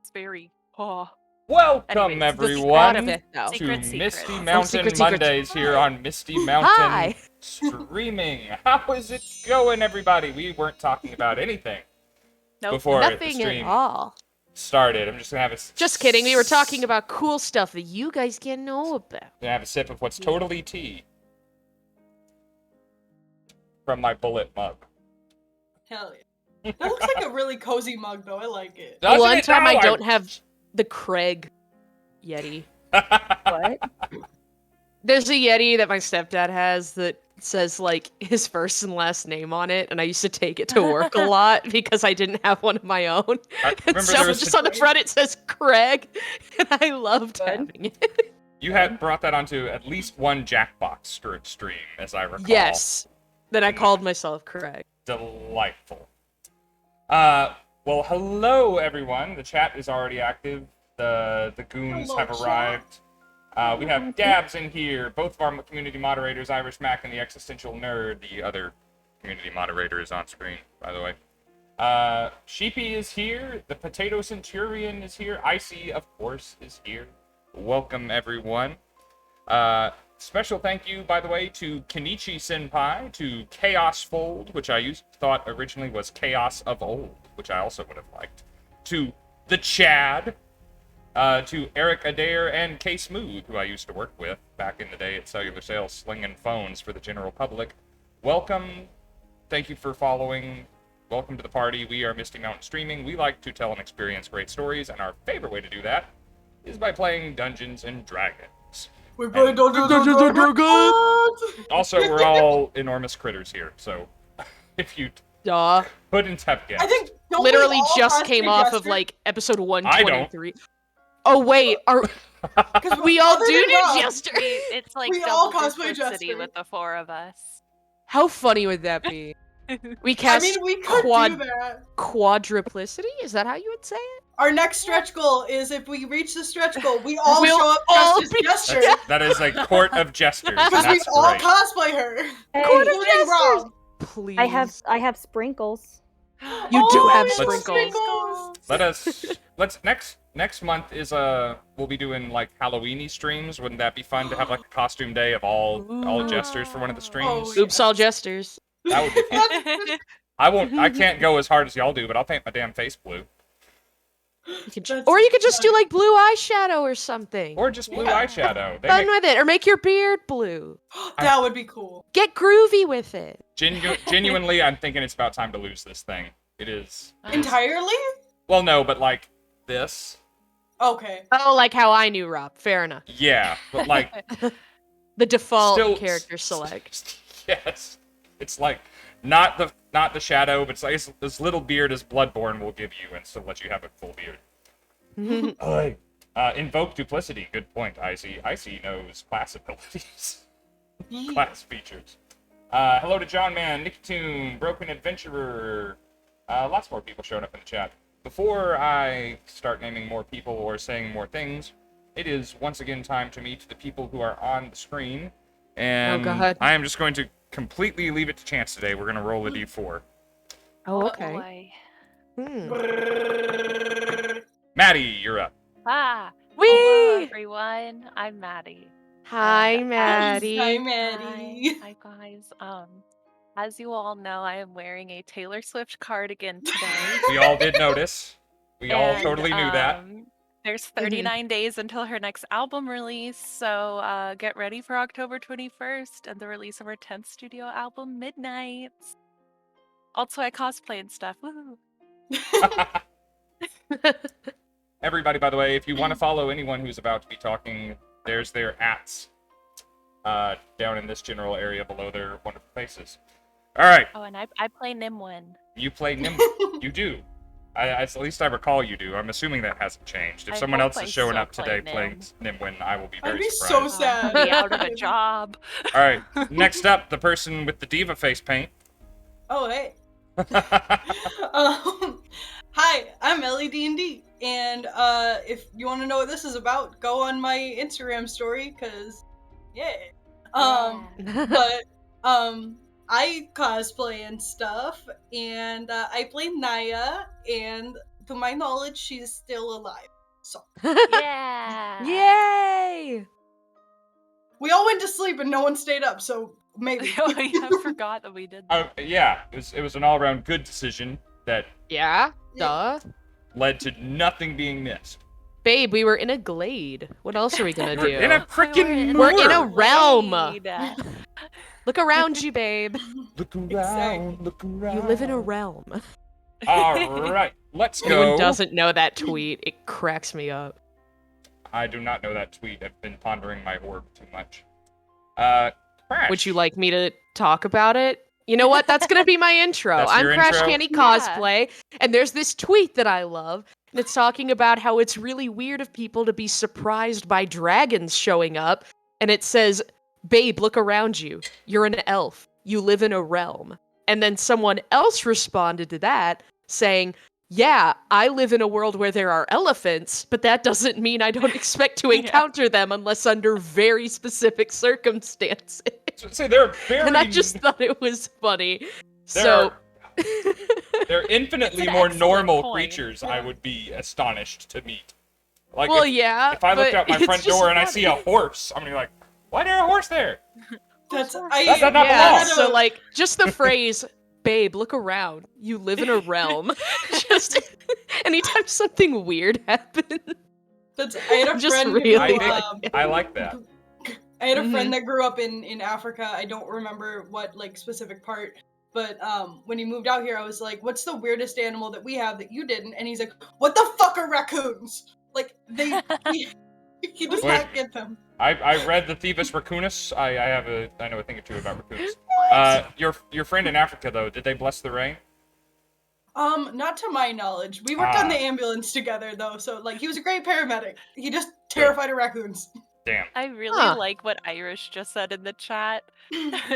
It's very, oh. Welcome, Anyways, everyone, to Misty Secret. Mountain Mondays here on Misty Mountain Streaming. How is it going, everybody? We weren't talking about anything before the stream started. I'm just gonna have a... Just kidding. We were talking about cool stuff that you guys can know about. Gonna have a sip of what's totally tea from my bullet mug. Hell yeah. That looks like a really cozy mug, though. I like it. One time I don't have the Craig Yeti. What? There's a Yeti that my stepdad has that says, like, his first and last name on it, and I used to take it to work a lot because I didn't have one of my own. And so just on the front it says Craig, and I loved having it. You had brought that onto at least one Jackbox stream, as I recall. Yes. Then I called myself Craig. Delightful. Well, hello, everyone. The chat is already active. The goons have arrived. We have Dabs in here, both of our community moderators, Irish Mac and the Existential Nerd. The other community moderator is on screen, by the way. Sheepy is here. The Potato Centurion is here. Icy, of course, is here. Welcome, everyone. Special thank you, by the way, to Kenichi Senpai, to Chaos Fold, which I thought originally was Chaos of Old, which I also would have liked. To the Chad, to Eric Adair and K Smooth, who I used to work with back in the day at Cellular Sales, slinging phones for the general public. Welcome. Thank you for following. Welcome to the party. We are Misty Mountain Streaming. We like to tell and experience great stories, and our favorite way to do that is by playing Dungeons and Dragons. We're playing Dungeons and Dragons! Also, we're all enormous critters here, so if you couldn't have guessed. I think literally just came off of, like, episode 123. Oh, wait, we all do Jester? It's like we all double cosplay duplicity Jester with the four of us. How funny would that be? We cast we could do that. Quadruplicity? Is that how you would say it? Our next stretch goal is if we reach the stretch goal, we all show up dressed as Jester. That is a court of jesters. Because we all cosplay her. Hey, court of jesters! Rob. Please. I have sprinkles. You do have sprinkles. Let's next month is we'll be doing like Halloweeny streams. Wouldn't that be fun to have like a costume day of all jesters for one of the streams? Oops, all jesters. That would be fun. I can't go as hard as y'all do, but I'll paint my damn face blue. Or you could just do like blue eyeshadow or something. Or just blue eyeshadow. Fun with it. Or make your beard blue. That would be cool. Get groovy with it. Genuinely, I'm thinking it's about time to lose this thing. It is. Entirely? Well, no, but like this. Okay. Oh, like how I knew Rob. Fair enough. Yeah, but like the default character select. Yes. It's like not the shadow, but it's like this little beard as Bloodborne will give you, and still let you have a full beard. Invoke duplicity. Good point, Icy. Icy knows class abilities. Class features. Hello to John Man, Nicktoon, Broken Adventurer. Lots more people showing up in the chat. Before I start naming more people or saying more things, it is once again time to meet the people who are on the screen. And I am just going to completely leave it to chance today. We're going to roll a d4. Oh, okay. Maddie, you're up. Hello, everyone. I'm Maddie. Hi, Maddie. Hi, Maddie. Hi, guys. As you all know, I am wearing a Taylor Swift cardigan today. We all did notice. We all totally knew that. There's 39 days until her next album release, so get ready for October 21st and the release of her 10th studio album, Midnights. Also, I cosplay and stuff. Woo! Everybody, by the way, if you want to follow anyone who's about to be talking, there's their ats down in this general area below their wonderful faces. All right. Oh, and I play Nimwyn. You play Nimwyn. You do. At least I recall you do. I'm assuming that hasn't changed. If someone else is showing up today playing Nimwyn, I will be very surprised. I'd be so sad. I'll be out of a job. All right. Next up, the person with the diva face paint. Oh, hey. Hi, I'm Ellie D&D. And if you want to know what this is about, go on my Instagram story, because, yeah. But, I cosplay and stuff, and I play Naya, and to my knowledge, she's still alive. So Yeah. Yay! we all went to sleep and no one stayed up. So maybe. Oh, yeah, I forgot that we did that. Yeah, it was an all-around good decision that Yeah, duh. led to nothing being missed. Babe, we were in a glade. What else are we gonna do? We're in a freaking We're in a moor. realm. Blade. Look around you, babe. Look around, Exactly. look around. You live in a realm. All right, let's go. Anyone doesn't know that tweet, it cracks me up. I do not know that tweet. I've been pondering my orb too much. Crash. Would you like me to talk about it? You know what? That's gonna be my intro. That's I'm your Crash intro? Candy Yeah. Cosplay, and there's this tweet that I love, and it's talking about how it's really weird of people to be surprised by dragons showing up, and it says, "Babe, look around you. You're an elf. You live in a realm." And then someone else responded to that, saying, "Yeah, I live in a world where there are elephants, but that doesn't mean I don't expect to Yeah. encounter them unless under very specific circumstances." Say they're very. And I just thought it was funny. They're, So, they're infinitely That's an more excellent normal point. creatures. I would be astonished to meet. Like well, if, yeah. if I looked but out my it's front just door and I see a funny. horse, I'm gonna be like, "Why is there a horse there?" That's That does not Yeah, belong. so like just the phrase, "Babe, look around. You live in a realm." Just anytime something weird happens. I had a Just friend really who, like I like that. I had a Mhm. friend that grew up in Africa. I don't remember what like specific part, but when he moved out here, I was like, "What's the weirdest animal that we have that you didn't?" And he's like, "What the fuck are raccoons? Like he does Wait. not get them." I read the Thebus raccoonus. I know a thing or two about raccoons. Your friend in Africa though, did they bless the rain? Not to my knowledge. We worked on the ambulance together though, so like he was a great paramedic. He just terrified of raccoons. Damn. I really Huh. like what Irish just said in the chat.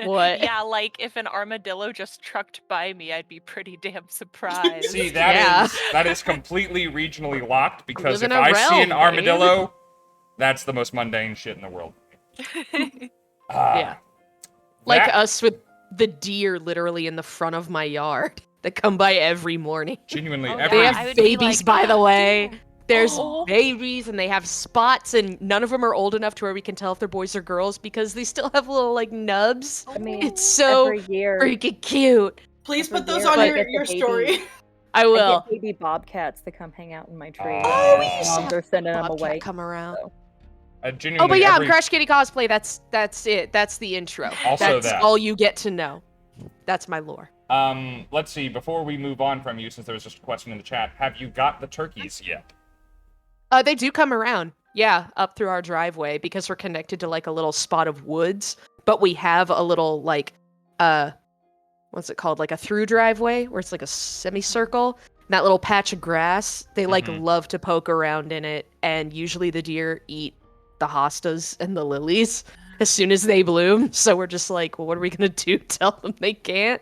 What? Yeah, like if an armadillo just trucked by me, I'd be pretty damn surprised. See, Yeah. that is completely regionally locked because Live if in a I see an realm, armadillo, that's the most mundane shit in the world. Yeah. Like that- us with the deer literally in the front of my yard that come by every morning. Genuinely, Oh, every They I have would be babies, like, by the way. "Dear." There's Oh. babies, and they have spots, and none of them are old enough to where we can tell if they're boys or girls because they still have little like nubs. I mean, It's so every year freaking cute. Please Every put those year on I your, get the your baby. story. I I will. get baby bobcats to come hang out in my tree. Oh, we used to Moms are sending them Bobcat away. come around. so. genuinely Oh, but yeah, every, I'm Crash Kitty Cosplay. That's it. That's the intro. Also That's that. all you get to know. That's my lore. Let's see. Before we move on from you, since there was just a question in the chat, have you got the turkeys yet? They do come around. Yeah, up through our driveway because we're connected to like a little spot of woods, but we have a little like what's it called? Like a through driveway where it's like a semicircle. And that little patch of grass, they like Mhm. love to poke around in it, and usually the deer eat the hostas and the lilies as soon as they bloom. So we're just like, well, what are we gonna do? Tell them they can't.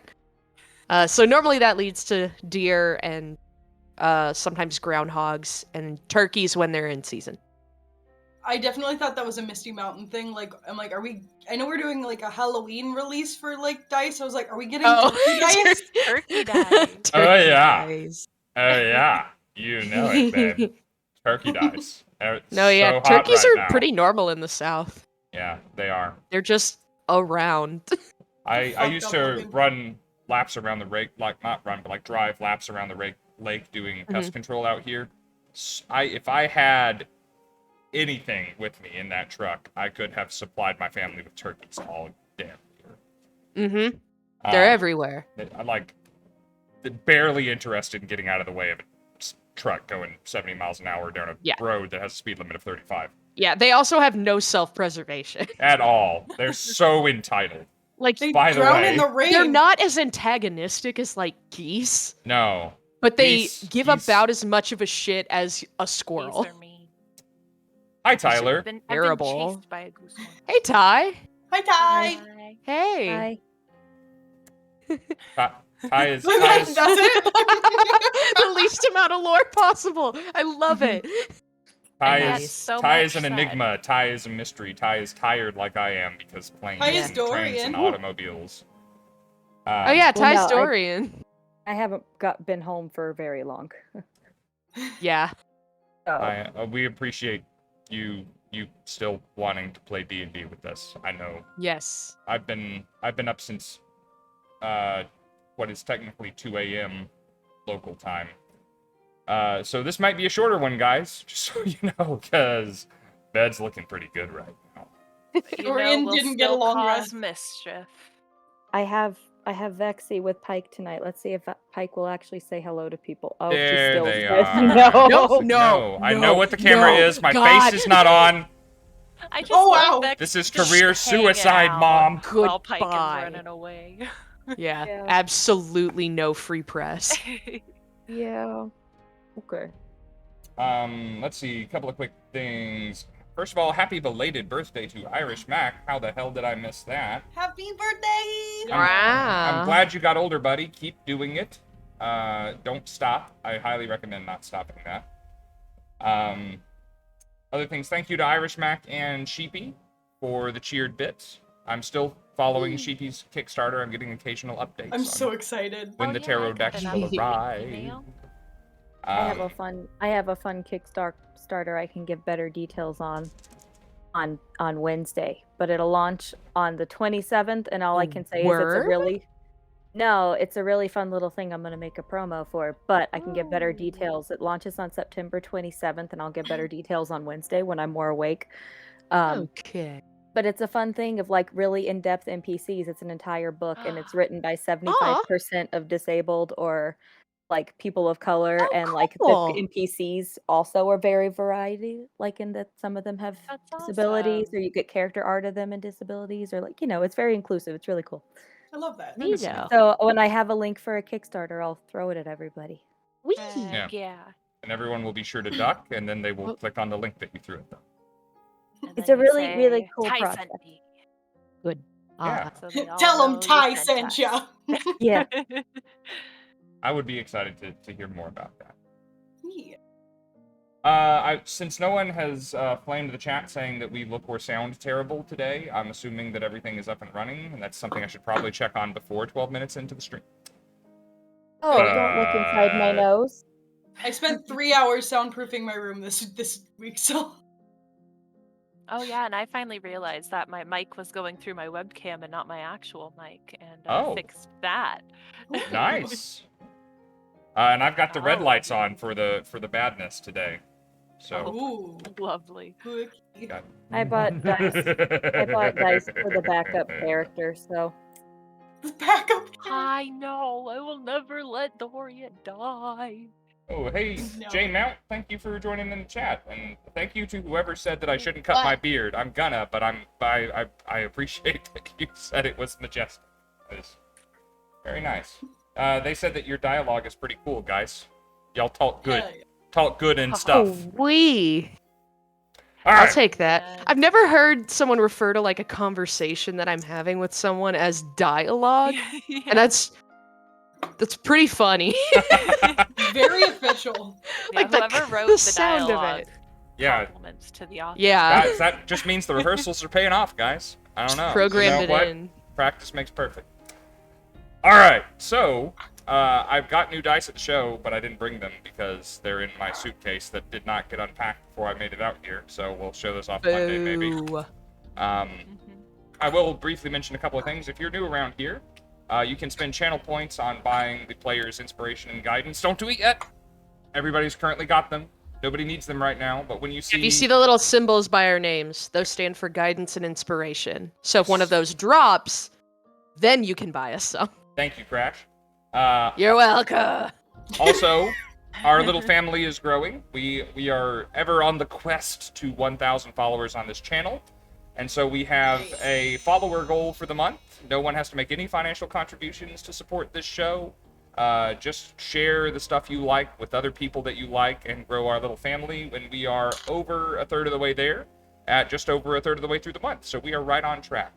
So normally that leads to deer and sometimes groundhogs and turkeys when they're in season. I definitely thought that was a Misty Mountain thing. Like, I'm like, are we? I know we're doing like a Halloween release for like dice. I was like, are we getting turkey dice? Turkey dice. Oh, yeah. Dice. Oh yeah, you know it, babe. Turkey dice. It's No, yeah, so hot turkeys right are now. pretty normal in the South. Yeah, they are. They're just around. I Fucked used up to looking. run laps around the lake, like not run, but like drive laps around the lake doing pest control out here. If I had anything with me in that truck, I could have supplied my family with turkeys all damn year. Mm-hmm. They're everywhere. I'm like barely interested in getting out of the way of a truck going 70 miles an hour down a Yeah. road that has a speed limit of 35. Yeah, they also have no self-preservation. At all. They're so entitled. Like, They By the drown way, in the rain. they're not as antagonistic as, like, geese, No. but they Geese- give geese- about as much of a shit as a These squirrel. are mean. Hi, Tyler. I've been Terrible. chased by a goose once. Hey, Ty. Hi, Ty. Hi. Hey. Hi. Ty is. That's it. The least amount of lore possible. I love it. Ty And is, that's so Ty much is an said. enigma. Ty is a mystery. Ty is tired like I am because planes Ty is and trains Dorian. and automobiles. Oh, yeah, Well, Ty's no, Dorian. I haven't been home for very long. Yeah. Oh. We appreciate you still wanting to play D&D with us. I know. Yes. I've been up since what is technically 2 a.m. local time. So this might be a shorter one, guys, just so you know, because bed's looking pretty good right now. Dorian we'll didn't get a still long cause rest. mischief. I have Vexy with Pike tonight. Let's see if Pike will actually say hello to people. Oh, There she still they says are. no. No, I know what the camera no, is. My God. face is not on. I just Oh, love wow. Vex This is just career hanging suicide, out Mom. While Pike is Goodbye. running away. Yeah, Yeah. absolutely no free press. Yeah. Okay. Let's see, a couple of quick things. First of all, happy belated birthday to Irish Mac. How the hell did I miss that? Happy birthday! I'm glad you got older, buddy. Keep doing it. Don't stop. I highly recommend not stopping that. Other things, thank you to Irish Mac and Sheepy for the cheered bits. I'm still following Sheepy's Kickstarter. I'm getting occasional updates. I'm on so excited. when the tarot decks will arrive. I have a fun Kickstarter I can give better details on Wednesday, but it'll launch on the 27th, and all I can say is it's a really fun little thing I'm going to make a promo for, but I can give better details. It launches on September 27th, and I'll give better details on Wednesday when I'm more awake. Okay. But it's a fun thing of like really in-depth NPCs. It's an entire book, and it's written by 75% of disabled or like people of color, and like cool. the NPCs also are very variety, like in that some of them have disabilities, awesome. or you get character art of them and disabilities, or like, it's very inclusive. It's really cool. I love that. Neato. So when I have a link for a Kickstarter, I'll throw it at everybody. Wee. Yeah. And everyone will be sure to duck, and then they will click on the link that you threw at them. It's a really, really cool Ty process. sent me. Good. Yeah. So they all Tell know them you Ty sent sent ya. us. Yeah. I would be excited to hear more about that. Yeah. Since no one has flamed the chat saying that we look or sound terrible today, I'm assuming that everything is up and running, and that's something I should probably check on before 12 minutes into the stream. Oh, don't look inside my nose. I spent 3 hours soundproofing my room this week, so. Oh yeah, and I finally realized that my mic was going through my webcam and not my actual mic, and I fixed that. Nice. And I've got the red lights on for the badness today. So. Ooh, lovely. I bought dice. I bought dice for the backup character, so. The backup. I know. I will never let Dorian die. Oh, hey, No. J Mount, thank you for joining in the chat, and thank you to whoever said that I shouldn't cut my beard. I'm gonna, but I appreciate that you said it was majestic. It was very nice. They said that your dialogue is pretty cool, guys. Y'all talk good. Yeah. Talk good and stuff. Wee. All I'll right. take that. I've never heard someone refer to like a conversation that I'm having with someone as dialogue, and that's pretty funny. Very official. Yeah, Like whoever wrote the the sound dialogue, of it. Yeah. compliments to the author. Yeah. Guys, that just means the rehearsals are paying off, guys. I don't know. Programmed You know it what? in. Practice makes perfect. All right, so I've got new dice at the show, but I didn't bring them because they're in my suitcase that did not get unpacked before I made it out here. So we'll show this off Monday, maybe. Boo. I will briefly mention a couple of things. If you're new around here, you can spend channel points on buying the player's inspiration and guidance. Don't do it yet. Everybody's currently got them. Nobody needs them right now, but when you see... If you see the little symbols by our names, those stand for guidance and inspiration. So if one of those drops, then you can buy us some. Thank you, Crash. You're welcome. Also, our little family is growing. We are ever on the quest to 1,000 followers on this channel. And so we have a follower goal for the month. No one has to make any financial contributions to support this show. Just share the stuff you like with other people that you like and grow our little family. When we are over a third of the way there, at just over a third of the way through the month. So we are right on track.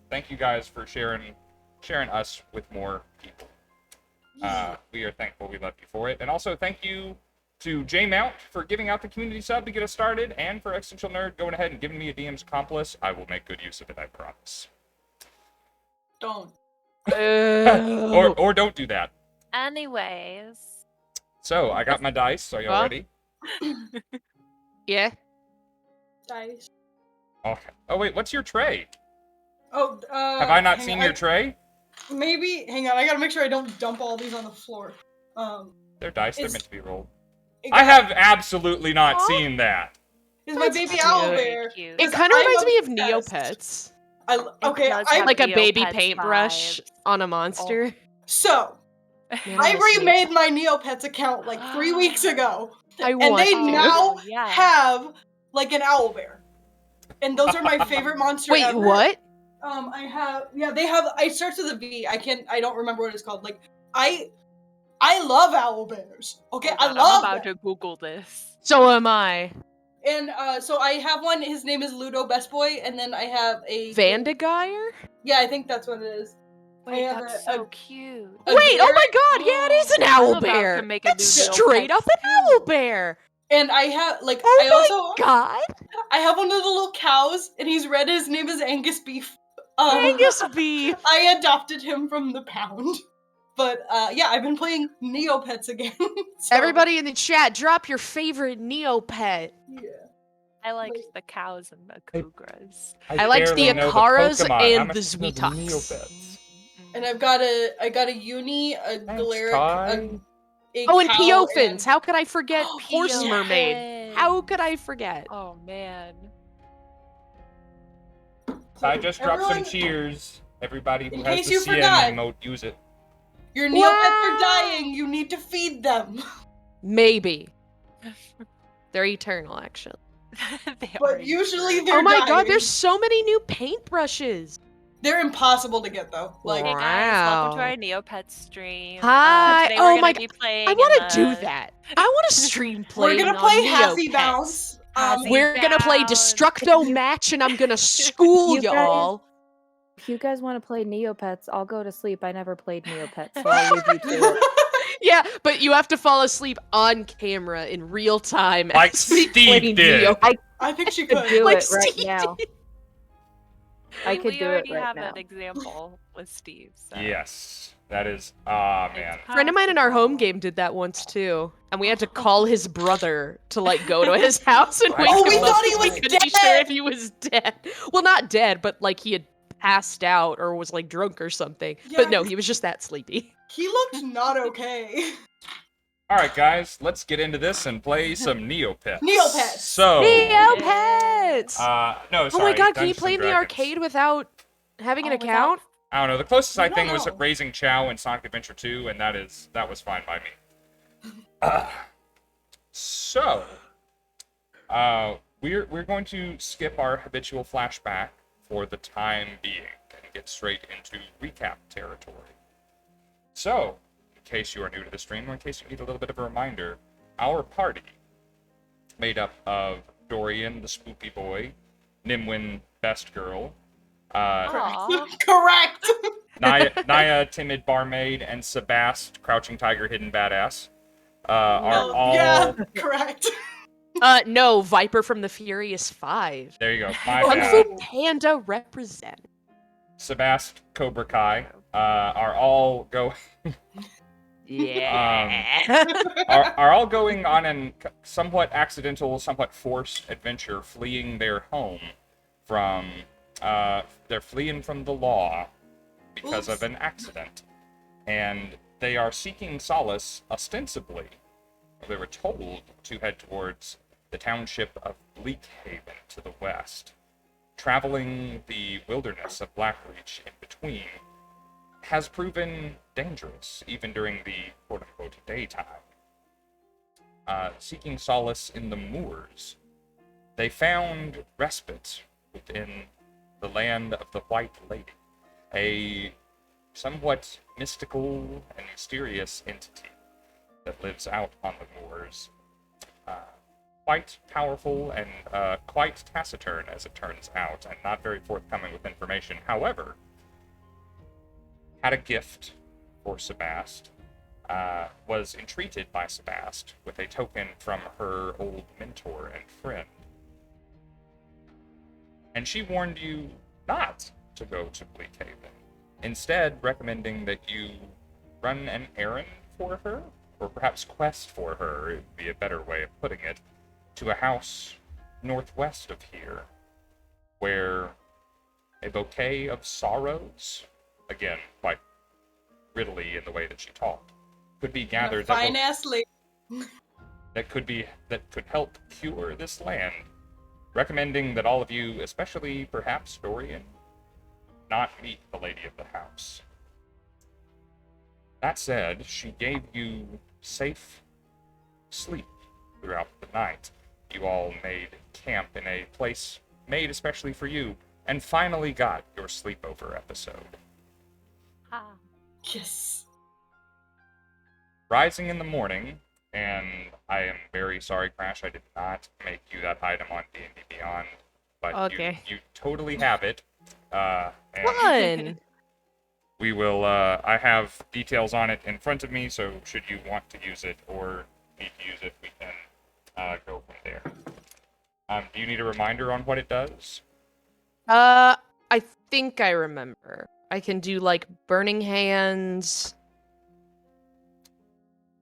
Thank you guys for sharing us with more people. We are thankful. We love you for it. And also thank you to J Mount for giving out the community sub to get us started, and for Existential Nerd going ahead and giving me a DM's accomplice. I will make good use of it, I promise. Don't. Or don't do that. Anyways. So, I got my dice. Are y'all Huh? ready? Yeah. Dice. Okay. Oh, wait, what's your tray? Oh, Have I not hang seen on, your tray? Maybe, hang on, I gotta make sure I don't dump all these on the floor. They're dice, they're It's- meant to be rolled. it I got- have absolutely not Aw. seen that. Is my That's baby cute. owl Very bear. cute. It 'cause kind of I'm reminds me of obsessed. Neopets. Okay, does I have Like a baby Neopets paintbrush vibes. on a monster. so Man, I miss it. remade my Neopets account like 3 weeks ago, I and want they to. now yeah. have like an owl bear, and those are my favorite monster Wait, ever. what? They have. It starts with a V. I don't remember what it's called. Like I love owl bears. Okay, Oh I God, love I'm about them. to Google this. So am I. And so I have one. His name is Ludo Best Boy, and then I have a Vandegeyer? Yeah, I think that's what it is. Wait, have that's a- so cute. a Wait, oh my Garrett, god, yeah, it is an I'm owl about to bear. make a That's new straight Neopets up an too. owl bear. and I have like Oh I my also god. I have one of the little cows, and he's red. His name is Angus Beef. Angus beef. I adopted him from the pound. But yeah, I've been playing Neopets again. So, Everybody in the chat, drop your favorite Neopet. yeah. I liked Like- the cows and the Hey. cougars. I liked the barely know Akaras Pokemon. How and am I the supposed to know Zweetoks. Neopets? And I got a uni, a Thanks, Galaric, Ty. a Oh, and cow, Peofins. How could I forget Horse Peofin. Mermaid? How could I forget? Oh man. I just dropped some Everyone, cheers. Everybody who In has case the you CN forgot. emote, use it. Your Neopets are Wow. dying. You need to feed them. Maybe. They're eternal, actually. They are But usually they're Oh my dying. god, there's so many new paintbrushes. They're impossible to get though. Like Hey guys, welcome to Wow. our Neopets stream. Hi. Today Oh we're my gonna g- be playing. I in want to do the- that. I want to stream we're playing gonna on play Happy Neopets. Bounce. Happy We're gonna play Bounce. Destructo Match, and I'm gonna school You guys- y'all. If you guys want to play Neopets, I'll go to sleep. I never played Neopets, so I'll leave you to it. Yeah, but you have to fall asleep on camera in real time. Like as we Steve play did. Neopets. I think she could could. do Like it right Steve now. I could we do it already right have now. an example with Steve. So Yes, that is. it's Man. A friend of mine in our home possible. game did that once too, and we had to call his brother to like go to his house and wake Oh, him we up thought he because we was couldn't be sure dead! if he was dead. Well, not dead, but like he had passed out or was like drunk or something. Yeah, But no, he was just that sleepy. He looked not okay. All right, guys, let's get into this and play some Neopets. Neopets! So. Neopets! No, Oh sorry. my god, can you Dungeons play and in the Dragons. arcade without having an Oh, without- account? I don't know. The closest I I think don't was know. Raising Chow in Sonic Adventure 2, and that was fine by me. So, we're going to skip our habitual flashback for the time being and get straight into recap territory. So, in case you are new to the stream, or in case you need a little bit of a reminder, our party, made up of Dorian, the spooky boy, Nimwyn, best girl, Aw. Correct. Naya, timid barmaid, and Sabbast, crouching tiger, hidden badass, are Oh, all. yeah, correct. No, Viper from the Furious 5. There you go. My Kung bad. Fu Panda represent. Sabbast, Cobra Kai, are all Yeah. are all going on an somewhat accidental, somewhat forced adventure, fleeing their home from. They're fleeing from the law because of Oops. an accident, and they are seeking solace, ostensibly. They were told to head towards the township of Bleakhaven to the west. Traveling the wilderness of Blackreach in between has proven dangerous, even during the quote-unquote daytime. Seeking solace in the moors, they found respite within the land of the White Lady, a somewhat mystical and mysterious entity that lives out on the moors. Quite powerful and quite taciturn, as it turns out, and not very forthcoming with information. However, had a gift for Sabbast, was entreated by Sabbast with a token from her old mentor and friend. And she warned you not to go to Bleakhaven, instead recommending that you run an errand for her or perhaps quest for her, it would be a better way of putting it, to a house northwest of here, where a bouquet of sorrows, again, quite riddly in the way that she talked, could be gathered that could help cure this land. Recommending that all of you, especially perhaps Dorian, not meet the lady of the house. That said, she gave you safe sleep throughout the night. You all made camp in a place made especially for you, and finally got your sleepover episode. Ah. Yes. Rising in the morning, and I am very sorry, Crash, I did not make you that item on D&D Beyond, but Okay. you totally have it. And Fun! we will, I have details on it in front of me, so should you want to use it or need to use it, we can go from there. Do you need a reminder on what it does? I think I remember. I can do, like, burning hands.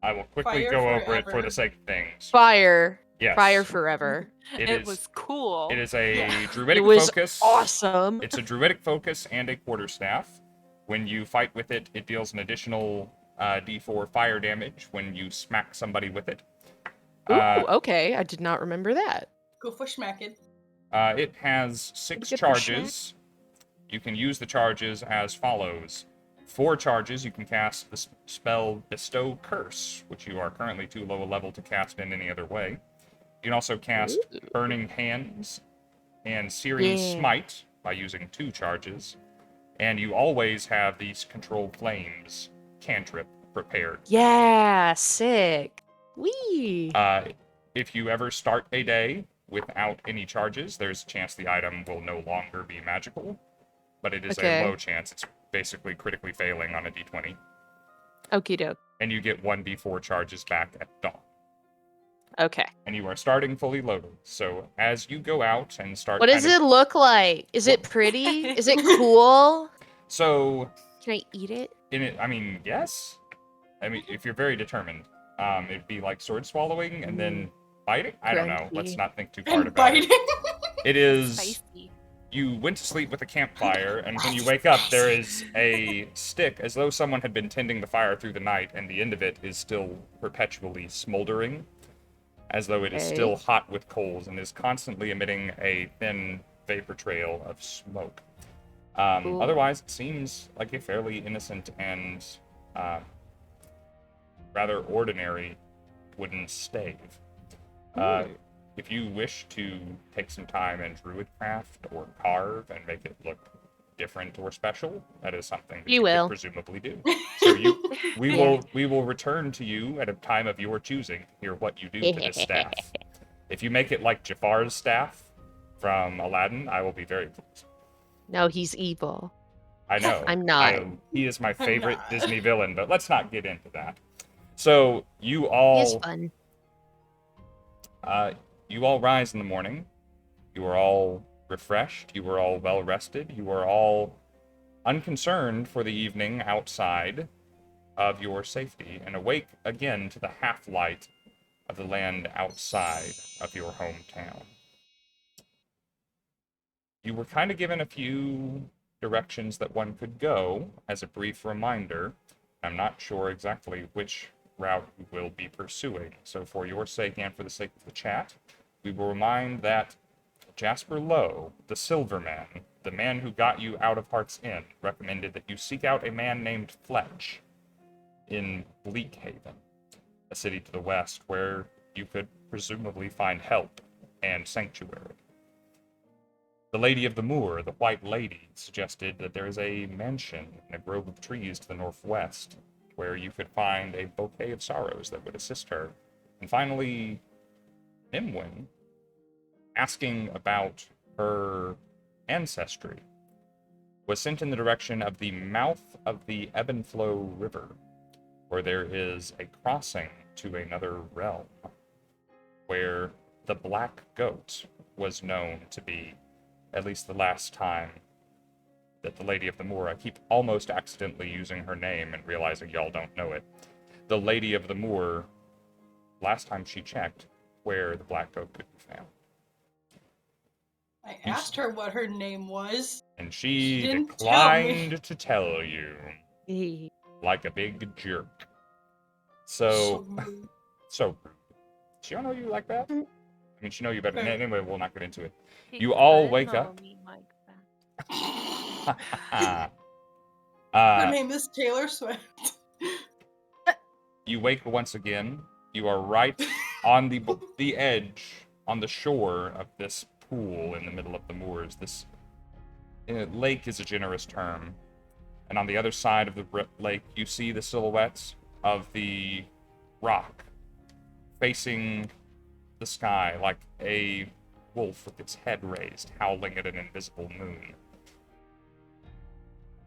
I will quickly Fire go over it for forever. the sake of things. Fire. Yes. Fire forever. It was cool. It is a Yeah. druidic It was focus. awesome. It's a druidic focus and a quarterstaff. When you fight with it, it deals an additional d4 fire damage when you smack somebody with it. Ooh, okay. I did not remember that. Go for schmacking. It has 6 Get the charges. You can use the charges as follows. 4 charges, you can cast the spell Bestow Curse, which you are currently too low a level to cast in any other way. You can also cast Burning Hands and Searing Smite by using 2 charges. And you always have these Controlled Flames cantrip prepared. Yeah, sick. Whee! If you ever start a day without any charges, there's a chance the item will no longer be magical. But it is a low chance. It's basically critically failing on a d20. Okie doke. And you get 1d4 charges back at dawn. Okay. And you are starting fully loaded. So as you go out and start... What does it look like? Is it pretty? Is it cool? So... Can I eat it? I mean, yes. I mean, if you're very determined. It'd be like sword swallowing and then biting? I don't know. Let's not think too hard about it. It is... Spicy. You went to sleep with a campfire, and when you wake up, there is a stick, as though someone had been tending the fire through the night, and the end of it is still perpetually smoldering, as though it is still hot with coals, and is constantly emitting a thin vapor trail of smoke. Otherwise, it seems like a fairly innocent and rather ordinary wooden stave. If you wish to take some time and druidcraft or carve and make it look different or special, that is something that you could presumably do. So we will return to you at a time of your choosing to hear what you do to this staff. If you make it like Jafar's staff from Aladdin, I will be very pleased. No, he's evil. I know. I'm not. He is my favorite Disney villain, but let's not get into that. So you all... He is fun. You all rise in the morning. You are all refreshed. You are all well rested. You are all unconcerned for the evening outside of your safety and awake again to the half-light of the land outside of your hometown. You were kind of given a few directions that one could go as a brief reminder. I'm not sure exactly which route you will be pursuing. So for your sake and for the sake of the chat, we will remind that Jasper Lowe, the Silverman, the man who got you out of Heart's Inn, recommended that you seek out a man named Fletch in Bleakhaven, a city to the west where you could presumably find help and sanctuary. The Lady of the Moor, the White Lady, suggested that there is a mansion in a grove of trees to the northwest where you could find a bouquet of sorrows that would assist her. And finally, Nimwyn, asking about her ancestry, was sent in the direction of the mouth of the Ebb and Flow River, where there is a crossing to another realm, where the Black Goat was known to be, at least the last time that the Lady of the Moor, I keep almost accidentally using her name and realizing y'all don't know it. the Lady of the Moor, last time she checked, where the black goat could be found. I asked her what her name was. And She she didn't tell me. declined to tell you. Like a big jerk. So rude. so rude. She don't know you like that? I mean, she know you better. Fair. Anyway, we'll not get into it. He You all could wake know up. me like that. Her name is Taylor Swift. You wake once again. You are right on the edge, on the shore of this pool in the middle of the moors. This lake is a generous term. And on the other side of the lake, you see the silhouettes of the rock facing the sky like a wolf with its head raised, howling at an invisible moon.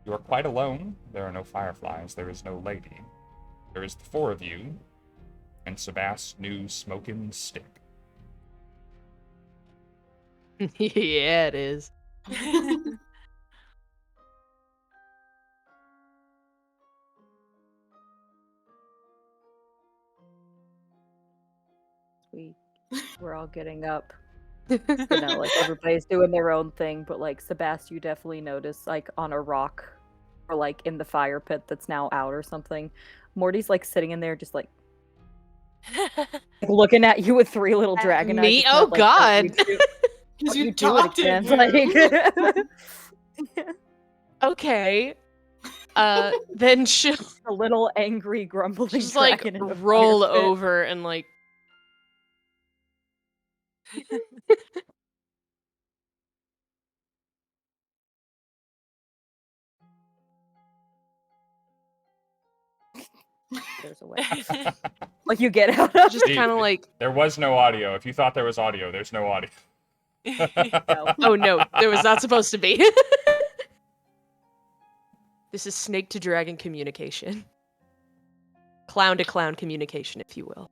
You are quite alone. There are no fireflies. There is no lady. There is the four of you and Sabbast's new smoking stick. Yeah, it is. We're all getting up. Like everybody's doing their own thing, but like Sabbast, you definitely notice like on a rock or like in the fire pit that's now out or something. Morty's like sitting in there just like looking at you with three little dragon eyes. Me? just Oh kinda, like, God. Because you you do it talked again. again. Okay. Then she'll a little angry grumbling just like dragon in a roll fire pit. over and like There's a way. Like you get out of just See, kind of like, There was no audio. If you thought there was audio, there's no audio. No. oh no, there was not supposed to be. This is snake to dragon communication. Clown to clown communication, if you will.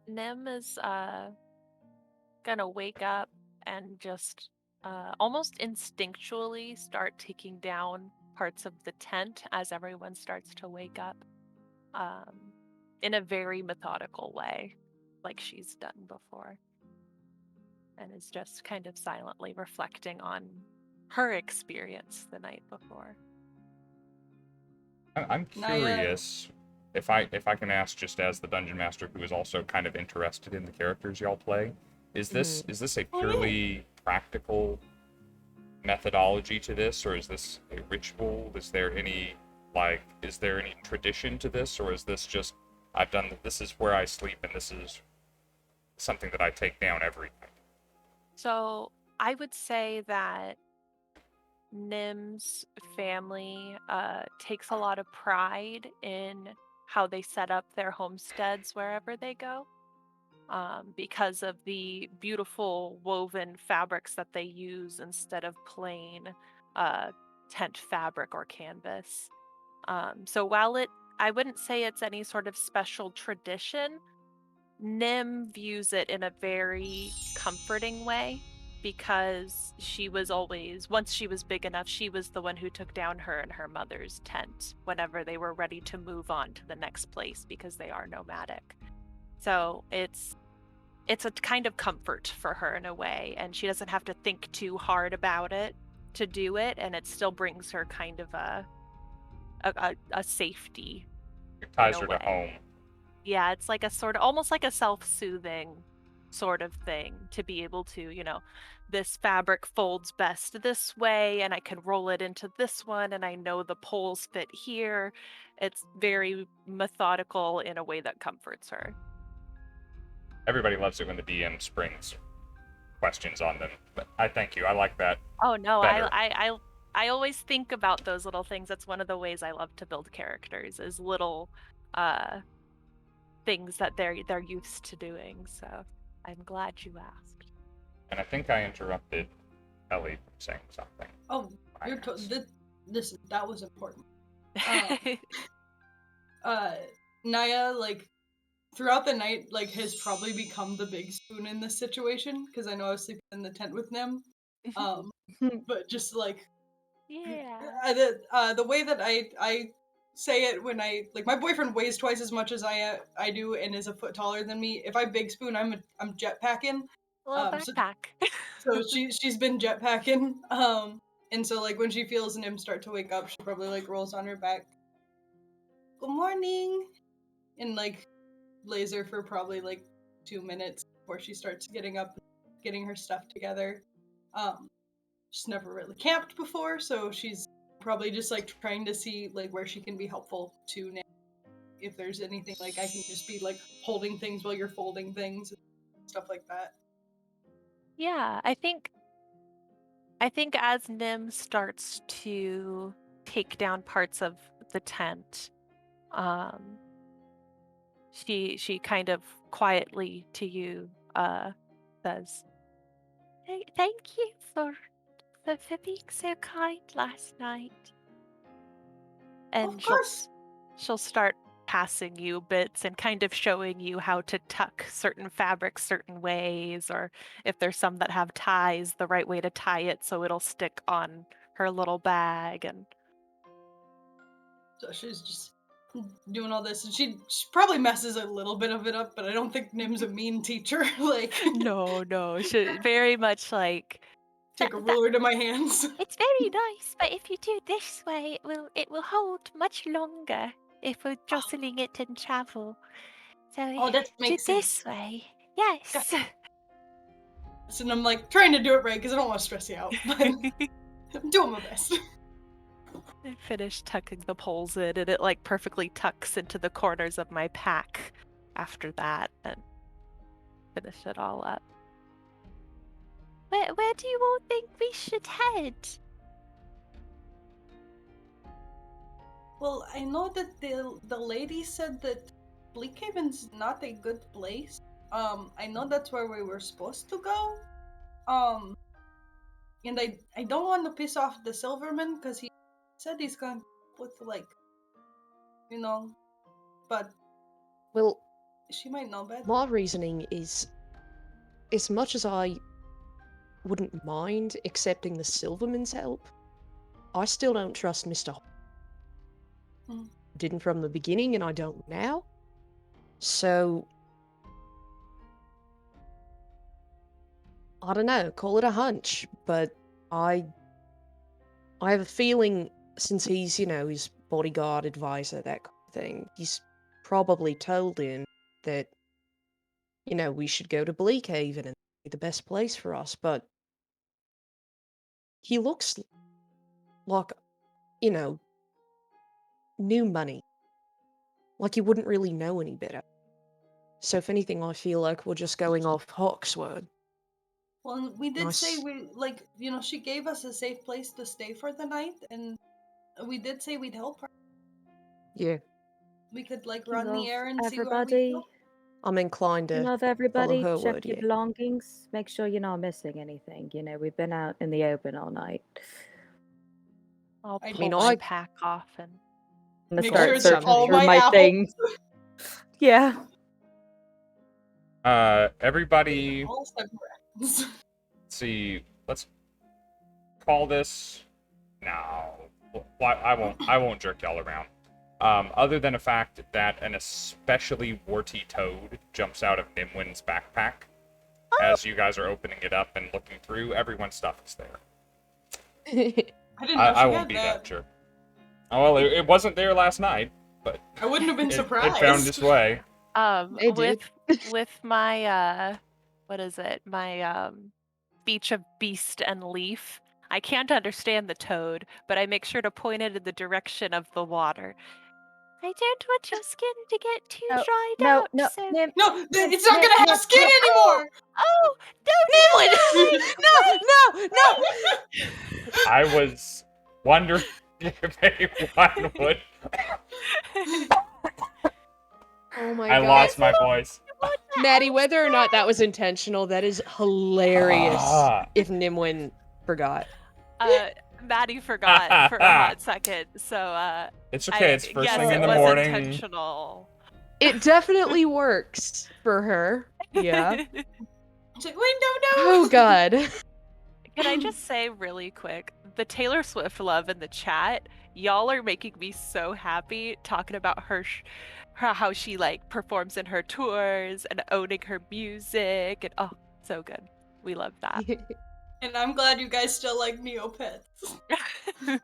Nim is gonna wake up and just almost instinctually start taking down parts of the tent as everyone starts to wake up, in a very methodical way, like she's done before, and is just kind of silently reflecting on her experience the night before. I'm curious if I can ask, just as the dungeon master who is also kind of interested in the characters y'all play, is this a purely practical methodology to this, or is this a ritual? Is there any tradition to this, or is this just this is where I sleep and this is something that I take down every night? So I would say that Nim's family takes a lot of pride in how they set up their homesteads wherever they go, because of the beautiful woven fabrics that they use instead of plain tent fabric or canvas. So while I wouldn't say it's any sort of special tradition, Nim views it in a very comforting way, because she was always, once she was big enough, she was the one who took down her and her mother's tent whenever they were ready to move on to the next place, because they are nomadic. So it's a kind of comfort for her in a way, and she doesn't have to think too hard about it to do it, and it still brings her kind of a safety. It ties her to home. Yeah, it's like a sort of almost like a self-soothing sort of thing to be able to, this fabric folds best this way and I can roll it into this one and I know the poles fit here. It's very methodical in a way that comforts her. Everybody loves it when the DM springs questions on them, but I thank you. I like that. Oh no, better. I always think about those little things. That's one of the ways I love to build characters, is little things that they're used to doing. So I'm glad you asked. And I think I interrupted Ellie from saying something. Oh, that was important. Naya, like, throughout the night, like, has probably become the big spoon in this situation, because I know I was sleeping in the tent with Nim. But just, like, Yeah. The way that I say it when I like my boyfriend weighs twice as much as I do and is a foot taller than me. If I big spoon, I'm jetpacking. Little So, backpack. so she's been jetpacking. And so like when she feels Nim start to wake up, she probably like rolls on her back. Good morning, and like lays her for probably like 2 minutes before she starts getting up, getting her stuff together. She's never really camped before, so she's probably just like trying to see like where she can be helpful to Nim. If there's anything like I can just be like holding things while you're folding things, stuff like that. Yeah, I think as Nim starts to take down parts of the tent, she kind of quietly to you says, Thank you for being so kind last night." And Of course. she'll start passing you bits and kind of showing you how to tuck certain fabrics certain ways, or if there's some that have ties, the right way to tie it so it'll stick on her little bag. And So she's just doing all this, and she probably messes a little bit of it up, but I don't think Nim's a mean teacher. Like, no, she very much like, take a ruler to my hands. It's very nice, but if you do this way, it will hold much longer if we're jostling it in travel. So That do makes this sense. way. Yes. And I'm like trying to do it right because I don't want to stress you out, but I'm doing my best. I finish tucking the poles in, and it like perfectly tucks into the corners of my pack after that, and finish it all up. Where do you all think we should head? Well, I know that the lady said that Bleakhaven's not a good place. I know that's where we were supposed to go. And I don't want to piss off the Silverman because he said he's going with like, but Well, she might know better. my reasoning is, as much as I wouldn't mind accepting the Silverman's help, I still don't trust Mr. Didn't from the beginning, and I don't now. So, I don't know, call it a hunch, but I have a feeling, since he's, his bodyguard advisor, that kind of thing, he's probably told him that, we should go to Bleakhaven and be the best place for us, but he looks like, new money. Like he wouldn't really know any better. So if anything, I feel like we're just going off Hawk's word. Well, we did say she gave us a safe place to stay for the night, and we did say we'd help her. Yeah. We could run the errand, see where we Everybody, go. I'm inclined to everybody, follow her check word, your yeah. belongings. Make sure you're not missing anything. We've been out in the open all night. I'll I pull mean, my pack off and I'm Make gonna sure start it's all searching through my apples. things. Yeah. Everybody, All separate. let's see, let's call this, no, I won't jerk y'all around. Other than the fact that an especially warty toad jumps out of Nimwyn's backpack as you guys are opening it up and looking through, everyone's stuff is there. I didn't know I she won't had be that. that jerk. Oh, well, it wasn't there last night, but I wouldn't have been surprised. It found its way. with my what is it? My speech of beast and leaf. I can't understand the toad, but I make sure to point it in the direction of the water. I don't want your skin to get too dried out. No, so... Nim, No, it's not gonna have skin anymore. Oh, don't Nimwyn! No! I was wondering if anyone would. Oh my I god. lost my voice. Maddie, whether or not that was intentional, that is hilarious if Nimwyn forgot. Maddie forgot for a hot second, so it's okay, it's first thing in the was morning. Intentional. It definitely works for her. Yeah. It's like, wait, no. Oh god. Can I just say really quick, the Taylor Swift love in the chat, y'all are making me so happy talking about her how she like performs in her tours and owning her music and oh, so good. We love that. And I'm glad you guys still like Neopets. Yeah.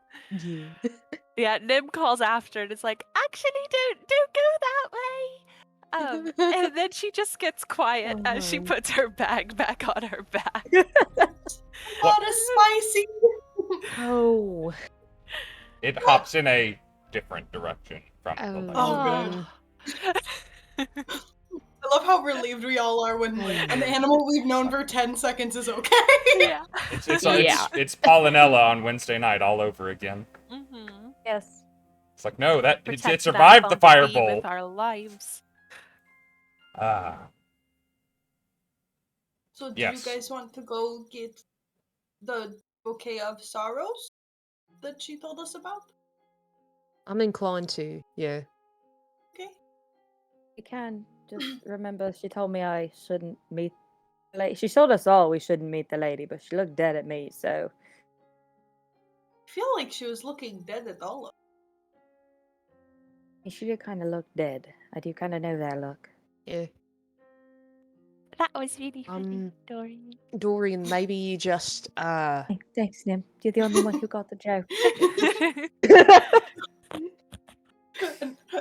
Yeah, Nim calls after and is like, actually don't go that way. And then she just gets quiet as she puts her bag back on her back. What a spicy! Oh. It hops in a different direction from the lake. Oh, good. I love how relieved we all are when like, an animal we've known for 10 seconds is okay. Yeah. It's Paul and Ella on Wednesday night all over again. Mm-hmm. Yes. It's like, no, it Protect that survived the bumpy fireball. with our lives. Ah. So do Yes. you guys want to go get the bouquet of sorrows that she told us about? I'm inclined to, yeah. Okay. You can. Just remember, she told me I shouldn't meet the lady. She told us all we shouldn't meet the lady, but she looked dead at me, so. I feel like she was looking dead at all of us. She did kind of look dead. I do kind of know that look. Yeah. That was really funny, Dorian. Dorian, maybe you just, Thanks, Nim. You're the only one who got the joke.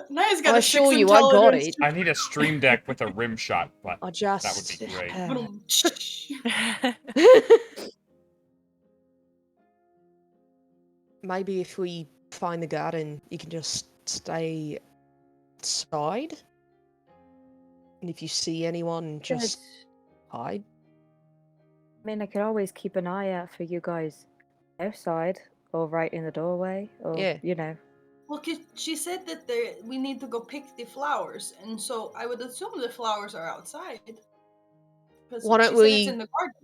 Naya's got I a assure 6 you, I got intelligence. it. I need a stream deck with a rim shot button. I just... That would be great. Maybe if we find the garden, you can just stay outside. And if you see anyone, just hide. I mean, I could always keep an eye out for you guys outside, or right in the doorway, or, Yeah. you know. Well, she said that we need to go pick the flowers, and so I would assume the flowers are outside. Why don't she said we, it's in the garden.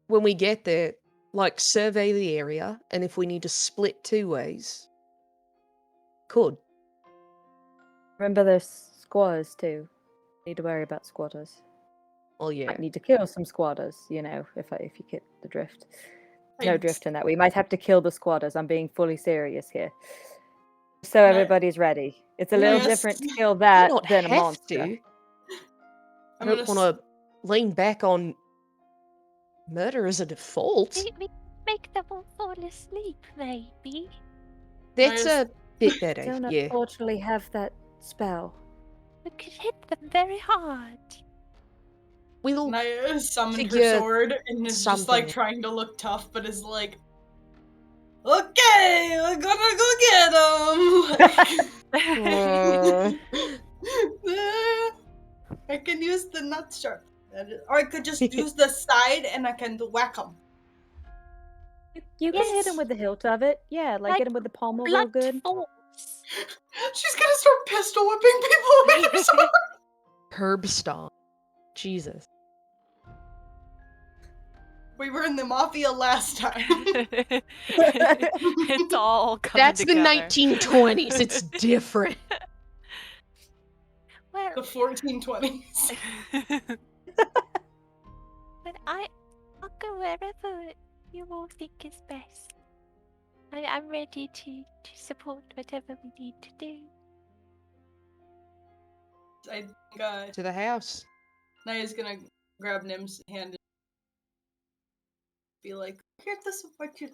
when we get there, like, survey the area, and if we need to split 2 ways, could. Remember, there's squatters too. Need to worry about squatters. Well, yeah. Might need to kill some squatters, you know, if you get the drift. No Right. drift in that. We might have to kill the squatters. I'm being fully serious here. So everybody's ready. It's a little Yes. different to kill You that don't than a have monster. to. I I'm don't gonna want to lean back on murder as a default. Make them all fall asleep, maybe. That's Nice. a bit better, Don't yeah. unfortunately have that spell. We could hit them very hard. We'll Naya summoned her figure sword and is just like something. trying to look tough, but is like, okay, we're gonna go get them. I can use the nut sharp, or I could just use the side and I can whack them. You can hit him with the hilt of it. Yeah, like hit him with the pommel real Blunt good. force. She's gonna start pistol whipping people with her sword. Herb stomp. Jesus. We were in the mafia last time. It's all coming That's together. the 1920s. It's different. Well, The 1420s. but I'll go wherever you all think is best. I'm ready to support whatever we need to do. I think To the house. Naya's gonna grab Nim's hand and be like, here to support you.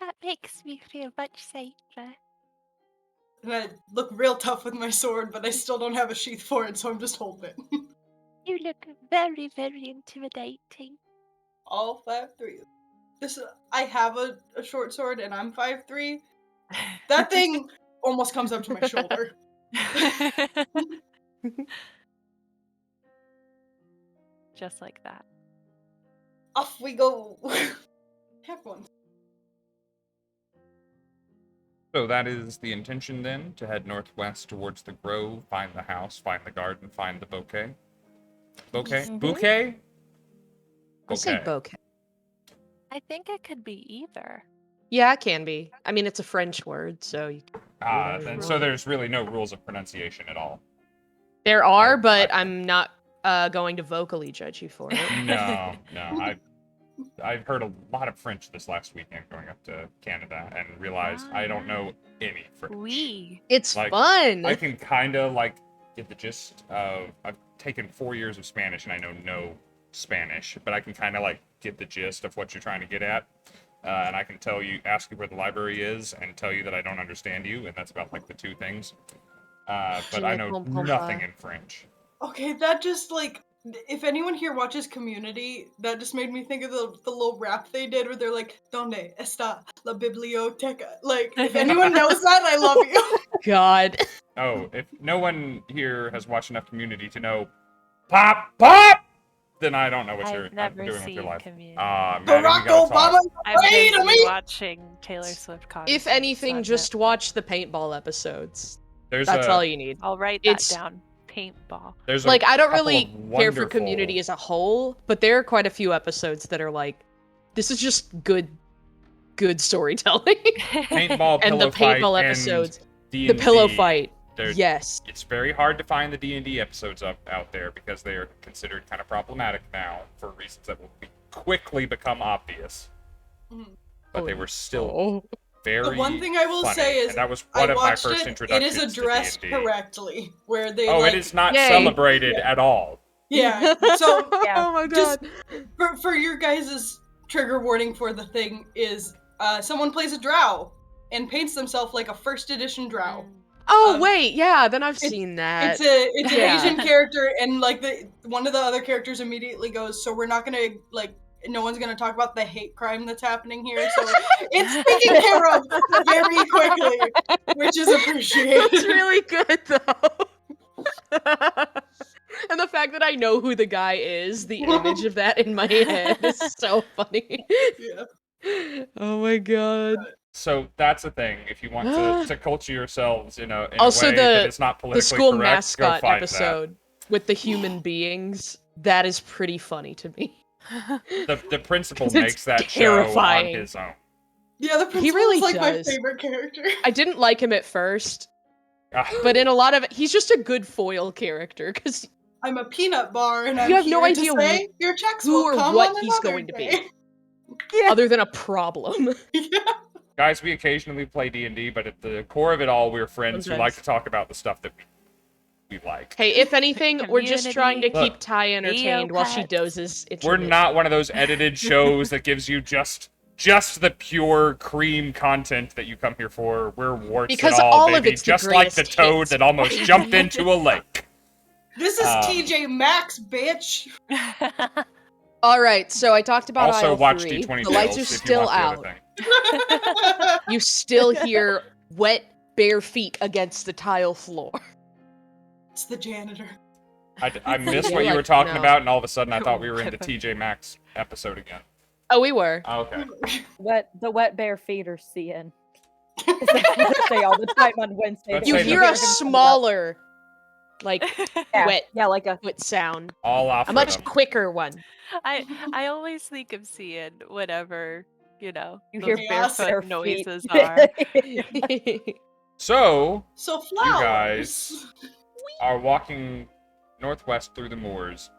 That makes me feel much safer. And I look real tough with my sword, but I still don't have a sheath for it, so I'm just holding it. You look very, very intimidating. All 5'3". I have a short sword and I'm 5'3". That thing almost comes up to my shoulder. Just like that. Off we go. Have one. So that is the intention then, to head northwest towards the grove, find the house, find the garden, find the bouquet. Bouquet? Mhm. Bouquet? I say Bouquet. bouquet. I think it could be either. Yeah, it can be. I mean, it's a French word, so you can... And so there's really no rules of pronunciation at all. There are, but I'm not going to vocally judge you for it. No, I've heard a lot of French this last weekend going up to Canada and realized I don't know any French. Oui. It's Like, fun. I can kind of like get the gist of. I've taken 4 years of Spanish and I know no Spanish, but I can kind of like get the gist of what you're trying to get at. And I can ask you where the library is, and tell you that I don't understand you, and that's about like the two things. But I know nothing in French. Okay, that just like, if anyone here watches Community, that just made me think of the little rap they did where they're like, "Donde está la biblioteca?" Like, if anyone knows that, I love you. God. Oh, if no one here has watched enough Community to know "Pop Pop," then I don't know what you're I've never doing with seen your life. Community. Maddie, Barack we gotta Obama, talk. I'm afraid of busy me. watching Taylor Swift concerts. If anything, on just Netflix. watch the paintball episodes. There's That's all you need. I'll write that It's- down. Paintball. There's Like, I don't couple really of care for wonderful- Community as a whole, but there are quite a few episodes that are like, this is just good storytelling. paintball And the pillow fight paintball and episodes. D&D. The pillow fight. They're- Yes. It's very hard to find the D&D episodes out there because they are considered kind of problematic now for reasons that will quickly become obvious. Mhm. But they were still Oh. very The one thing I will funny, say is, and that was I one of my watched first it. It introductions is addressed to D&D. correctly, where they Oh, like, it is not Yay. celebrated at all. yeah. So Yeah. Oh my Just- god. for your guys' trigger warning for the thing is, someone plays a drow and paints themselves like a first edition drow. Oh wait, yeah, then I've seen that. It's an Yeah. Asian character, and like one of the other characters immediately goes, "So we're not gonna like, no one's gonna talk about the hate crime that's happening here." So it's taken care of very quickly, which is appreciated. That's really good though. And the fact that I know who the guy is, the image of that in my head is so funny. Yeah. Oh my god. So that's the thing. If you want to culture yourselves in a Also, way that is not politically The school correct, mascot go find episode with the human beings, that is pretty funny to me. that. The principal 'Cause it's makes that terrifying. show on his own. Yeah, the principal really is like my does. favorite character. I didn't like him at first, but in a lot of it, he's just a good foil character because I'm a peanut bar, and I'm You have no here to idea say your checks who will or come what on he's another going to be. day. other than a problem. Yeah. Guys, we occasionally play D&D, but at the core of it all, we're friends who like to talk about the stuff that we like. Hey, if anything, we're just trying to Community. keep Ty entertained while she Neopets. dozes. We're not one of those edited shows that gives you just the pure cream content that you come here for. We're warts Because and all, all of baby. it's the Just like the greatest toad hits. that almost jumped into a lake. This is Um, TJ Maxx, bitch. All right, so I talked about Also, aisle watch 3. D20 The lights are Tales if you still want the out. other thing. You still hear wet, bare feet against the tile floor. It's the janitor. I missed Yeah, what you were like, talking no. about, and all of a sudden I thought we were in the TJ Maxx episode again. Oh, we were. Oh, okay. The wet bare feet are seeing. I say all the time on Wednesday. Let's You say hear that- a smaller, like, yeah, wet yeah, like a foot sound. All off A much rhythm. quicker one. I always think of seeing whatever, you those hear Chaos. barefoot bare noises feet. are. So, So flowers. guys are walking northwest through the moors.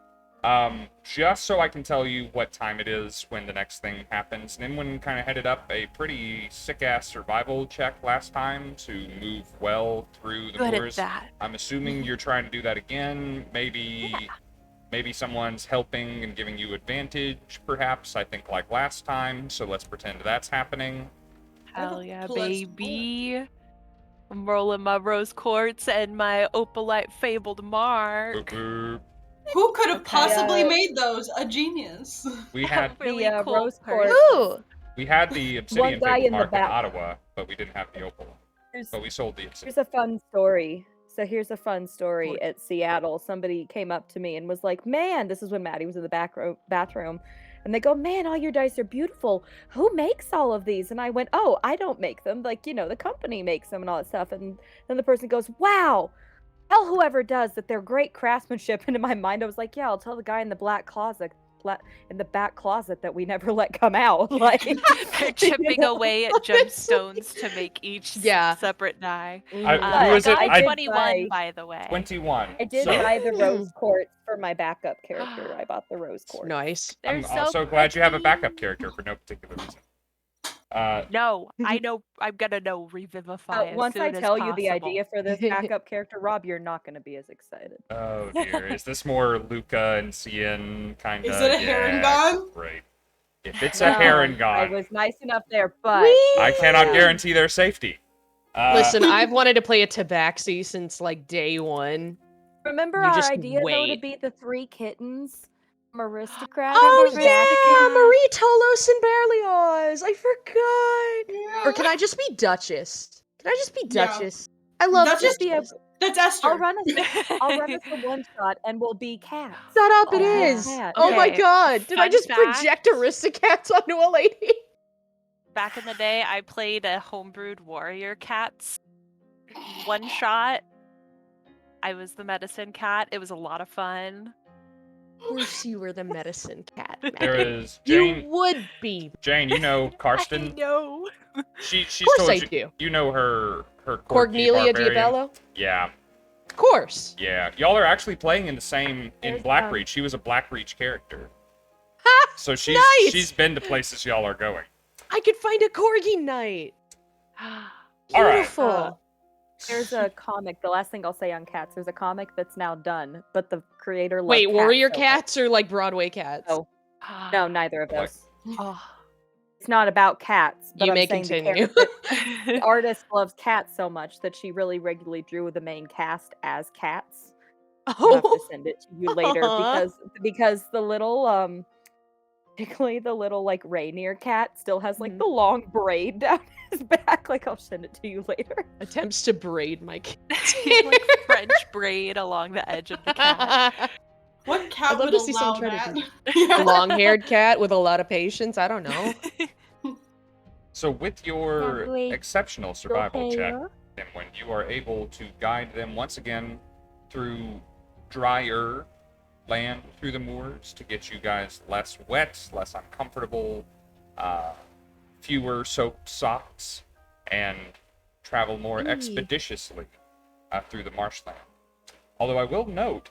Just so I can tell you what time it is when the next thing happens. Nimwyn kind of headed up a pretty sick-ass survival check last time to move well through the Good at moors. that. I'm assuming you're trying to do that again. Maybe someone's helping and giving you advantage, perhaps. I think like last time. So let's pretend that's happening. Hell yeah, Plus baby. I'm rolling my rose quartz and my opalite fabled mark. Boop, boop. Who could have Okay. possibly made those? A genius. We had Really the cool rose person. quartz. Ooh! the obsidian guy fabled in the mark in back. Ottawa, but we didn't have the opal. Here's, But we sold the obsidian. here's a fun story. So here's a fun story at Seattle. Somebody came up to me and was like, "Man," this is when Maddie was in the bathroom, and they go, "Man, all your dice are beautiful. Who makes all of these?" And I went, "Oh, I don't make them. Like, the company makes them and all that stuff." And then the person goes, "Wow. Tell whoever does that they're great craftsmanship." And in my mind, I was like, "Yeah, I'll tell the guy in the black closet in the back closet that we never let come out. Like They're chipping away at gemstones to make each separate die. Who I is it? got I- 21, by the way. 21. I did So, buy the rose quartz for my backup character. I bought the rose quartz. Nice. They're I'm so also glad you have a pretty. backup character for no particular reason. No, I know. I'm gonna know Revivify as Once soon I as tell you the possible. idea for this backup character, Rob, you're not going to be as excited. Oh dear, is this more Luca and Cien kind of? Is it a Herongon? Great. If it's a Herongon, I was nice enough there, but I cannot guarantee their safety. Listen, I've wanted to play a Tabaxi since like day one. remember You our just idea though to wait. be the 3 kittens from Aristocrat? Oh Remember yeah, that? Marie, Tolos, and Berlioz. I forgot. Yeah. Or can I just be Duchess? Can I just be Yeah. Duchess? I love Duchess. Duchess. That's Esther. I'll run us a one shot and we'll be cats. Shut up! It Oh, is. yeah. Oh my Okay, god! Did I fun just fact. project Aristocats onto a lady? Back in the day, I played a homebrewed warrior cats one shot. I was the medicine cat. It was a lot of fun. Of course, you were the medicine cat. there Maddie. is Jane. You would be. Jane, you know I Karsten. know. She's Of course told I you. do. You know her Corgi Cornelia barbarian. Diabello? Yeah, Of course. yeah. Y'all are actually playing in the same in There's, Blackreach. She was a Blackreach character, Ha! so she's Nice! been to places y'all are going. I could find a corgi knight. All right. Beautiful. There's a comic. The last thing I'll say on cats. There's a comic that's now done, but the creator loved Wait, cats warrior so much. cats or like Broadway cats? Oh. No, neither of Like- those. Oh. It's not about cats. But You I'm may saying continue. the artist loves cats so much that she really regularly drew the main cast as cats. I'll have to Oh, send it to you later Aw. because the little particularly the little like Rainier cat still has like Mhm. the long braid down his back. Like I'll send it to you later. attempts to braid my cat. Like French braid along the edge of the cat. What cat I'd love would to see allow someone try that? to Yeah. Long-haired cat with a lot of patience. I don't know. So with your Yeah, wait. exceptional survival check, Hair. and when you are able to guide them once again through drier land through the moors to get you guys less wet, less uncomfortable, fewer soaked socks, and travel more Eee. expeditiously through the marshland. Although I will note,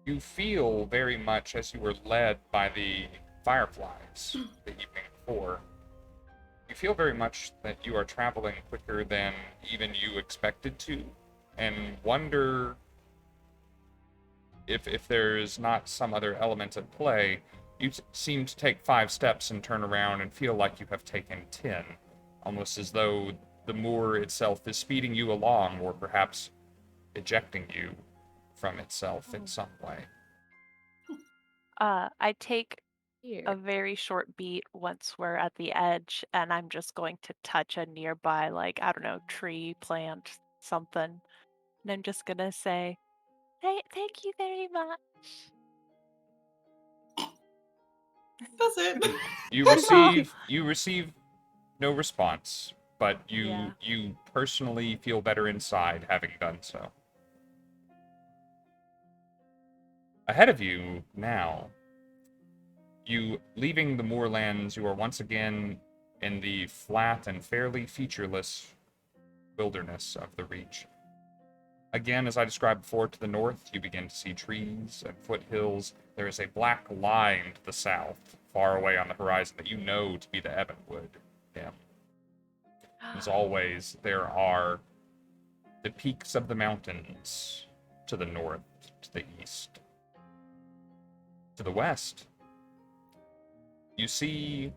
you feel very much as you were led by the fireflies the evening before. You feel very much that you are traveling quicker than even you expected to, and wonder if there's not some other element at play. You seem to take 5 steps and turn around and feel like you have taken 10, almost as though the moor itself is speeding you along, or perhaps ejecting you from itself in some way. I take Here. a very short beat once we're at the edge, and I'm just going to touch a nearby, like, I don't know, tree, plant, something. And I'm just gonna say, hey, thank you very much. That's it. You receive no response, but Yeah. you personally feel better inside having done so. Ahead of you now, you leaving the moorlands, you are once again in the flat and fairly featureless wilderness of the Reach. Again, as I described before, to the north, you begin to see trees and foothills. There is a black line to the south, far away on the horizon, that you know to be the Ebenwood Dam. As always, there are the peaks of the mountains to the north, to the east. To the west, you see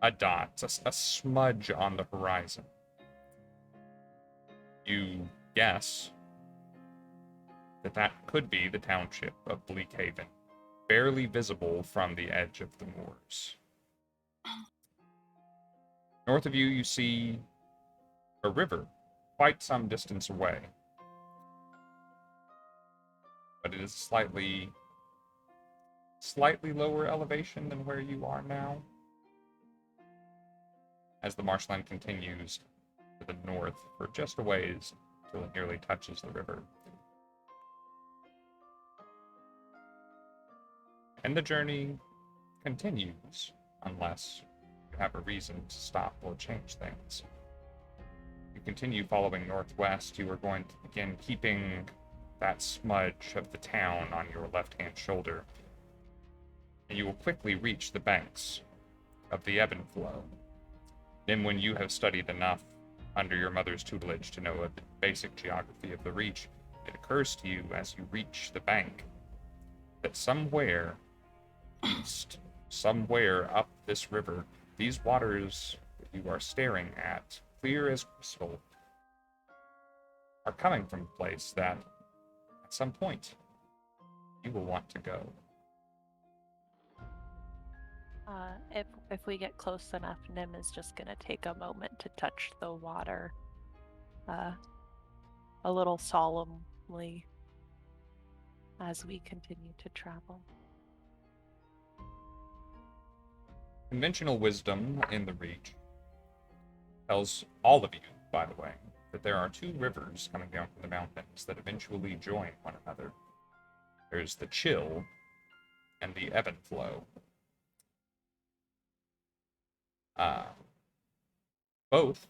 a dot, a smudge on the horizon. You guess that could be the township of Bleakhaven, barely visible from the edge of the moors. North of you, you see a river, quite some distance away. But it is slightly lower elevation than where you are now. As the marshland continues to the north for just a ways until it nearly touches the river. And the journey continues, unless you have a reason to stop or change things. You continue following northwest. You are going to begin keeping that smudge of the town on your left-hand shoulder. And you will quickly reach the banks of the ebb and flow. Then when you have studied enough under your mother's tutelage to know a basic geography of the Reach, it occurs to you as you reach the bank that somewhere east, somewhere up this river, these waters that you are staring at, clear as crystal, are coming from a place that, at some point, you will want to go. If we get close enough, Nim is just gonna take a moment to touch the water, a little solemnly, as we continue to travel. Conventional wisdom in the Reach tells all of you, by the way, that there are two rivers coming down from the mountains that eventually join one another. There's the Chill and the Ebb and Flow. Both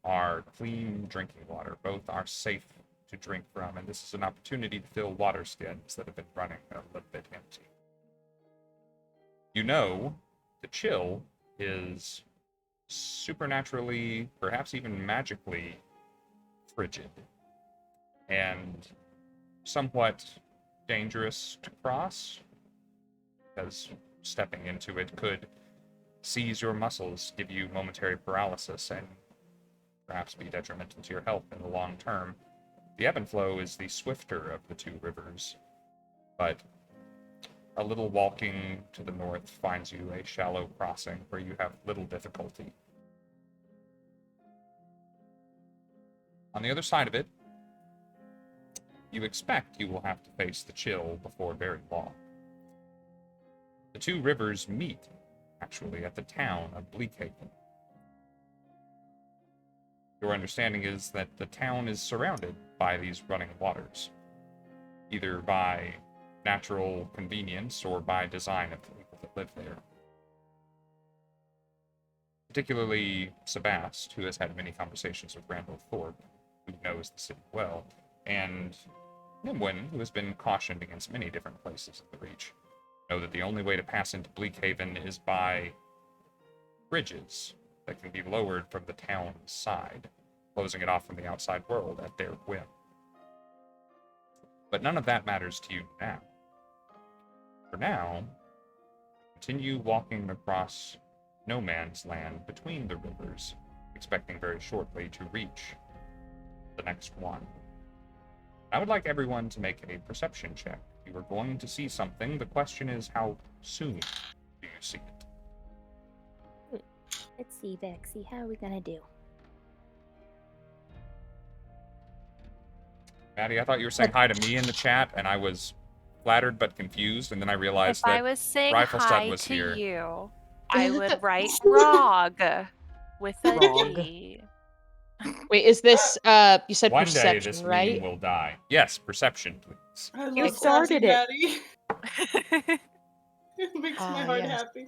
are clean drinking water. Both are safe to drink from, and this is an opportunity to fill water skins that have been running a little bit empty. You know, the Chill is supernaturally, perhaps even magically, frigid and somewhat dangerous to cross, because stepping into it could seize your muscles, give you momentary paralysis, and perhaps be detrimental to your health in the long term. The Ebb and Flow is the swifter of the two rivers, but a little walking to the north finds you a shallow crossing where you have little difficulty. On the other side of it, you expect you will have to face the Chill before very long. The two rivers meet, actually, at the town of Bleakhaven. Your understanding is that the town is surrounded by these running waters, either by natural convenience or by design of the people that live there. Particularly Sabbast, who has had many conversations with Randall Thorpe, who knows the city well, and Nimwyn, who has been cautioned against many different places in the Reach, know that the only way to pass into Bleakhaven is by bridges that can be lowered from the town's side, closing it off from the outside world at their whim. But none of that matters to you now. For now, continue walking across no man's land between the rivers, expecting very shortly to reach the next one. I would like everyone to make a perception check. You are going to see something. The question is, how soon do you see it? Let's see, Bexy. How are we gonna do? Maddie, I thought you were saying hi to me in the chat, and I was flattered but confused, and then I realized If that I was saying Rifle hi Stud was to here. you, I would write Rog with a Rog. G. Wait, is this, you said One day perception, this right? meme will die. Yes, perception, please. I love You started sassy it. Maddie. It makes my heart yes. happy.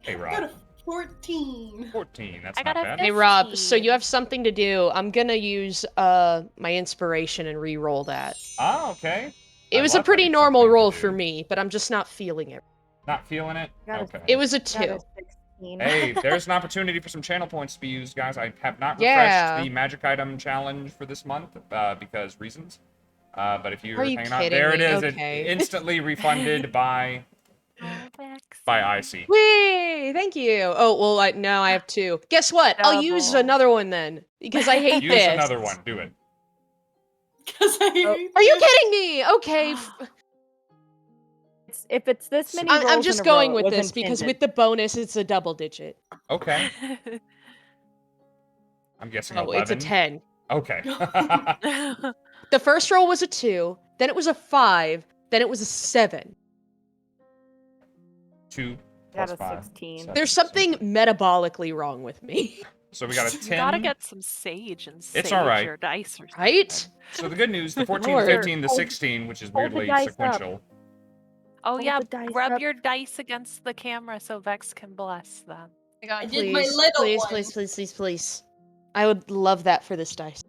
Hey, I got Rob. a 14. 14, that's I not got a bad. Hey Rob, so 15. you have something to do. I'm gonna use my inspiration and re-roll that. Ah, okay. It I was a love pretty having normal something to roll do. for me, but I'm just not feeling it. Not feeling it? Got a- Okay. It was a Got 2. a 16. Hey, there's an opportunity for some channel points to be used, guys. I have not refreshed Yeah. the magic item challenge for this month because reasons. But if you're Are you hanging out, kidding there it me? is. Okay. It instantly refunded by Icy. Whee! Thank you. Oh well, now I have 2. Guess what? I'll use Double. another one then because I hate Use this. another one. Do it. Because I hate Are you this. kidding me? Okay. If it's this many I'm rolls just in a row, going it with was this because intended. with the bonus, it's a double digit. Okay. I'm guessing Oh, 11. it's a 10. Okay. The first roll was a 2, then it was a 5, then it was a 7. 2 Got plus a 5. 16. 7. There's something metabolically wrong with me, So we got a 10. You gotta get some sage and sage all right. your dice or something. right? So the good news, the 14, Lord. 15, the 16, which is Hold the weirdly dice up. sequential, Oh yeah, the dice rub up. your dice against the camera so Vex can bless them. My God, I did my please, little please, one. please, please, please, please. I would love that for this dice.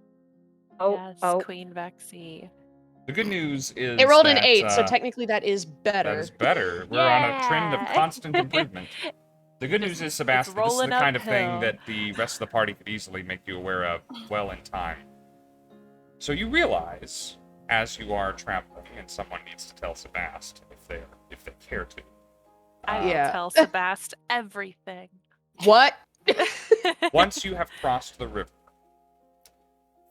Yes, Oh. Queen Vexy. The good news is It rolled an that, 8, so technically that is better. that is better. We're on a trend of Yeah. constant improvement. The good news is, It's Sabbast, this is the rolling kind of thing uphill. that the rest of the party could easily make you aware of well in time. So you realize, as you are traveling, and someone needs to tell Sabbast if they care to. I will Yeah. tell Sabbast everything. What? Once you have crossed the river,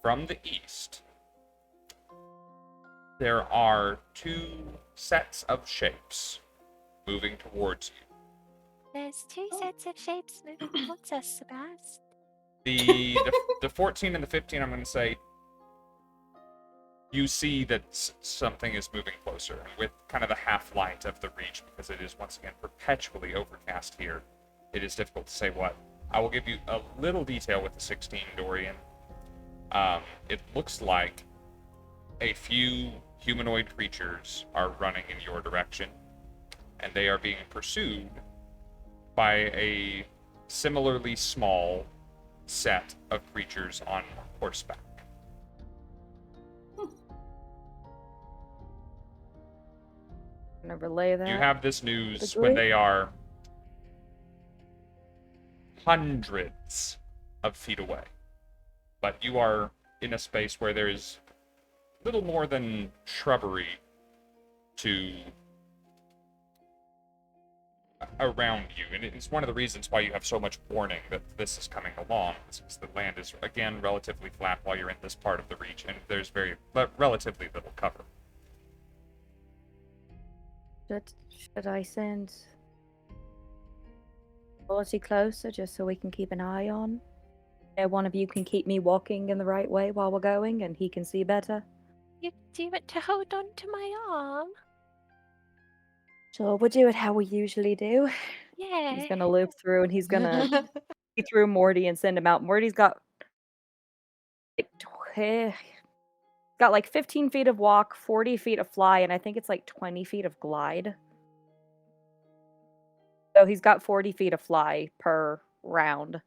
from the east, there are 2 sets of shapes moving towards you. There's 2 sets of shapes moving towards us, Sabbast. The 14 and the 15, I'm going to say, you see that something is moving closer, and with kind of the half-light of the reach, because it is once again perpetually overcast here, it is difficult to say what. I will give you a little detail with the 16, Dorian. It looks like a few humanoid creatures are running in your direction, and they are being pursued by a similarly small set of creatures on horseback. Gonna relay that. You have this news the when group? they are hundreds of feet away. But you are in a space where there is little more than shrubbery to around you, and it's one of the reasons why you have so much warning that this is coming along, since the land is again relatively flat while you're in this part of the reach, and there's relatively little cover. Should I send quality closer just so we can keep an eye on? Yeah, one of you can keep me walking in the right way while we're going, and he can see better. Do you want to hold on to my arm? Sure, we'll do it how we usually do. Yeah. He's gonna loop through, and he's gonna see through Morty and send him out. Morty's got like 15 feet of walk, 40 feet of fly, and I think it's like 20 feet of glide. So he's got 40 feet of fly per round.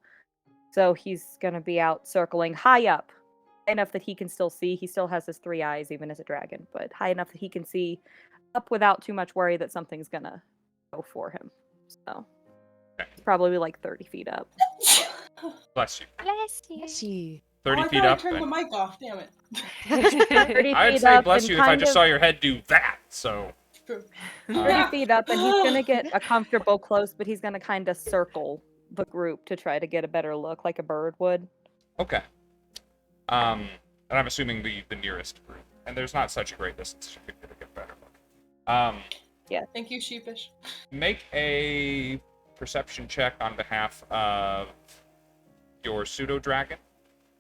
So he's gonna be out circling high up, high enough that he can still see. He still has his 3 eyes, even as a dragon, but high enough that he can see up without too much worry that something's gonna go for him. So he's probably like 30 feet up. Bless you. Bless you. Bless you. 30 I feet thought up. I turned and my mic off. Damn it. 30 I'd feet say up bless and you if I kind just of- saw your head do that, so... True. 30 feet up, and he's gonna get a comfortable close, but he's gonna kind of circle the group to try to get a better look, like a bird would. Okay. And I'm assuming the nearest group. And there's not such a great distance, you could get a better look. Thank you, Sheepish. Make a perception check on behalf of your pseudo-dragon.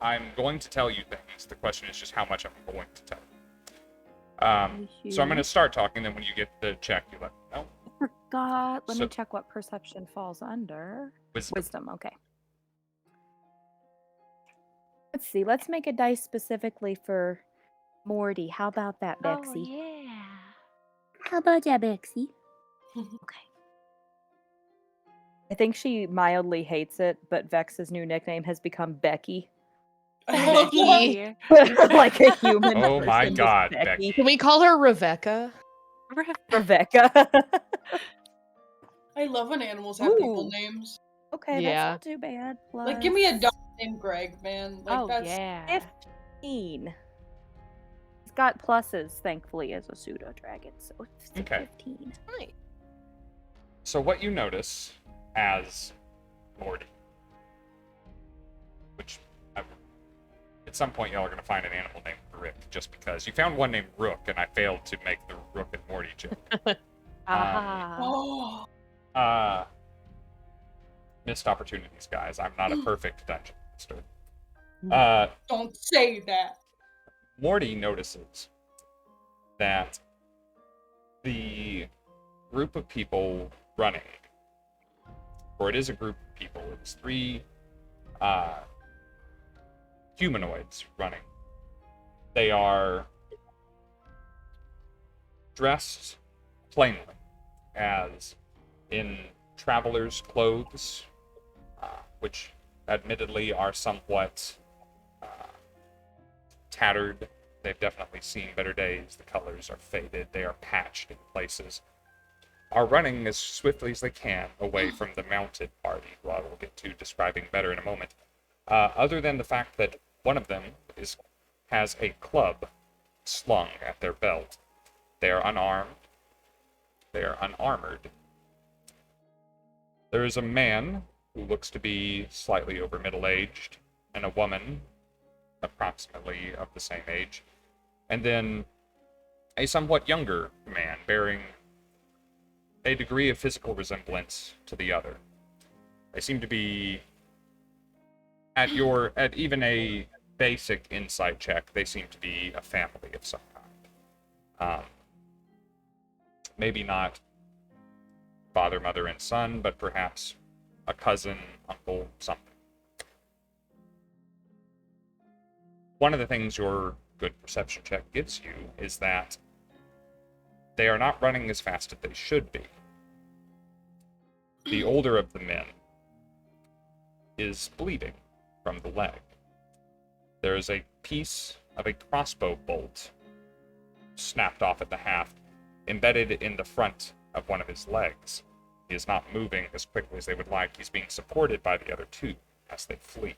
I'm going to tell you things. The question is just how much I'm going to tell you. So I'm going to start talking, then when you get the check, you let me know. Forgot. Let So- me check what perception falls under. Wisdom. Wisdom, okay. Let's see. Let's make a dice specifically for Morty. How about that, Bexy? Oh, yeah. How about that, Bexy? Okay. I think she mildly hates it, but Vex's new nickname has become Becky. Becky. Like a human. Oh my person is God, Becky. Can we call her Rebecca? Rebecca. I love when animals have people Ooh. names. Okay, Yeah. that's not too bad. Like, give me a Plus dog named Greg, man. Like, Oh, that's yeah. 15. He's got pluses, thankfully, as a pseudo dragon, so it's a Okay. 15. Right. So what you notice as Morty, which at some point y'all are going to find an animal named Rick, just because you found one named Rook, and I failed to make the Rook and Morty joke. Ah. Oh, Missed opportunities, guys. I'm not a perfect dungeon master. don't say that. Morty notices that the group of people running, or it is a group of people, it's 3 humanoids running. They are dressed plainly. as in traveler's clothes, which admittedly are somewhat tattered. They've definitely seen better days. The colors are faded. They are patched in places. Are running as swiftly as they can away from the mounted party, who I will get to describing better in a moment. Other than the fact that one of them has a club slung at their belt. They are unarmed. They are unarmored. There is a man who looks to be slightly over middle-aged, and a woman approximately of the same age, and then a somewhat younger man bearing a degree of physical resemblance to the other. They seem to be, at even a basic insight check, they seem to be a family of some kind. Maybe not father, mother, and son, but perhaps a cousin, uncle, something. One of the things your good perception check gives you is that they are not running as fast as they should be. The older of the men is bleeding from the leg. There is a piece of a crossbow bolt snapped off at the haft, embedded in the front of one of his legs. He is not moving as quickly as they would like. He's being supported by the other two as they flee.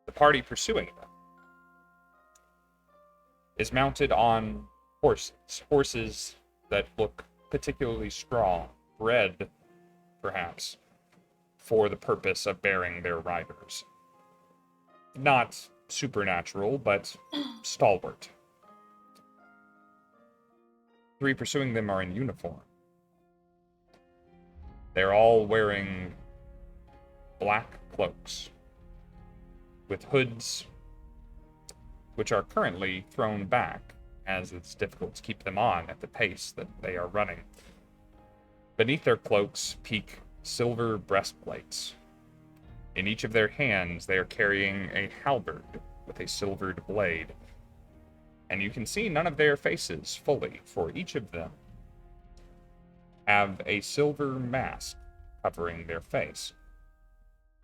The party pursuing them is mounted on horses that look particularly strong, bred, perhaps, for the purpose of bearing their riders. Not supernatural, but stalwart. 3 pursuing them are in uniform. They're all wearing black cloaks with hoods which are currently thrown back, as it's difficult to keep them on at the pace that they are running. Beneath their cloaks peek silver breastplates. In each of their hands, they are carrying a halberd with a silvered blade. And you can see none of their faces fully, for each of them have a silver mask covering their face.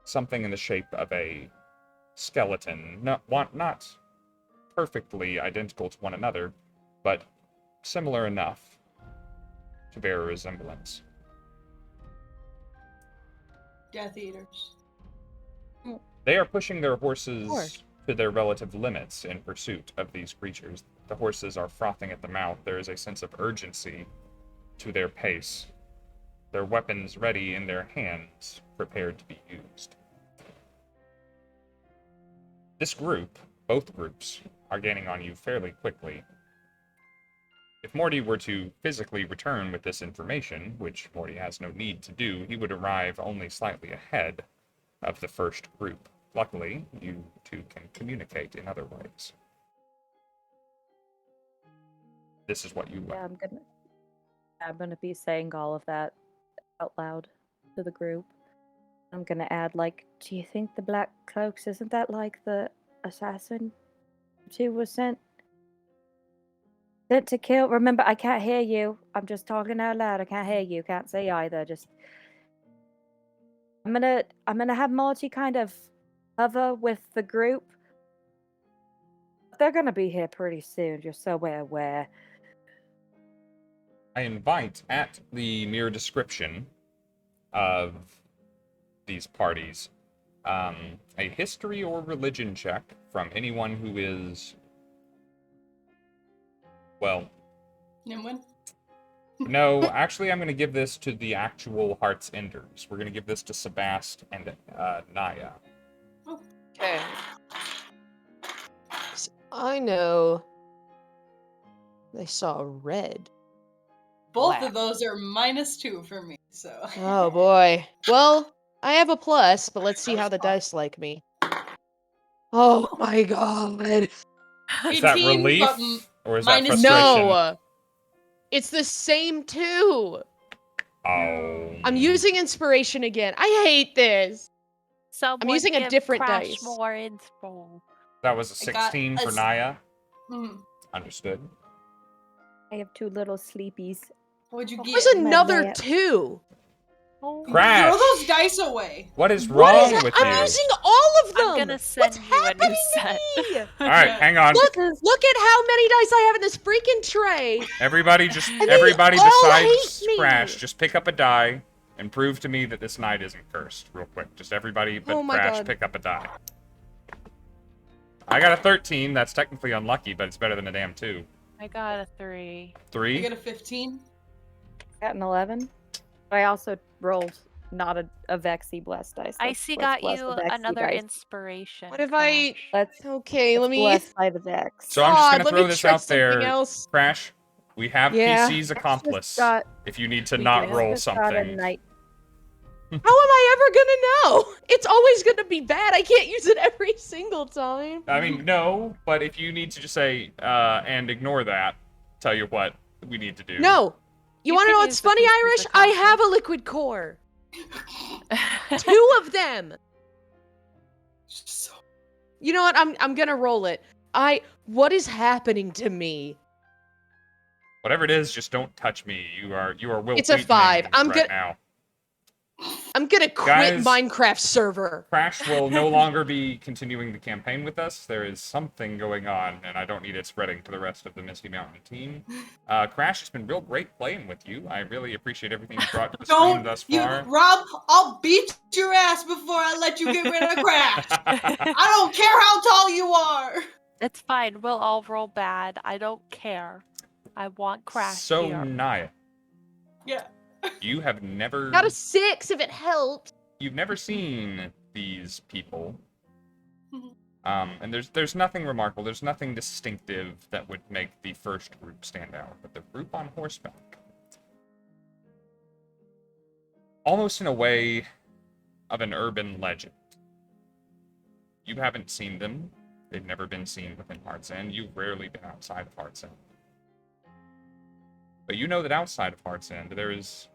Something in the shape of a skeleton, not perfectly identical to one another, but similar enough to bear a resemblance. Death Eaters. They are pushing their horses to their relative limits in pursuit of these creatures. The horses are frothing at the mouth. There is a sense of urgency to their pace. Their weapons ready in their hands, prepared to be used. This group, both groups, are gaining on you fairly quickly. If Morty were to physically return with this information, which Morty has no need to do, he would arrive only slightly ahead of the first group. Luckily, you two can communicate in other ways. This is what you learn. Yeah, I'm gonna be saying all of that out loud to the group. I'm gonna add, like, do you think the Black Cloaks, isn't that like the assassin who was sent to kill? Remember, I can't hear you. I'm just talking out loud. I can't hear you. Can't say either. Just I'm gonna have Morty kind of hover with the group. They're gonna be here pretty soon, just so we're aware. I invite, at the mere description of these parties, a history or religion check from anyone who is, well... Nimwyn? No, actually I'm going to give this to the actual Heart's Enders. We're going to give this to Sabbast and Naya. Okay. So I know they saw red. Both Black. of those are -2 for me, so. Oh boy. Well, I have a plus, but let's see how the dice like me. Oh my god. Is that 18, relief? but Or is that minus- frustration? No! It's the same two! Oh. I'm using inspiration again. I hate this! Someone using a give different Crash dice. more inspo. That was a I got 16 a for Naya. Mhm. Understood. I have 2 little sleepies. What'd you get? There's another Matt. 2. Crash! Throw those dice away. What is wrong with you? I'm using all of them. I'm gonna send What's you a happening new set. to me? All right, hang on. Look at how many dice I have in this freaking tray. Everybody they all besides hate me. Crash, just pick up a die and prove to me that this night isn't cursed, real quick. Just everybody but Oh my Crash, God. pick up a die. I got a 13. That's technically unlucky, but it's better than a damn 2. I got a 3. You 3? get a 15. Got an 11. But I also rolled not a Vexy blessed dice. Icy Let's got bless you the Vexy another dice. inspiration. What if I- Crash. Let's Okay, let me. bless by the Vex. So I'm just God, gonna let throw me this try out there, something else. Crash. We have Yeah. PC's accomplice. got- If you need to We not do. roll Just got a something. night. How am I ever gonna know? It's always gonna be bad. I can't use it every single time. I mean, no, but if you need to just say, and ignore that, tell you what we need to do. No. You You wanna can know what's use the funny, pieces Irish? of I conflict. have a liquid core. 2 of them. So You know what? I'm gonna roll it. What is happening to me? Whatever it is, just don't touch me. You are Will It's a Wheaton 5. I'm right good- now. I'm gonna quit Guys. Minecraft server. Crash will no longer be continuing the campaign with us. There is something going on, and I don't need it spreading to the rest of the Misty Mountain team. Crash, it's been real great playing with you. I really appreciate everything you brought to the stream thus far. Rob, I'll beat your ass before I let you get rid of Crash. I don't care how tall you are. It's fine. We'll all roll bad. I don't care. I want Crash So, here. Naya, Yeah. you have never... Got a 6 if it helps. You've never seen these people. Mhm. And there's nothing remarkable, there's nothing distinctive that would make the first group stand out, but the group on horseback, almost in a way of an urban legend. You haven't seen them, they've never been seen within Heart's End, you've rarely been outside of Heart's End. But you know that outside of Heart's End, there's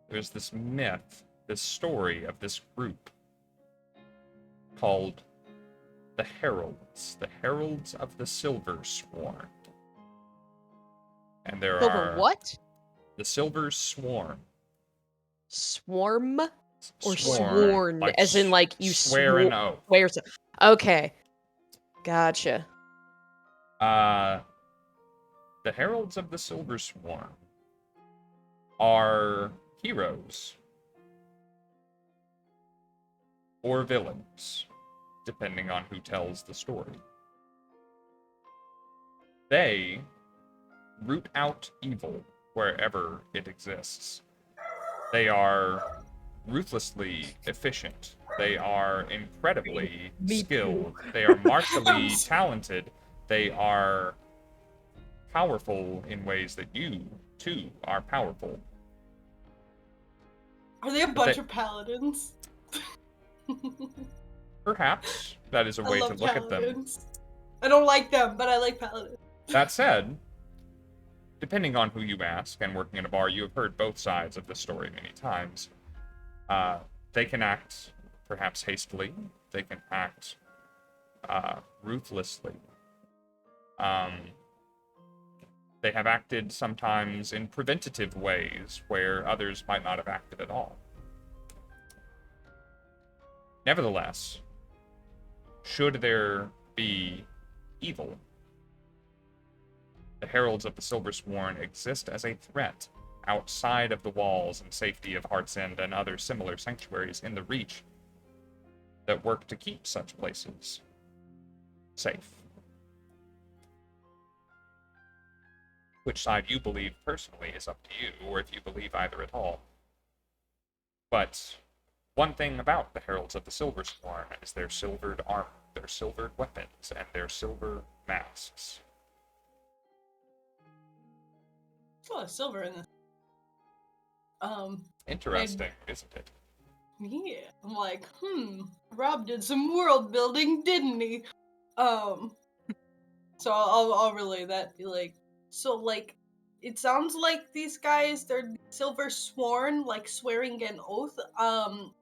this myth, this story of this group called the Heralds of the Silver Sworn. And there Over are what? the Silver Sworn. Swarm or Sworn, sworn, as in like you swear an oath. swear. Okay, gotcha. The Heralds of the Silver Sworn are heroes or villains, depending on who tells the story. They root out evil wherever it exists. They are ruthlessly efficient. They are incredibly skilled. They are martially talented. They are powerful in ways that you, too, are powerful. Are they a bunch of paladins? Perhaps that is a I way to love look at them. paladins. I don't like them, but I like paladins. That said, depending on who you ask, and working in a bar, you have heard both sides of the story many times. They can act perhaps hastily. They can act ruthlessly. They have acted sometimes in preventative ways where others might not have acted at all. Nevertheless, should there be evil, the Heralds of the Silver Sworn exist as a threat outside of the walls and safety of Heart's End and other similar sanctuaries in the Reach that work to keep such places safe. Which side you believe personally is up to you, or if you believe either at all. But one thing about the Heralds of the Silver Sworn is their silvered armor, their silvered weapons, and their silver masks. There's a lot of silver in this. Interesting, isn't it? Yeah. I'm like, Rob did some world building, didn't he? So I'll relay that. It sounds like these guys, they're silver sworn, like swearing an oath.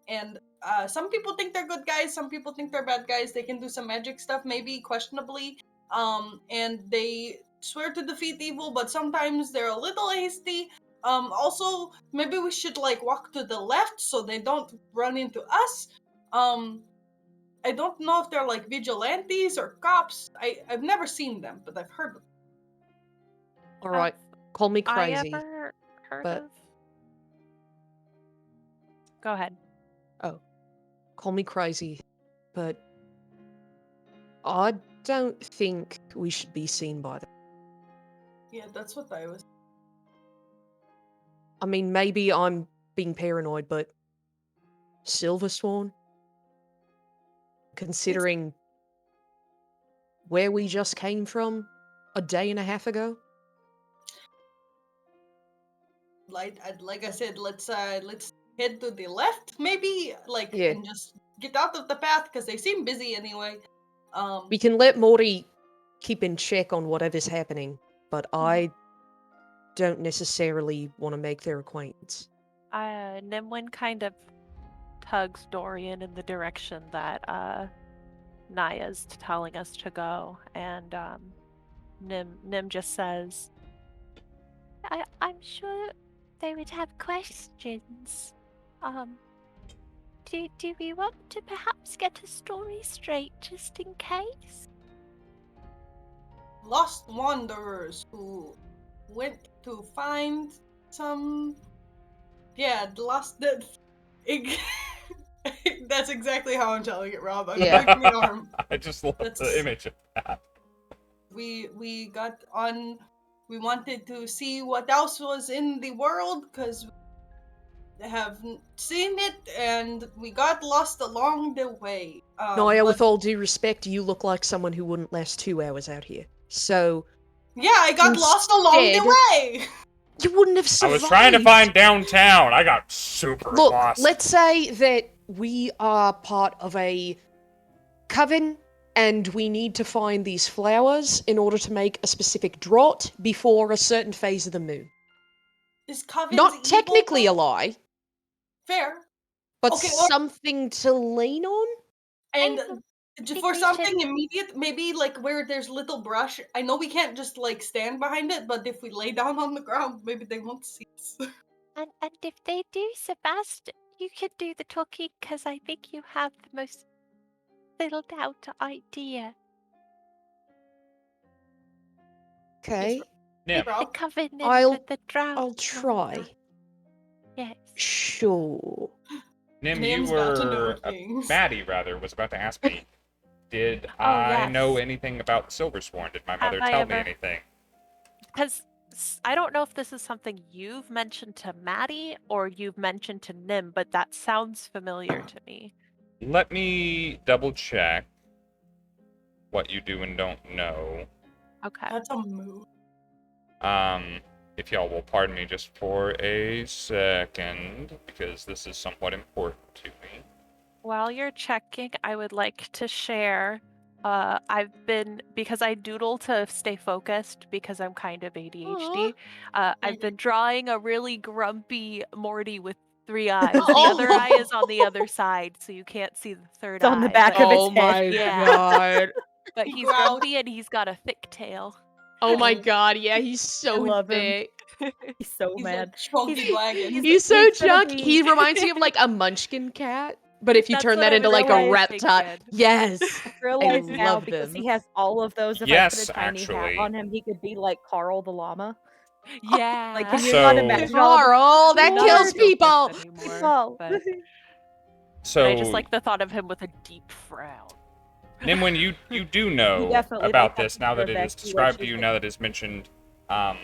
And some people think they're good guys, some people think they're bad guys. They can do some magic stuff, maybe questionably. and they swear to defeat evil, but sometimes they're a little hasty. Also, maybe we should like walk to the left so they don't run into us. I don't know if they're like vigilantes or cops. I've never seen them, but I've heard of them. All right, call me I crazy. ever heard but- of? Go ahead. Oh, call me crazy, but I don't think we should be seen by them. Yeah, that's what I was. I mean, maybe I'm being paranoid, but Silversworn, considering where we just came from a day and a half ago. Like I said, let's head to the left, maybe, like, Yeah. and just get out of the path because they seem busy anyway. We can let Morty keep in check on whatever's happening, but I don't necessarily want to make their acquaintance. Nimwyn kind of tugs Dorian in the direction that Naya's telling us to go, and Nim just says, I'm sure they would have questions. Do we want to perhaps get a story straight just in case? Lost wanderers who went to find some. Yeah, That's exactly how I'm telling it, Rob. I'm Yeah. breaking the arm. I just love That's- the image of that. We got on. We wanted to see what else was in the world because we haven't seen it, and we got lost along the way. Naya, but- with all due respect, you look like someone who wouldn't last 2 hours out here. So, yeah, I got lost along the Instead- way. you wouldn't have I survived. was trying to find downtown. I got super Look, lost. let's say that we are part of a coven, and we need to find these flowers in order to make a specific draught before a certain phase of the moon. Is Coven's Not evil, technically a though? lie, Fair. but Okay, or- something to lean on? And think for we something should- immediate, maybe like where there's little brush. I know we can't just like stand behind it, but if we lay down on the ground, maybe they won't see us. And if they do, Sabbast, you could do the talking because I think you have the most filled out idea. Okay, Yeah. The Rob? covenant I'll- with the drought. I'll and all try. that. Yes. Sure. Nim, Nim's you got to know were things. Maddie, rather, was about to ask me, did Oh, I yes. know anything about Silversworn? Did my mother I tell me ever- anything? Because I don't know if this is something you've mentioned to Maddie or you've mentioned to Nim, but that sounds familiar to me. Let me double check what you do and don't know. Okay. That's a move. If y'all will pardon me just for a second, because this is somewhat important to me. While you're checking, I would like to share. Because I doodle to stay focused because I'm kind of ADHD. I've been drawing a really grumpy Morty with 3 eyes. The other eye is on the other side, so you can't see the third It's eye. on the back but- of his Oh my head. Yeah. god. But He he's growled. grumpy and he's got a thick tail. Oh my god, yeah, he's so love him. thick. He's so He's mad. like chunky dragon. He's so he's gonna chunky. be- He reminds me of like a munchkin cat. But if you That's turn what that I into like a realized reptile, thinking. yes. I realize now love because them. he has all of those. If Yes, I put a tiny actually. hat on him, he could be like Carl the llama. Yeah. Like, can you So- not imagine all the Carl, that Not kills a people. Joker anymore, Carl? but So, I just like the thought of him with a deep frown. Nimwyn, you do know definitely about don't have this to now that fear it is Becky, described to she's you, like- now that it's mentioned. I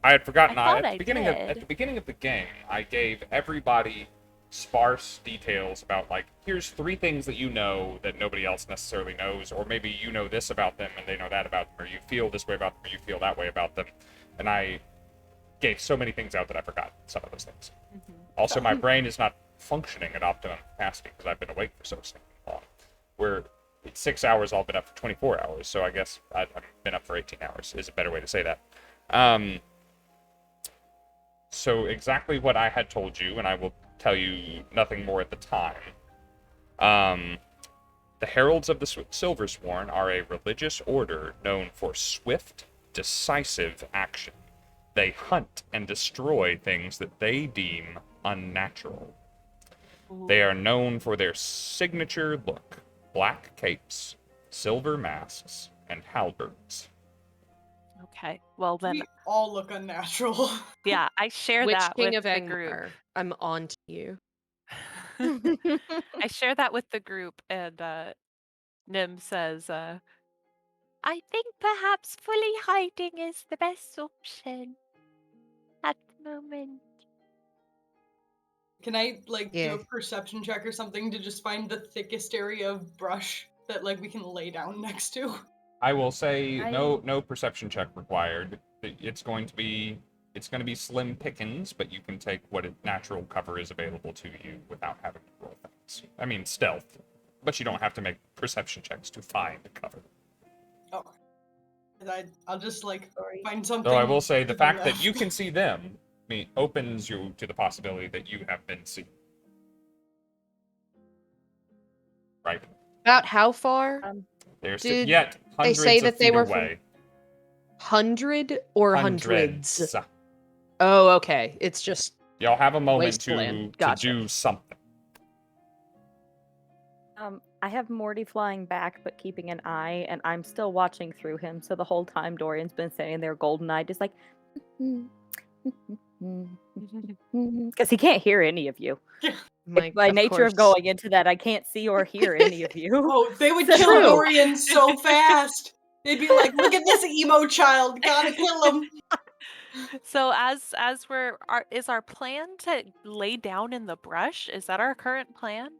had forgotten. I thought at I the beginning did. at the beginning of the game, I gave everybody sparse details about like, here's 3 things that you know that nobody else necessarily knows, or maybe you know this about them and they know that about them, or you feel this way about them, or you feel that way about them. And I gave so many things out that I forgot some of those things. Also, my brain is not functioning at optimum capacity because I've been awake for so long. It's 6 hours, I've been up for 24 hours, so I guess I've been up for 18 hours is a better way to say that. So exactly what I had told you, and I will tell you nothing more at the time, The Heralds of the Silversworn are a religious order known for swift, decisive action. They hunt and destroy things that they deem unnatural. They are known for their signature look: black capes, silver masks, and halberds. Okay, well then, We all look unnatural. yeah, I share Witch that King with of the group. Angmar, I'm on to you. I share that with the group, and Nim says, I think perhaps fully hiding is the best option at the moment. Can I do Yeah. a perception check or something to just find the thickest area of brush that we can lay down next to? I will say no perception check required. It's going to be slim pickings, but you can take what natural cover is available to you without having to roll things. I mean stealth, but you don't have to make perception checks to find cover. Oh, I'll just find something. Though I will say the to fact do that you can see them opens you to the possibility that you have been seen. Right. About how far? They're Did yet they hundreds say of that they feet were away. 100 or hundreds? Hundreds. Oh, okay. It's just Y'all have a moment to wasteland. Gotcha. do something. I have Morty flying back, but keeping an eye, and I'm still watching through him. So the whole time Dorian's been standing there, golden-eyed, just like, because he can't hear any of you. By nature of going into that, I can't see or hear any of you. Oh, they would kill Dorian so fast. They'd be like, "Look at this emo child, gotta kill him." So is our plan to lay down in the brush? Is that our current plan?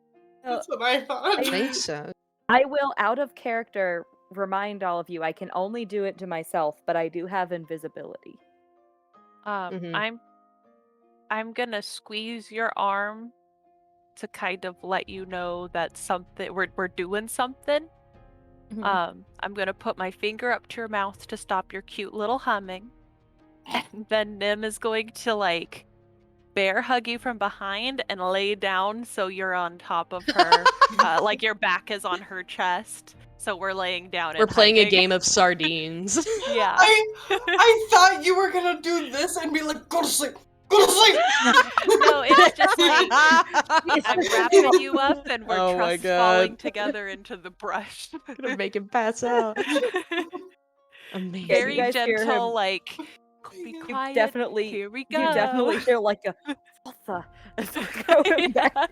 That's what I thought. I think so. I will, out of character, remind all of you, I can only do it to myself, but I do have invisibility. I'm gonna squeeze your arm to kind of let you know that we're doing something. I'm gonna put my finger up to your mouth to stop your cute little humming. And then Nim is going to bear hug you from behind and lay down so you're on top of her, like your back is on her chest. So we're laying down. We're playing a hugging. game of sardines. Yeah. I thought you were gonna do this and be like, "Go to sleep, go to sleep." No, it's just I'm wrapping you up and we're trust falling together into the brush. Gonna make him pass out. Amazing. Very guys hear gentle, him. be quiet. You definitely, Here we go. You definitely feel like a what the going back.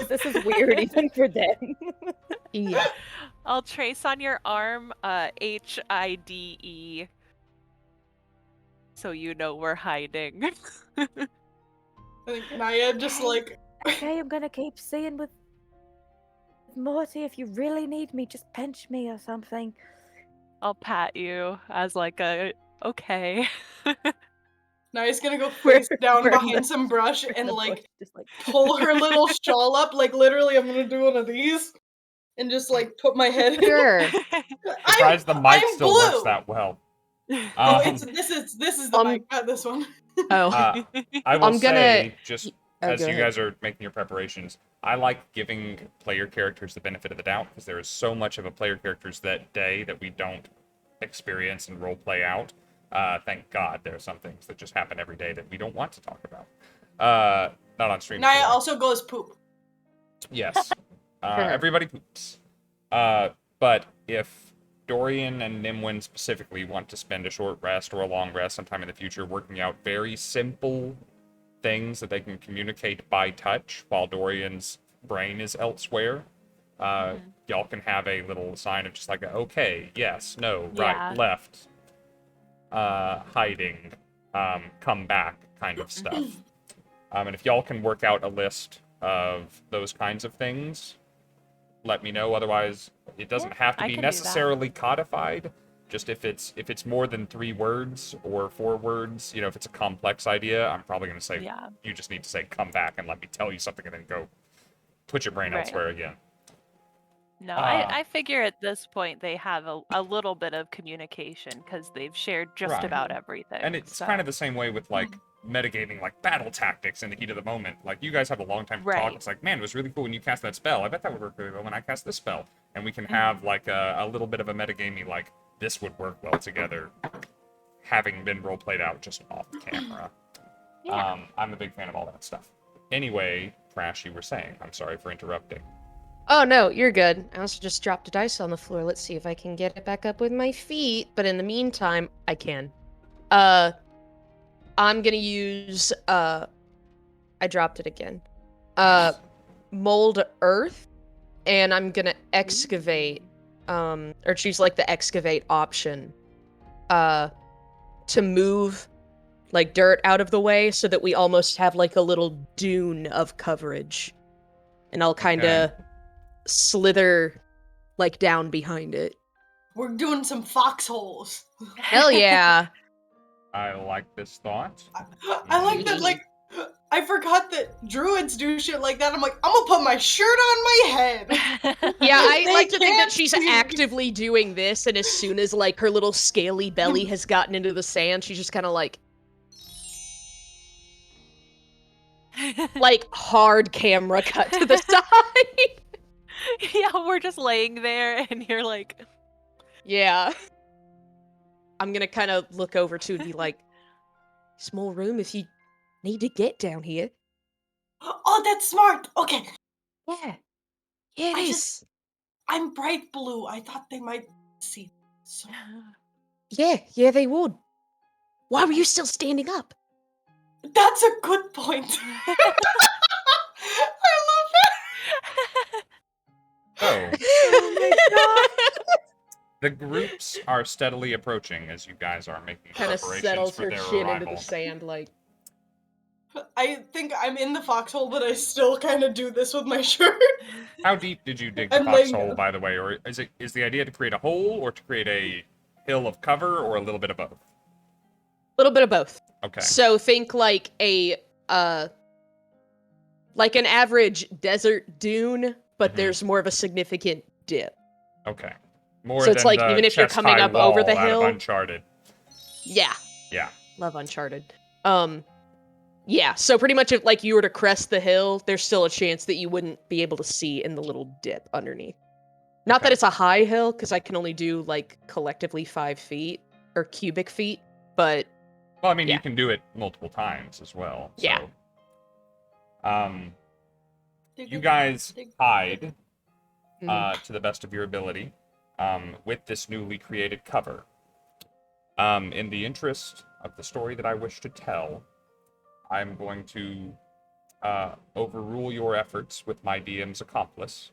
This is weird even for them. Yeah. I'll trace on your arm HIDE so you know we're hiding. I think Naya just Okay, I'm gonna keep seeing with Morty. If you really need me, just pinch me or something. I'll pat you as okay. Naya's gonna go face down behind some brush and pull her little shawl up. Literally, I'm gonna do one of these and just put my head in. Sure. Surprised the mic I'm still blue. works that well. This is the mic, not this one. Oh. I will say, Oh, as go you ahead. guys are making your preparations, I like giving player characters the benefit of the doubt because there is so much of a player character's that day that we don't experience and role play out. Thank God there are some things that just happen every day that we don't want to talk about. Not on stream. Naya also goes poop. Yes. Everybody poops. But if Dorian and Nimwyn specifically want to spend a short rest or a long rest sometime in the future working out very simple things that they can communicate by touch while Dorian's brain is elsewhere, y'all can have a little sign of just okay, yes, no, right, left, hiding, come back kind of stuff. And if y'all can work out a list of those kinds of things, let me know. Otherwise, it doesn't have to be necessarily codified. Just if it's more than 3 words or 4 words, if it's a complex idea, I'm probably going to say, you just need to say, come back and let me tell you something, and then go put your brain elsewhere again. No, I figure at this point they have a little bit of communication because they've shared just about everything. And it's kind of the same way with metagaming like battle tactics in the heat of the moment. Like you guys have a long time to talk. Right. It's like, man, it was really cool when you cast that spell. I bet that would work really well when I cast this spell. And we can have like a little bit of a metagamey like this would work well together, having been role played out just off camera. Yeah. I'm a big fan of all that stuff. Anyway, Crash, you were saying. I'm sorry for interrupting. Oh, no, you're good. I also just dropped a dice on the floor. Let's see if I can get it back up with my feet. But in the meantime, I can. I'm gonna use, I dropped it again. Mold earth, and I'm gonna excavate, or choose, like, the excavate option, to move, like, dirt out of the way so that we almost have, like, a little dune of coverage. And I'll kinda slither, like, down behind it. We're doing some foxholes. Hell yeah! I like this thought. I like that, like, I forgot that druids do shit like that. I'm like, I'm gonna put my shirt on my head. Yeah, I They like to think that can't she's see. actively doing this, and as soon as, like, her little scaly belly has gotten into the sand, she's just kind of like hard camera cut to the side. Yeah, we're just laying there, and you're like, Yeah. I'm gonna kind of look over to and be like, small room if you need to get down here. Oh, that's smart. Okay, Yeah. Yeah, it I is. just- I'm bright blue. I thought they might see. So Yeah, they would. Why were you still standing up? that's a good point. I love it. So, Oh my god. the groups are steadily approaching as you guys are making Kind of preparations settles for her their chin arrival. into the sand, like. I think I'm in the foxhole, but I still kind of do this with my shirt. How deep did you dig the I'm laying foxhole, down. by the way? Or is the idea to create a hole, or to create a hill of cover, or a little bit of both? A little bit of both. Okay. So think like like an average desert dune, but there's more of a significant dip. Okay. More So it's than like, the even if you're coming chest-high up over the wall out of hill- Uncharted. Yeah. Yeah. Love Uncharted. Yeah, so pretty much if like you were to crest the hill, there's still a chance that you wouldn't be able to see in the little dip underneath. Not that Okay. it's a high hill, because I can only do like collectively 5 feet or cubic feet, but Well, I mean, Yeah. you can do it multiple times as well. So. Yeah. You guys hide Mhm. to the best of your ability with this newly created cover. In the interest of the story that I wish to tell, I'm going to overrule your efforts with my DM's accomplice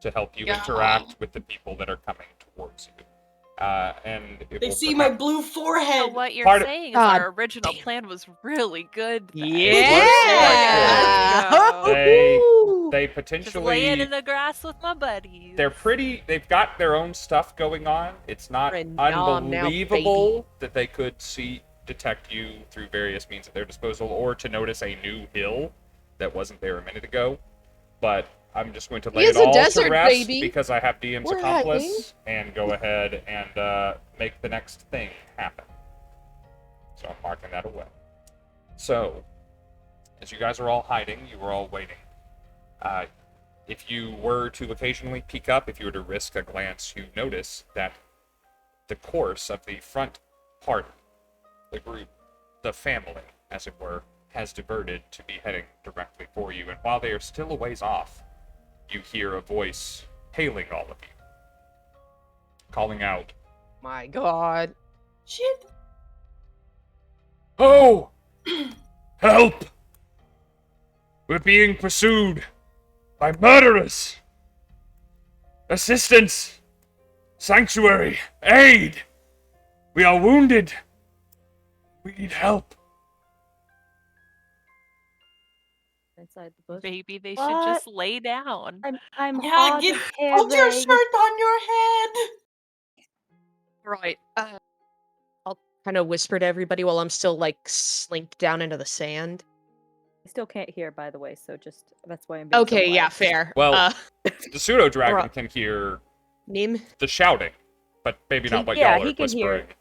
to help you Yeah. interact with the people that are coming towards you. And it They will see my perhaps- blue so forehead. what you're Part of- saying is God our original damn. plan was really good. then. Yeah! They Just potentially laying in the grass with my buddies. they've got their own stuff going on. It's not We're in Nam now, unbelievable that they could detect you through various means at their disposal, or to notice a new hill that wasn't there a minute ago. But I'm just going to lay He it is a all desert to rest baby. because I have DM's We're accomplice and go ahead and make the next thing happen. So I'm marking that away. So, as you guys are all hiding, you are all waiting. If you were to occasionally peek up, if you were to risk a glance, you notice that the course of the front part, the group, the family, as it were, has diverted to be heading directly for you. And while they are still a ways off, you hear a voice hailing all of you, calling out, My god. Shit. "Oh! Help! We're being pursued by murderers! Assistance! Sanctuary! Aid! We are wounded! We need help!" Inside the bush. Maybe they should What? just lay down. I'm Yeah, hard hold your hearing. shirt on your head. Right. I'll kind of whisper to everybody while I'm still like slink down into the sand. I still can't hear, by the way, so just that's why I'm being so Okay, yeah, loud. fair. Well- The pseudo-dragon Right. can hear Nim, the shouting, but maybe not what Yeah, y'all he are can hear whispering. it.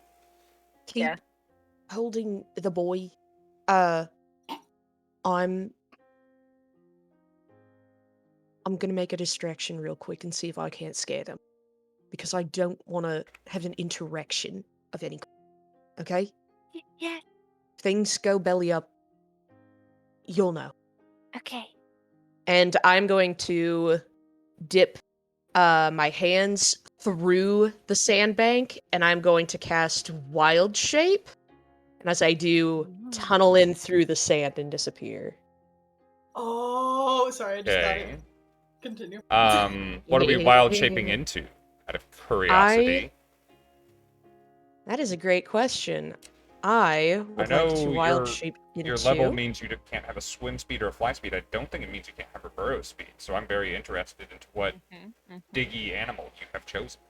keep Yeah. holding the boy I'm gonna make a distraction real quick and see if I can't scare them. Because I don't want to have an interaction of any kind. Okay? Yeah. Things go belly up. You'll know. Okay. And I'm going to dip my hands through the sandbank, and I'm going to cast Wild Shape. And as I do, tunnel in through the sand and disappear. Oh, sorry, I just got Okay. it. Continue. What are we wild shaping into? Out of curiosity. That is a great question. I would like to know wild shape your into... level means you can't have a swim speed or a fly speed. I don't think it means you can't have a burrow speed. So I'm very interested into what diggy animal you have chosen.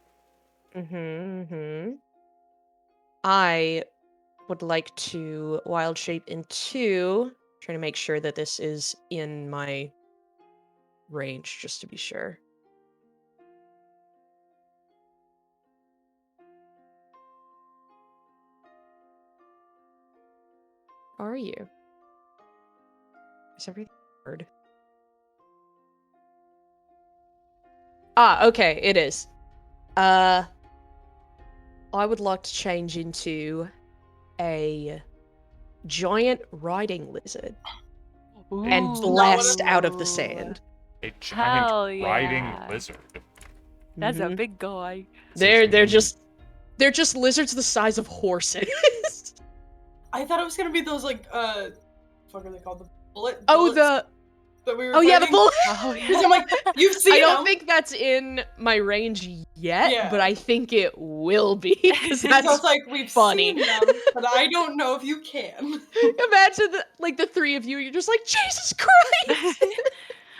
I would like to wild shape into... Trying to make sure that this is in my range, just to be sure. Are you? Is everything hard? Ah, okay, it is. I would like to change into a giant riding lizard and blast out of the sand. A giant riding yeah. lizard. That's a big guy. They're just lizards the size of horses. I thought it was gonna be those like fuck are they called? The bullets that we were the fighting? bullet. Oh yeah. Because I'm like, you've seen I don't them. think that's in my range yet, Yeah. but I think it will be. Because So that's it's like we've funny. seen them, but I don't know if you can. Imagine the three of you. You're just like, Jesus Christ!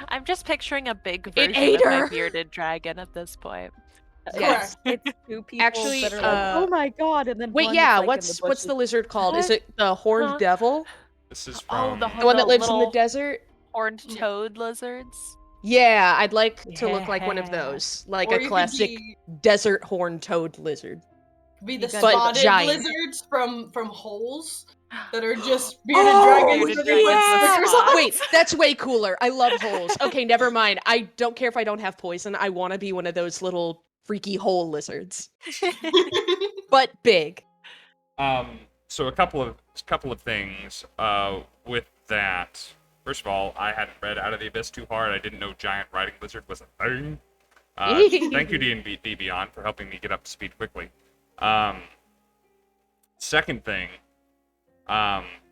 I'm just picturing a big It version ate of my her. bearded dragon at this point. Yes. Correct. It's two people Actually, that are like, oh my god, and then wait, one yeah. is, like, in the What's the bushes. lizard called? Is What? it the horned Huh? devil? This is Oh, from... the The one that lives in the little desert? horned toad lizards. Yeah, I'd like to look like one of those, like Or a you could classic desert horned toad lizard. be the But spotted giant. lizards from holes that are just bearded Oh, dragons bearded that they put dragons with stickers spots. on. Wait, that's way cooler. I love holes. Okay, never mind. I don't care if I don't have poison. I want to be one of those little freaky hole lizards, but big. So a couple of things with that. First of all, I hadn't read Out of the Abyss too hard. I didn't know giant riding lizard was a thing. Thank you, D&D Beyond, for helping me get up to speed quickly. Second thing,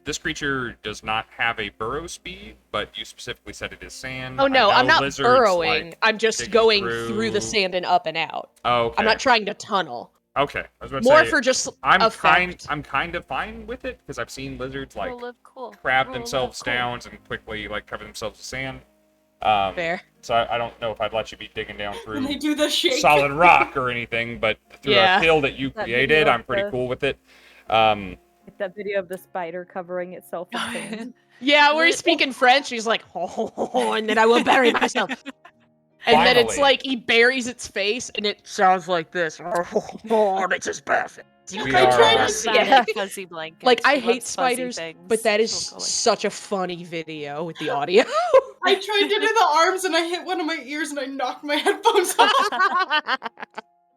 this creature does not have a burrow speed, but you specifically said it is sand. Oh no, I'm not lizards burrowing. like I'm just digging going through the through. sand and up and out. Oh, okay. I'm not trying to tunnel. Okay, I was about to More say, for just I'm effect. kind of fine with it because I've seen lizards like Rule of cool. crab Rule of themselves cool. down and quickly like cover themselves with sand. Fair. So I don't know if I'd let you be digging down And they through do the shake. solid rock or anything, but through Yeah. a hill that you That created, video I'm of pretty the- cool with it. Like that video of the spider covering itself in sand. Yeah, where he's speaking French, he's like, oh, and then I will bury myself. And then it's Finally. like he buries its face, and it sounds like this. Oh, this is perfect. We I tried are- to Loves see that Yeah. and fuzzy blankets. Like, I She hate loves fuzzy spiders, things. but that is So cool. such a funny video with the audio. I tried to do the arms and I hit one of my ears and I knocked my headphones off.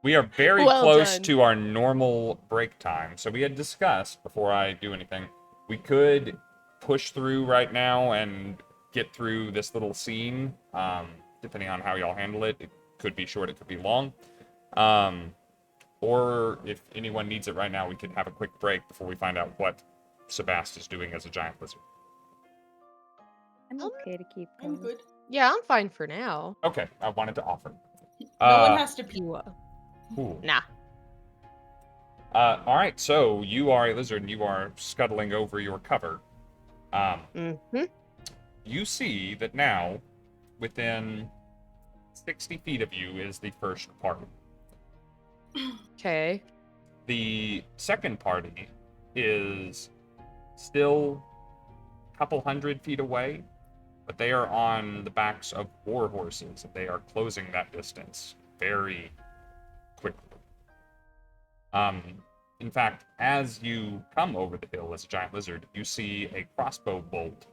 We are very Well close done. to our normal break time. So we had discussed, before I do anything, we could push through right now and get through this little scene. Depending on how y'all handle it. It could be short, it could be long. Or if anyone needs it right now, we could have a quick break before we find out what Sabbast is doing as a giant lizard. I'm okay to keep I'm going. good. Yeah, I'm fine for now. Okay, I wanted to offer. No one has to pee. Cool. Nah. Alright, so you are a lizard and you are scuttling over your cover. Mm-hmm. You see that now, within 60 feet of you is the first party. Okay. The second party is still a couple hundred feet away, but they are on the backs of war horses, and they are closing that distance very quickly. In fact, as you come over the hill as a giant lizard, you see a crossbow bolt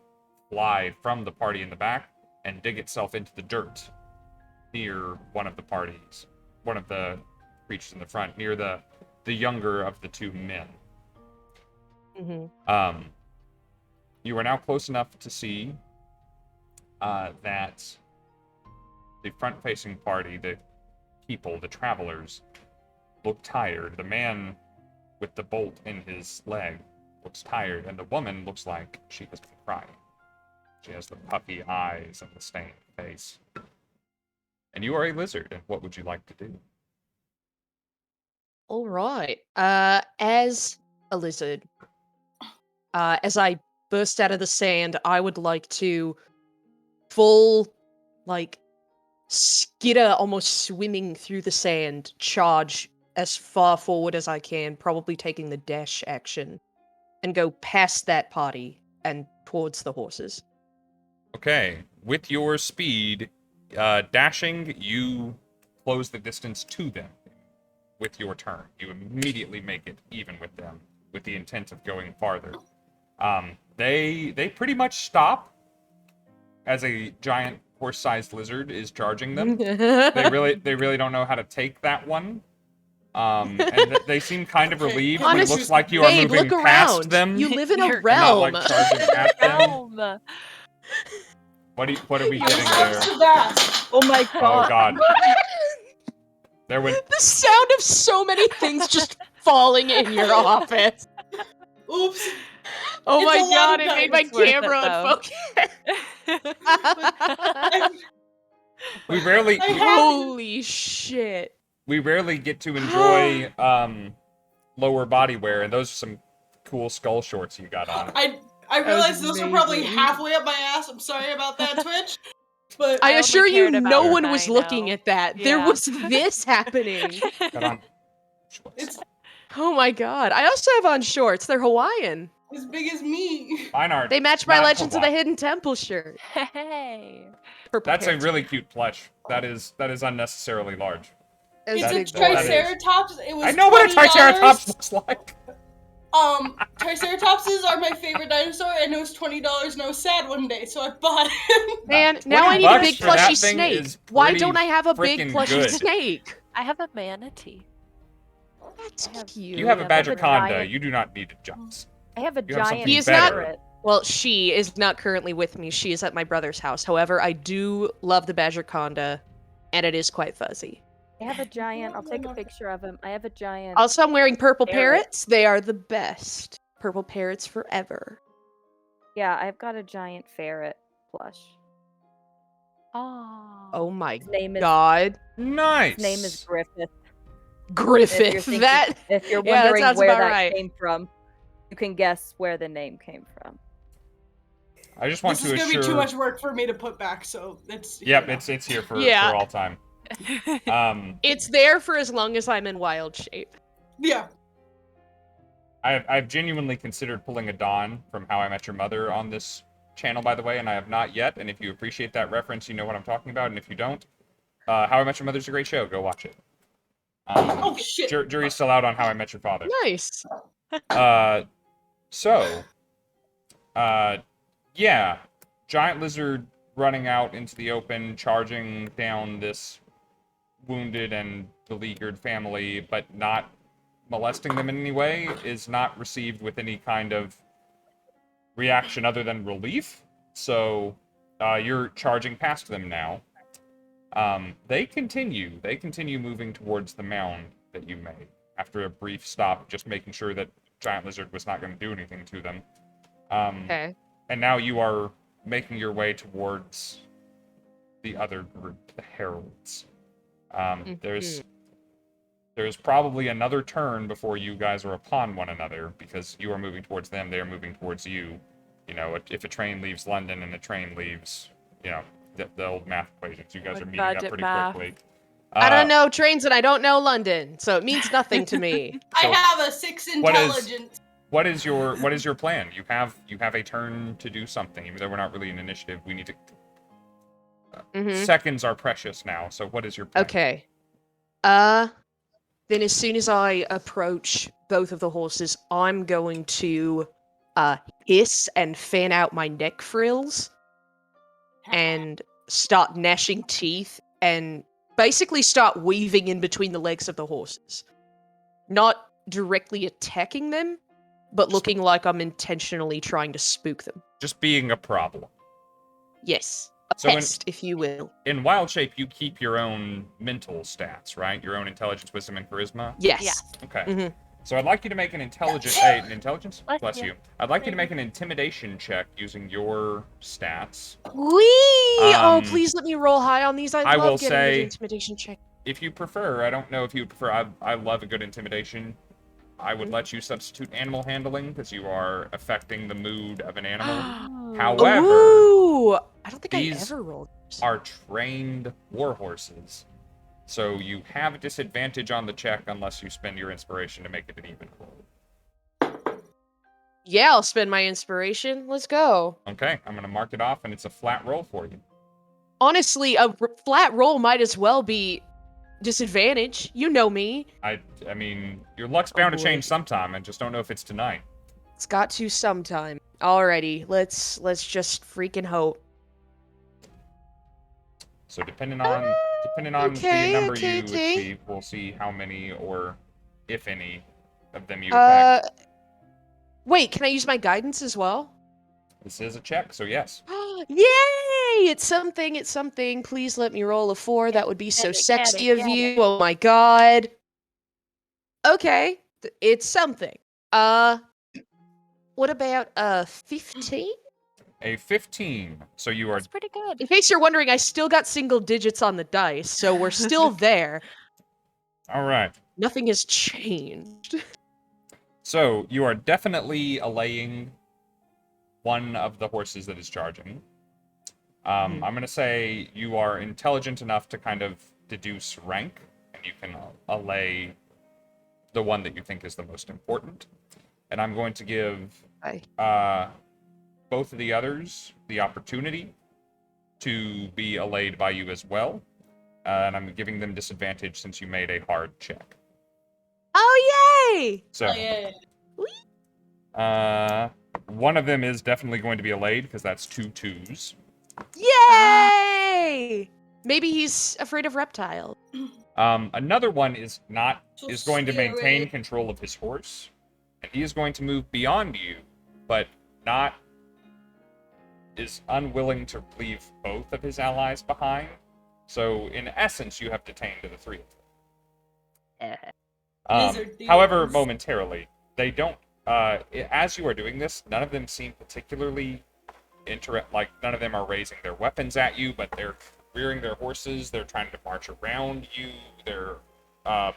fly from the party in the back and dig itself into the dirt near one of the creatures in the front, near the younger of the two men. Mm-hmm. You are now close enough to see that the front-facing party, the people, the travelers, look tired. The man with the bolt in his leg looks tired, and the woman looks like she has been crying. She has the puffy eyes and the stained face. And you are a lizard, and what would you like to do? All right. As a lizard, as I burst out of the sand, I would like to full, like, skitter, almost swimming through the sand, charge as far forward as I can, probably taking the dash action, and go past that party and towards the horses. Okay, with your speed, dashing, you close the distance to them with your turn. You immediately make it even with them, with the intent of going farther. They pretty much stop as a giant horse-sized lizard is charging them. They really don't know how to take that one. And they seem kind of relieved. Honest, it looks like you are babe, moving look past around. them. You live in a You're realm. Not, like, charging at them. Realm. What are we getting there? Sabbast. Oh my Oh god. god. There went. The sound of so many things just falling in your office. Oops. Oh It's my a lot god, of it made dice. my It's worth it, camera though. unfocus. We rarely. I have- Holy shit. We rarely get to enjoy lower body wear, and those are some cool skull shorts you got on. I realized those are probably amazing. halfway up my ass. I'm sorry about that, Twitch. But I only assure you, cared about no her one was I looking know. at that. There Yeah. was this happening. Got on shorts. it's Oh my god. I also have on shorts. They're Hawaiian. as big as me. Mine are. They match my not Legends of the Hawaii. Hidden Temple shirt. Hey. Purple That's a pants. really cute plush. That is unnecessarily large. As It's a big that boys. is. Triceratops. It was I know what a $20. Triceratops looks like. Triceratopses are my favorite dinosaur, and it was $20, and I was sad one day, so I bought it. Man, now I need a big $20 for that plushy thing snake. is Why pretty don't I have a big frickin' plushy good. snake? I have a manatee. That's I have- cute. You have a Yeah, badger that's a giant- conda. You do not need to jump. I have a You have giant something He is not- ferret. Well, she is not currently with me. She is at my brother's house. However, I do love the badger conda, and it is quite fuzzy. I have a giant. I'll take a picture of him. I have a giant. Also, I'm wearing purple Ferret. parrots. They are the best. Purple parrots forever. Yeah, I've got a giant ferret plush. Oh. Oh my His name is god. Nice. His name is Griffith. Griffith. thinking- That If you're Yeah, that wondering sounds where about that right. came from, you can guess where the name came from. I just want This is to gonna assure. be too much work for me to put back, so it's. Yep, it's here for Yeah. all time. it's there for as long as I'm in wild shape. Yeah. I've genuinely considered pulling a Dawn from How I Met Your Mother on this channel, by the way, and I have not yet. And if you appreciate that reference, you know what I'm talking about. And if you don't, How I Met Your Mother's a great show. Go watch it. Oh shit. Jury's still out on How I Met Your Father. Nice. Yeah, giant lizard running out into the open, charging down this wounded and beleaguered family, but not molesting them in any way, is not received with any kind of reaction other than relief. So, you're charging past them now. They continue moving towards the mound that you made after a brief stop, just making sure that giant lizard was not going to do anything to them. Okay. And now you are making your way towards the other group, the heralds. There's probably another turn before you guys are upon one another, because you are moving towards them, they are moving towards you. You know, if a train leaves London and a train leaves, you know, the old math equations, you guys Like are meeting up budget pretty math. quickly. I don't know trains and I don't know London, so it means nothing to me. So I have a 6 what is- intelligence. What is your plan? You have a turn to do something, even though we're not really in initiative. We need to. Mhm. Seconds are precious now. So what is your plan? Okay. Then as soon as I approach both of the horses, I'm going to hiss and fan out my neck frills and start gnashing teeth and basically start weaving in between the legs of the horses. Not directly attacking them, but looking like I'm intentionally trying to spook them. Just being a problem. Yes. A So pest, if you will. In Wild Shape, you keep your own mental stats, right? Your own intelligence, wisdom, and charisma? Yes. Yeah. Okay. Mhm. So I'd like you to make an intelligence... intelligence? Bless you. I'd like you to make an intimidation check using your stats. Whee! Oh, please let me roll high on these. I will love getting say- an intimidation check. If you prefer, I don't know if you would prefer, I love a good intimidation. I would let you substitute animal handling, because you are affecting the mood of an animal. However, Ooh! I don't think I these ever rolled this. are trained war horses. So you have a disadvantage on the check unless you spend your inspiration to make it an even roll. Yeah, I'll spend my inspiration. Let's go. Okay, I'm going to mark it off, and it's a flat roll for you. Honestly, a flat roll might as well be disadvantage. You know me. I mean, your luck's bound to boy. change sometime. I just don't know if it's tonight. It's got to sometime. Alrighty, let's just freaking hope. So depending on okay, the number okay, you okay. achieve, we'll see how many or if any of them you affect. Wait, can I use my guidance as well? This is a check, so yes. Yay! It's something, it's something. Please let me roll a 4. That would be so Get it, sexy get it, of get you. Oh my god. Okay, it's something. What about 15? A 15. So you are That's pretty good. In case you're wondering, I still got single digits on the dice, so we're still there. all right. Nothing has changed. So you are definitely allaying one of the horses that is charging. I'm going to say you are intelligent enough to kind of deduce rank, and you can allay the one that you think is the most important. And I'm going to give both of the others the opportunity to be allayed by you as well. And I'm giving them disadvantage since you made a hard check. Oh, yay! So, Yeah. one of them is definitely going to be allayed because that's 2 2s. Yay! Maybe he's afraid of reptiles. Another one is So going to maintain scary. control of his horse, and he is going to move beyond you, but is unwilling to leave both of his allies behind. So, in essence, you have detained the 3 of them. These are However, demons. momentarily, they don't. As you are doing this, none of them seem particularly none of them are raising their weapons at you, but they're rearing their horses. They're trying to march around you. They're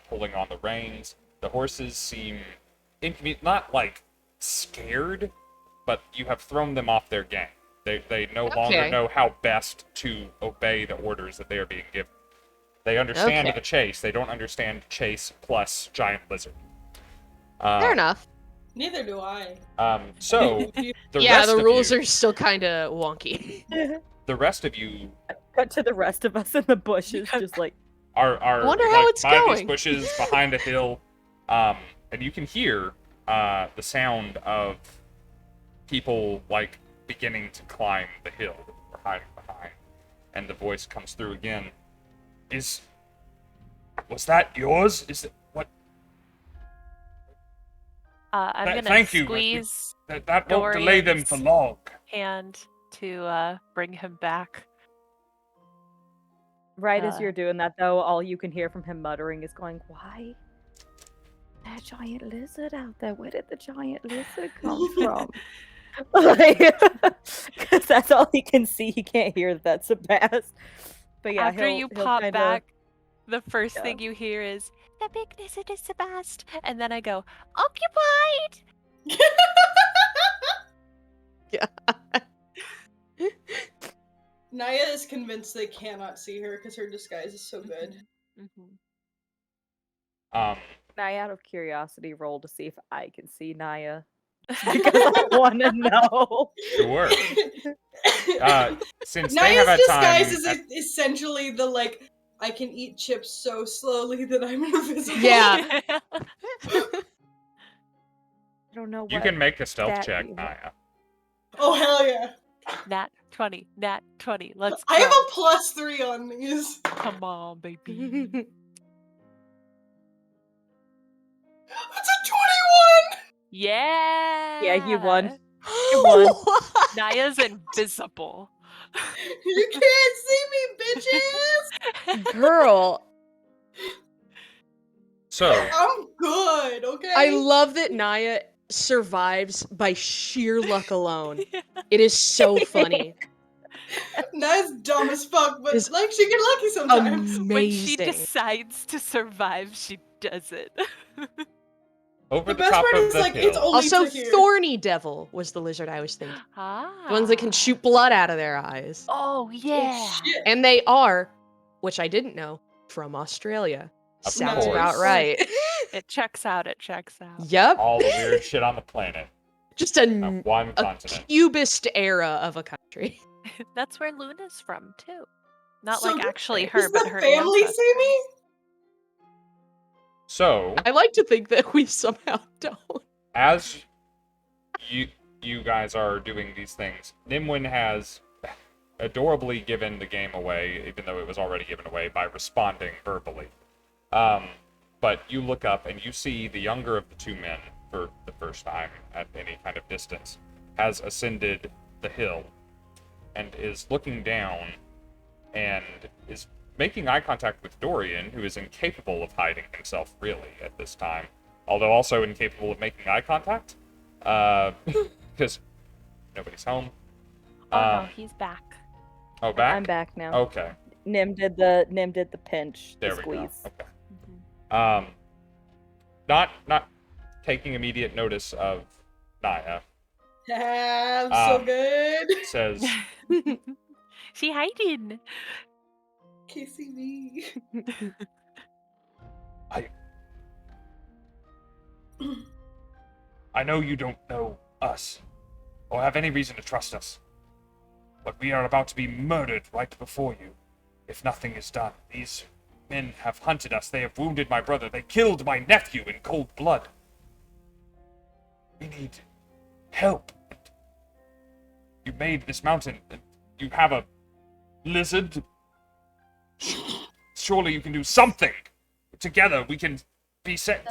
pulling on the reins. The horses seem not like scared, but you have thrown them off their game. They no longer know how best to obey the orders that they are being given. They understand the chase. They don't understand chase plus giant lizard. Fair enough. Neither do I. So the Yeah, rest the of rules you, are still kind of wonky. the rest of you Cut to the rest of us in the bushes, just like are wonder how like, it's by these going. bushes behind a hill, and you can hear the sound of people like beginning to climb the hill that we're hiding behind, and the voice comes through again. Was that yours? Is it what? I'm gonna Thank you. squeeze That won't delay them for long. hand to bring him back. right as you're doing that though, all you can hear from him muttering is going, "Why? That giant lizard out there. Where did the giant lizard come from?" Because that's all he can see. He can't hear that Sabbast. But yeah, After you pop kinda... back, the first Yeah. thing you hear is, "The big lizard is Sabbast," and then I go, "Occupied!" Naya is convinced they cannot see her because her disguise is so good. Naya, out of curiosity, roll to see if I can see Naya. Because I want to know. Sure. Since they have Naya's had time, disguise is essentially the I can eat chips so slowly that I'm invisible. Yeah. I don't know what. You can make a stealth that check, you- Naya. Oh, hell yeah. Nat 20. Nat 20. Let's go. I have a +3 on these. Come on, baby. That's a 21! Yeah. Yeah, you won. You won. Naya's invisible. You can't see me, bitches! Girl, So, I'm good, okay? I love that Naya survives by sheer luck alone. It is so funny. Naya's dumb as fuck, but It's like she get lucky sometimes. Amazing. When she decides to survive, she does it. over The the best top part of is the like hill. it's only Also, to here. Thorny Devil was the lizard I was thinking. Ah. The ones that can shoot blood out of their eyes. Oh, yeah. Oh, shit. And they are, which I didn't know, from Australia. Of Sounds course. about right. It checks out. It checks out. Yep. All the weird shit on the planet. Just On one a continent. cubist era of a country. That's where Luna's from, too. Not So like does- actually Does her, but the her family ancestors. see me? So, I like to think that we somehow don't. as you guys are doing these things, Nimwyn has adorably given the game away, even though it was already given away, by responding verbally. But you look up and you see the younger of the two men, for the first time at any kind of distance, has ascended the hill and is looking down and is making eye contact with Dorian, who is incapable of hiding himself, really, at this time. Although also incapable of making eye contact, because nobody's home. Oh, no, he's back. Oh, back? I'm back now. Okay, Nim did the pinch, there the we go. squeeze. Okay. Not taking immediate notice of Naya, I'm so good. says, She hiding. Kissing me. I know you don't know us, or have any reason to trust us, but we are about to be murdered right before you, if nothing is done. These men have hunted us, they have wounded my brother, they killed my nephew in cold blood. We need help. You made this mountain, you have a lizard. Surely you can do something. Together we can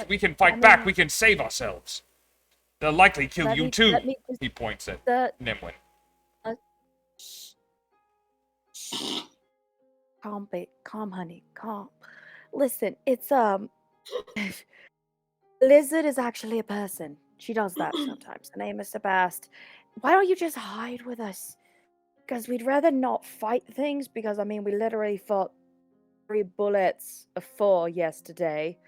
we can fight back, we can save ourselves. They'll likely kill you too. Let me just, He points at Nimwyn. calm, honey, calm. Listen, it's Lizard is actually a person. She does that sometimes. Her name is Sabbast. Why don't you just hide with us? Because we'd rather not fight things. Because I mean, we literally fought 3 bullets of 4 yesterday.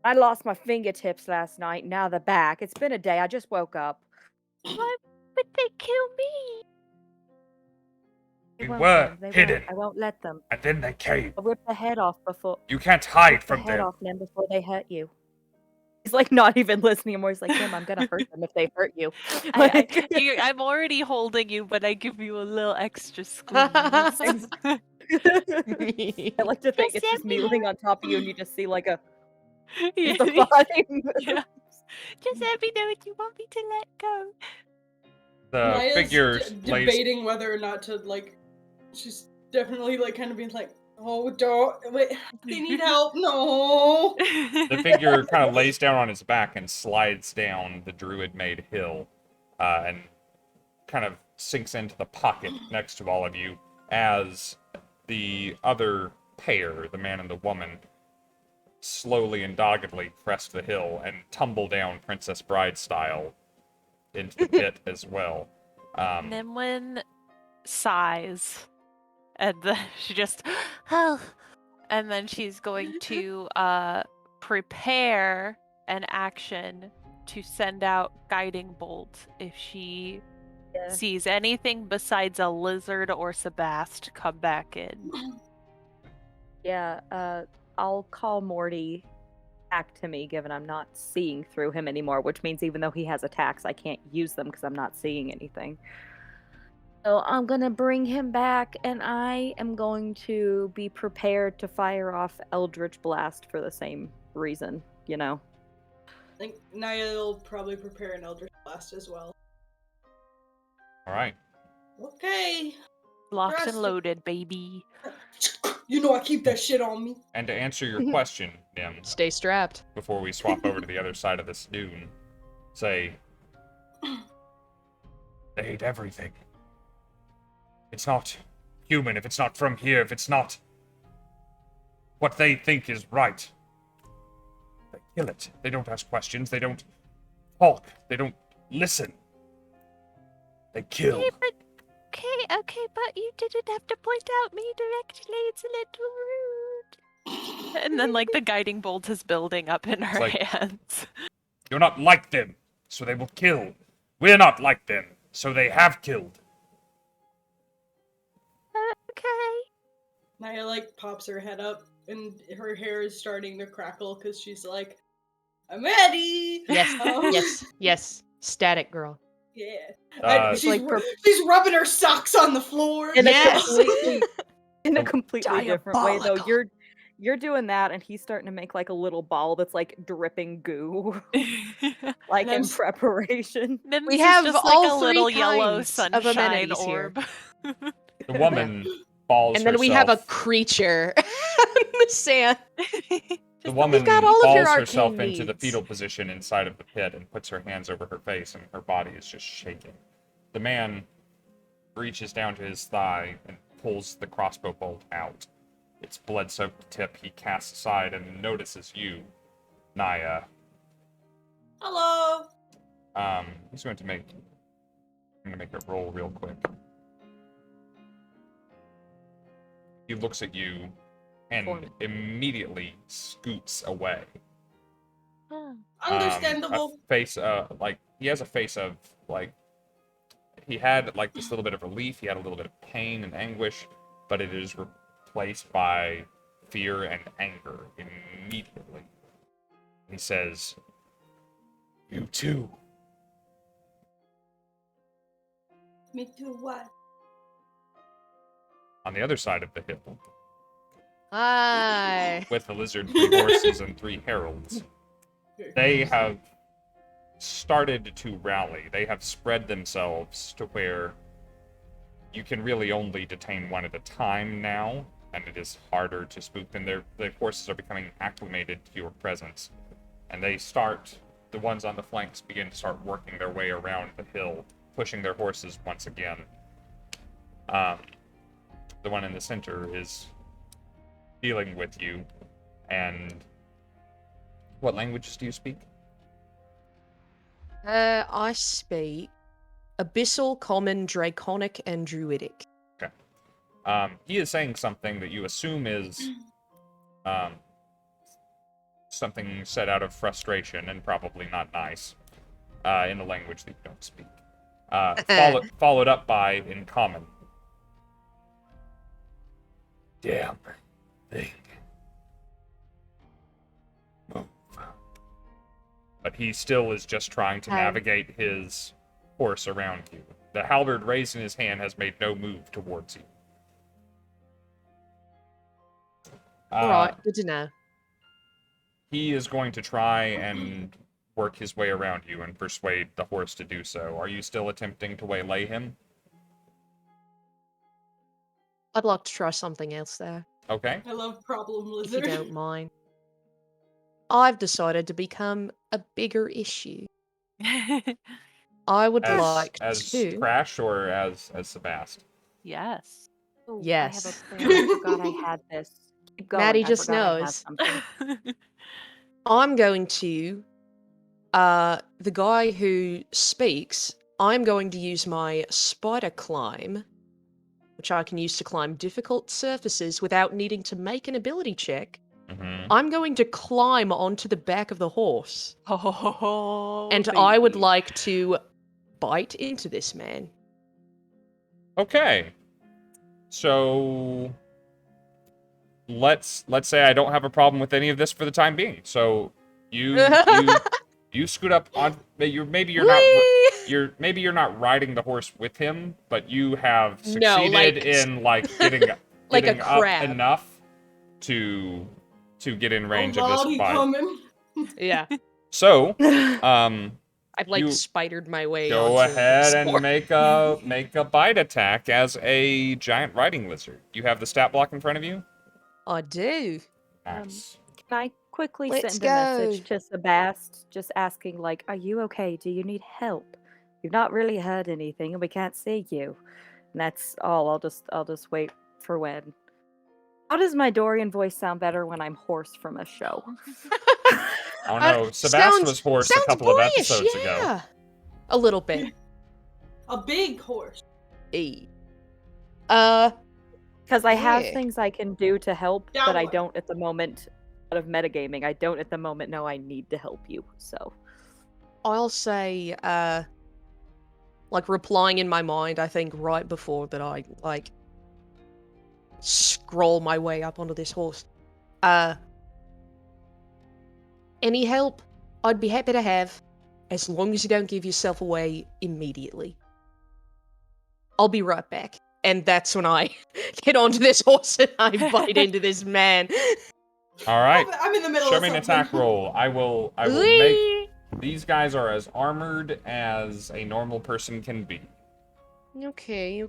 I lost my fingertips last night. Now they're back. It's been a day. I just woke up. Why would they kill me? They We won't, were Nim, they hidden. won't. I won't let them. And then they came. I'll rip the head off before. You can't hide Rip the from head them. off them before they hurt you. He's like not even listening anymore. He's like, Nim, I'm gonna hurt them if they hurt you. I'm already holding you, but I give you a little extra squeeze. I like to think Just it's just me laying on top of you and you just see like a Yeah. the body. Yeah. Just let me know if you want me to let go. The Maya's figure lays. debating whether or not to like. She's definitely like kind of being like, "Oh, don't wait, they need help." No. The figure kind of lays down on his back and slides down the druid-made hill, and kind of sinks into the pocket next to all of you as the other pair, the man and the woman, slowly and doggedly crest the hill and tumble down Princess Bride style into the pit as well. Nimwyn sighs, and then she just, oh, and then she's going to prepare an action to send out guiding bolt if she sees anything besides a lizard or Sabbast come back in. Yeah, I'll call Morty back to me, given I'm not seeing through him anymore, which means even though he has attacks, I can't use them because I'm not seeing anything. So I'm gonna bring him back, and I am going to be prepared to fire off Eldritch Blast for the same reason, you know. I think Naya will probably prepare an Eldritch Blast as well. All right. Okay. Locked Trust and it. loaded, baby. You know I keep that shit on me. And to answer your question, Nim, Stay strapped. before we swap over to the other side of this dune, say, they hate everything. It's not human if it's not from here, if it's not what they think is right. They kill it. They don't ask questions. They don't talk. They don't listen. They kill. Okay, but you didn't have to point out me directly. It's a little rude. And then, like, the guiding bolt is building up in her like- hands. You're not like them, so they will kill. We're not like them, so they have killed. Okay. Naya, like, pops her head up, and her hair is starting to crackle, because she's like, I'm ready! Yes, yes. Static girl. Yeah. Uh, She's, like she's rubbing her socks on the floor. In Yes! a completely different way, though. Diabolical. You're doing that, and he's starting to make like a little ball that's like dripping goo, like And I'm in s- preparation. Nims We is have just all like a little three yellow kinds of sunshine amenities here. orb. The woman balls And then herself. we have a creature in the sand. The woman got all of your falls herself arcane into the needs. fetal position inside of the pit and puts her hands over her face, and her body is just shaking. The man reaches down to his thigh and pulls the crossbow bolt out. Its blood-soaked tip he casts aside and notices you, Naya. Hello! He's going to make... I'm going to make a roll real quick. He looks at you and immediately scoots away. Understandable. A face, he has a face of, like, he had, like, this little bit of relief, he had a little bit of pain and anguish, but it is replaced by fear and anger immediately. He says, "You too." Me too, what? On the other side of the hill, Hi. with the lizard, 3 horses, and 3 heralds, they have started to rally. They have spread themselves to where you can really only detain one at a time now, and it is harder to spook them. The horses are becoming acclimated to your presence, and the ones on the flanks begin to start working their way around the hill, pushing their horses once again. The one in the center is dealing with you, and what languages do you speak? I speak Abyssal, Common, Draconic, and Druidic. Okay. He is saying something that you assume is something said out of frustration and probably not nice in a language that you don't speak. Followed up by in Common. Damn thing. Move. But he still is just trying to navigate his horse around you. The halberd raised in his hand has made no move towards you. Alright, good to know. He is going to try and work his way around you and persuade the horse to do so. Are you still attempting to waylay him? I'd like to try something else there, Okay. I love problem if you lizard. don't mind. I've decided to become a bigger issue. I would like as to. Crash or as Sabbast? Yes. Oh, Yes. I have a plan. I forgot I had this. Keep going. Maddie I just forgot I had knows. something. I'm going to, the guy who speaks, I'm going to use my spider climb, which I can use to climb difficult surfaces without needing to make an ability check. Mm-hmm. I'm going to climb onto the back of the horse, Oh, and I would baby. like to bite into this man. Okay. So let's say I don't have a problem with any of this for the time being. So you scoot up on maybe you're not Whee! maybe you're not riding the horse with him, but you have succeeded in getting like a up crab. enough to get in range of Lord, this he bite. coming. Yeah. So, I've like you spidered my way. go onto ahead the and sport. make a bite attack as a giant riding lizard. You have the stat block in front of you. I do. Nice. Can I quickly Let's send a message go. to Sabbast, just asking, like, are you okay? Do you need help? You've not really heard anything, and we can't see you. And that's all. I'll just wait for when. How does my Dorian voice sound better when I'm hoarse from a show? Oh no, Sabbast was hoarse a couple of boyish, episodes ago. yeah. A little bit. A big horse. Hey. Because I have Yeah. things I can do to help, but I Downward. don't at the moment. Out of metagaming, I don't at the moment know I need to help you. So I'll say, like replying in my mind, I think right before that I like scroll my way up onto this horse. Any help I'd be happy to have, as long as you don't give yourself away immediately. I'll be right back. And that's when I get onto this horse and I bite into this man. All right. I'm in the middle Show of me an something. attack roll. I will make. These guys are as armored as a normal person can be. Okay.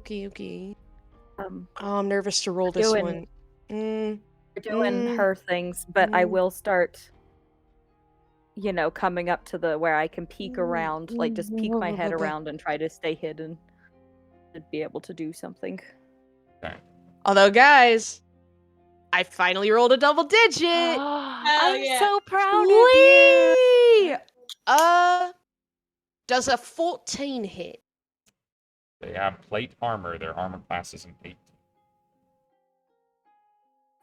um, Oh, I'm nervous to roll this Doing- one. we're doing Mm. her things, but I Mm. will start. Coming up to the where I can peek around, like just peek my head around and try to stay hidden. To be able to do something. Although, guys, I finally rolled a double digit. I'm yeah. so proud of you. Whee! Does a 14 hit? They have plate armor. Their armor class is an 8.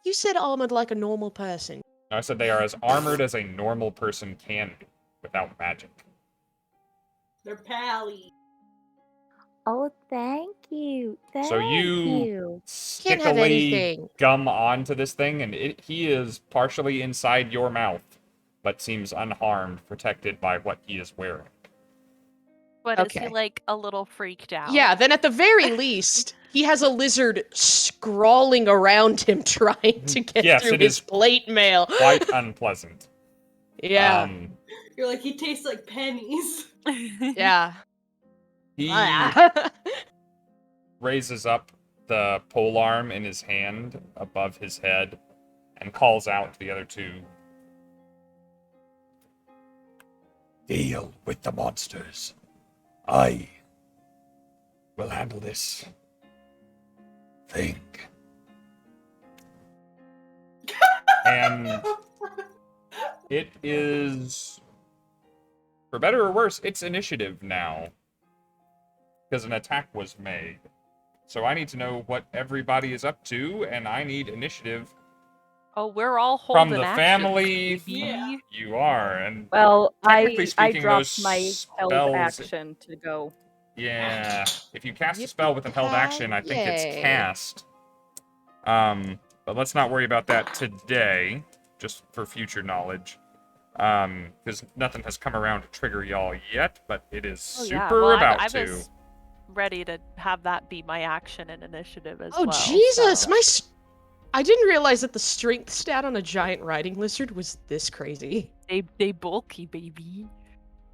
You said armored like a normal person. No, I said they are as armored as a normal person can be without magic. They're pally. Oh, thank you. So you Can't have stickily anything. gum onto this thing, and he is partially inside your mouth, but seems unharmed, protected by what he is wearing. But is Okay. he like a little freaked out? Yeah, then at the very least, he has a lizard scrawling around him trying to get Yes, through it his is plate mail. Quite unpleasant. Yeah. You're like, he tastes like pennies. Yeah. He Ah. raises up the polearm in his hand above his head and calls out to the other two. Deal with the monsters. I will handle this thing. And it is, for better or worse, it's initiative now. Because an attack was made. So I need to know what everybody is up to, and I need initiative Oh, we're all holding from the action, family. baby. Yeah. You are, and Well, technically I speaking, dropped those my held spells. action to go. Yeah, if you cast a spell with a held action, I think it's Yippee-ki-yay. cast. But let's not worry about that today, just for future knowledge. Because nothing has come around to trigger y'all yet, but it is Oh, super yeah. Well, about I to. was ready to have that be my action and initiative as Oh, well. Jesus! so- I didn't realize that the strength stat on a giant riding lizard was this crazy. They bulky, baby.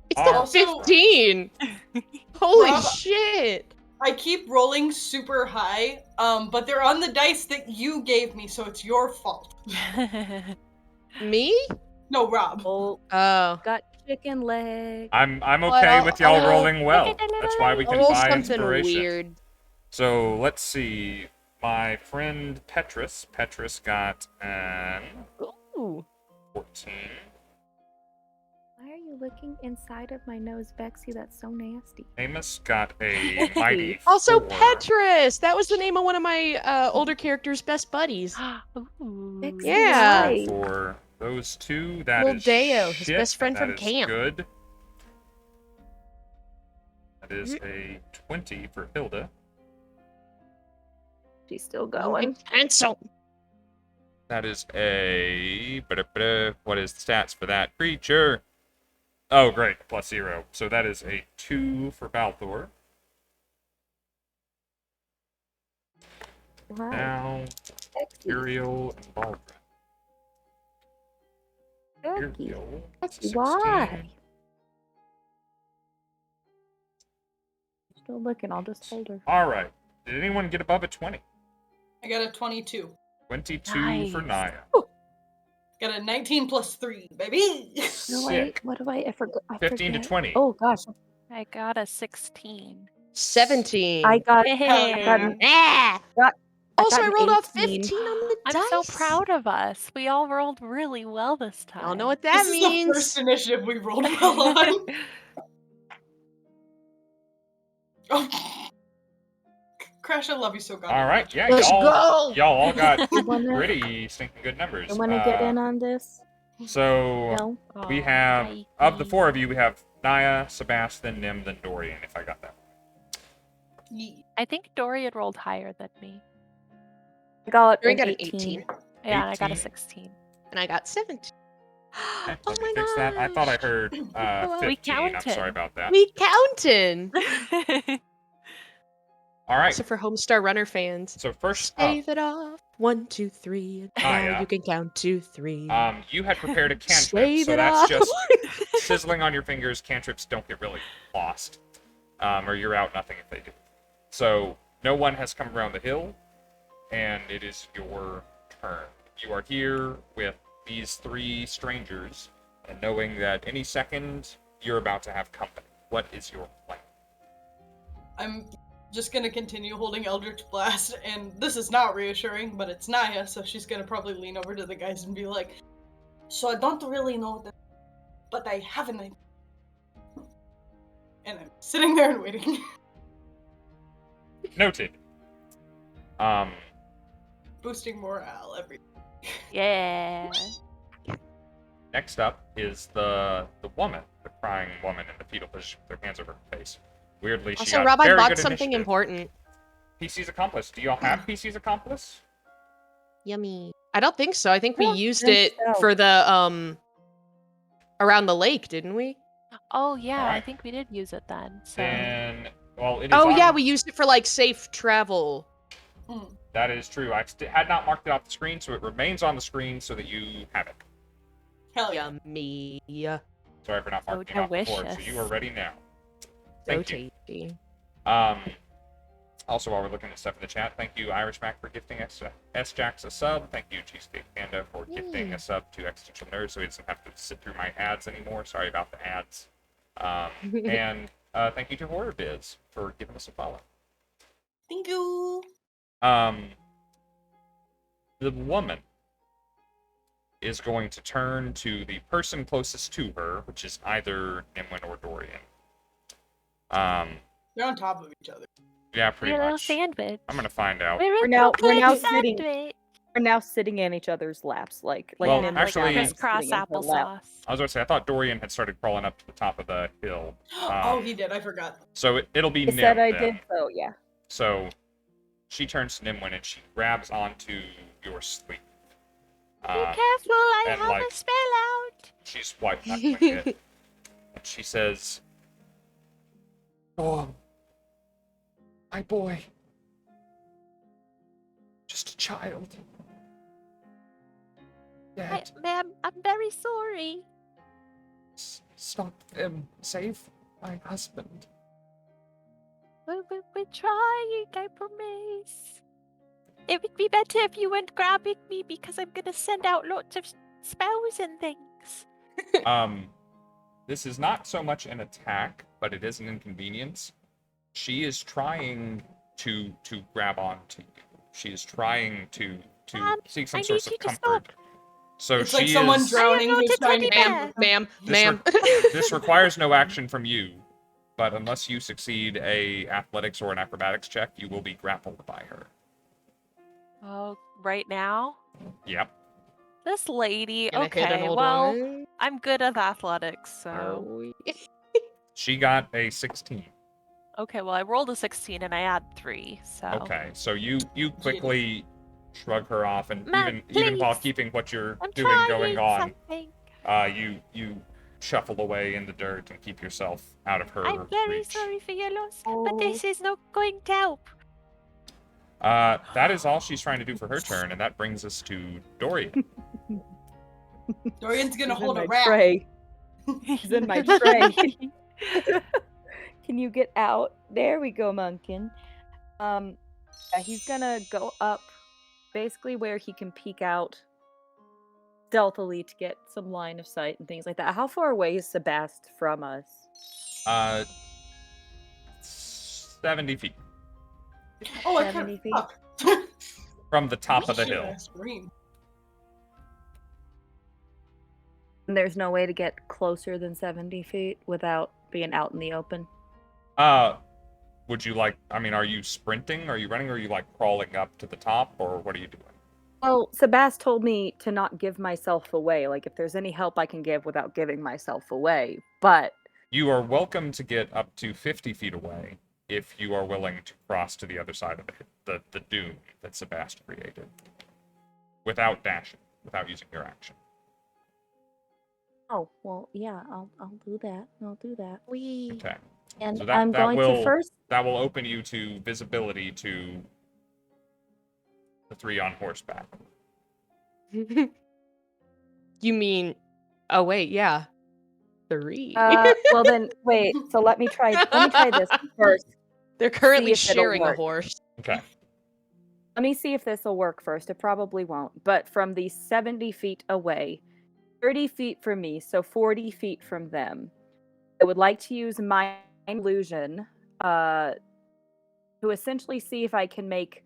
It's Oh. not Also- 15! Holy Rob- shit! I keep rolling super high, but they're on the dice that you gave me, so it's your fault. Me? No, Rob. Oh, Oh. got chicken leg. I'm okay Well, with y'all rolling well. That's why we I'll can roll buy something inspiration. weird. So let's see. My friend Petrus got an Ooh. 14. Why are you looking inside of my nose, Bexy? That's so nasty. Amos got a mighty 4. Also, Petrus! That was the name of one of my older character's best buddies. Ooh. Fix Yeah. Right. For those two, that Little is Deo, his shit. best friend That from is camp. Good. That is a 20 for Hilda. She's still going. Pencil. That is a... What is the stats for that creature? Oh, great. +0. So that is a 2 for Balthor. Wow. Now, Imperial and Baldwin. Turkey. Imperial. That's a 16. Why? Still looking. I'll just hold her. All right. Did anyone get above a 20? I got a 22. 22 for Nice. Naya. Got a 19 plus 3, baby. No, wait. Sick. What do I forgot? 15 to forget. 20. Oh gosh. I got a 16. 17. I got. Hey. Ah! Also, got I an rolled off 18. 15 on the I'm dice. so proud of us. We all rolled really well this time. Y'all know what that This means. is the first initiative we rolled well on. Oh. Crash, I love you so goddamn All right. much. Yeah, Let's go. y'all all got You wanna, pretty stinking good numbers. you wanna get in on this? So No. we Aw, have, hi, of the hi. 4 of you, we have Naya, Sabbast, then Nim, then Dorian, if I got that. I think Dorian rolled higher than me. I got Dorian an got an 18. 18. Yeah, and I got a 18? 16. And I got 17. Okay, Oh let me my fix that. I thought I heard We 15. I'm counted. sorry about that. We counting. All right. So for Homestar Runner fans, So first up, save it off. 1, 2, 3. And now Naya. you can count 2, 3. you had prepared a cantrip, Save so it that's off. just sizzling on your fingers. Cantrips don't get really lost, or you're out nothing if they do. So no one has come around the hill, and it is your turn. You are here with these 3 strangers, and knowing that any second you're about to have company. What is your plan? I'm just gonna continue holding Eldritch Blast, and this is not reassuring, but it's Naya, so she's gonna probably lean over to the guys and be like, "So I don't really know them, but I have an idea." And I'm sitting there and waiting. Noted. Boosting morale every. Yeah. Next up is the woman, the crying woman in the fetal position with her hands over her face. Weirdly, she Also, got Rob, I very bought good something initiative. important. PC's Accomplice. Do y'all have PC's Accomplice? Yummy. I don't think so. I think we I don't used think it so. for the around the lake, didn't we? Oh, yeah, I Alright. think we did use it then. So. Then, well, it is Oh on... yeah, we used it for like safe travel. That is true. I had not marked it off the screen, so it remains on the screen so that you have it. Hell yeah. Yummy. Sorry for not So marking it off before, so delicious. you are ready now. So Thank you. tasty. Also, while we're looking at stuff in the chat, thank you, Irish Mac, for gifting S-Jax a sub. Thank you, Cheesecake Panda, for gifting a sub to Existential Nerd so he doesn't have to sit through my ads anymore. Sorry about the ads. And thank you to Horror Biz for giving us a follow. Thank you. The woman is going to turn to the person closest to her, which is either Nimwyn or Dorian. They're on top of each other. Yeah, pretty We're a little much. sandwich. I'm gonna find out. We're now little sitting. sandwich. We're now sitting in each other's laps, like Well, Nim actually- was crisscross sitting in her lap. applesauce. I was going to say, I thought Dorian had started crawling up to the top of the hill. Oh, he did. I forgot. So it'll be I Nim said I then. did, so yeah. So she turns to Nimwyn and she grabs onto your sleeve. Be careful, I and, have like, a spell out. She's white knuckling it. And she says, "Oh, my boy. Just a child. Dead. Ma'am, I'm very sorry. Stop them. Save my husband." We're trying, I promise. It would be better if you weren't grabbing me because I'm gonna send out lots of spells and things. This is not so much an attack, but it is an inconvenience. She is trying to grab onto you. She is trying to seek some I source need of you to comfort. stop. So It's she like someone is. drowning not who's a trying to teddy Ma'am, bear. ma'am. This requires no action from you, but unless you succeed a athletics or an acrobatics check, you will be grappled by her. Oh, right now? Yep. This lady, Gonna hit an okay, old well, woman? I'm good at athletics, so. Are we? She got a 16. Okay, well, I rolled a 16 and I add 3, so. Okay, so you quickly shrug her off, and Ma'am, even while please. keeping what you're I'm doing trying going on, something. you shuffle away in the dirt and keep yourself out of her I'm very reach. sorry for your loss, Oh. but this is not going to help. That is all she's trying to do for her turn, and that brings us to Dorian. Dorian's gonna He's in hold a my rat. tray. He's in my tray. Can you get out? There we go, Munkin. Yeah, he's gonna go up, basically where he can peek out stealthily to get some line of sight and things like that. How far away is Sabbast from us? 70 feet Oh, I 70 can't. feet? Fuck. from the top of the Shit, hill. I screamed. And there's no way to get closer than 70 feet without being out in the open. Would you like, I mean, are you sprinting? Are you running? Or are you like crawling up to the top? Or what are you doing? Well, Sabbast told me to not give myself away. Like, if there's any help I can give without giving myself away. But You are welcome to get up to 50 feet away if you are willing to cross to the other side of the dune that Sabbast created. Without dashing, without using your action. oh, well, yeah, I'll do that. I'll do that. Okay. And So I'm going to first. That will open you to visibility to the 3 on horseback. You mean? Oh wait, yeah, 3. Well then, wait. So let me try this first. They're currently if it'll sharing a work. horse. Okay. Let me see if this will work first. It probably won't. But from the 70 feet away, 30 feet from me, so 40 feet from them, I would like to use my illusion to essentially see if I can make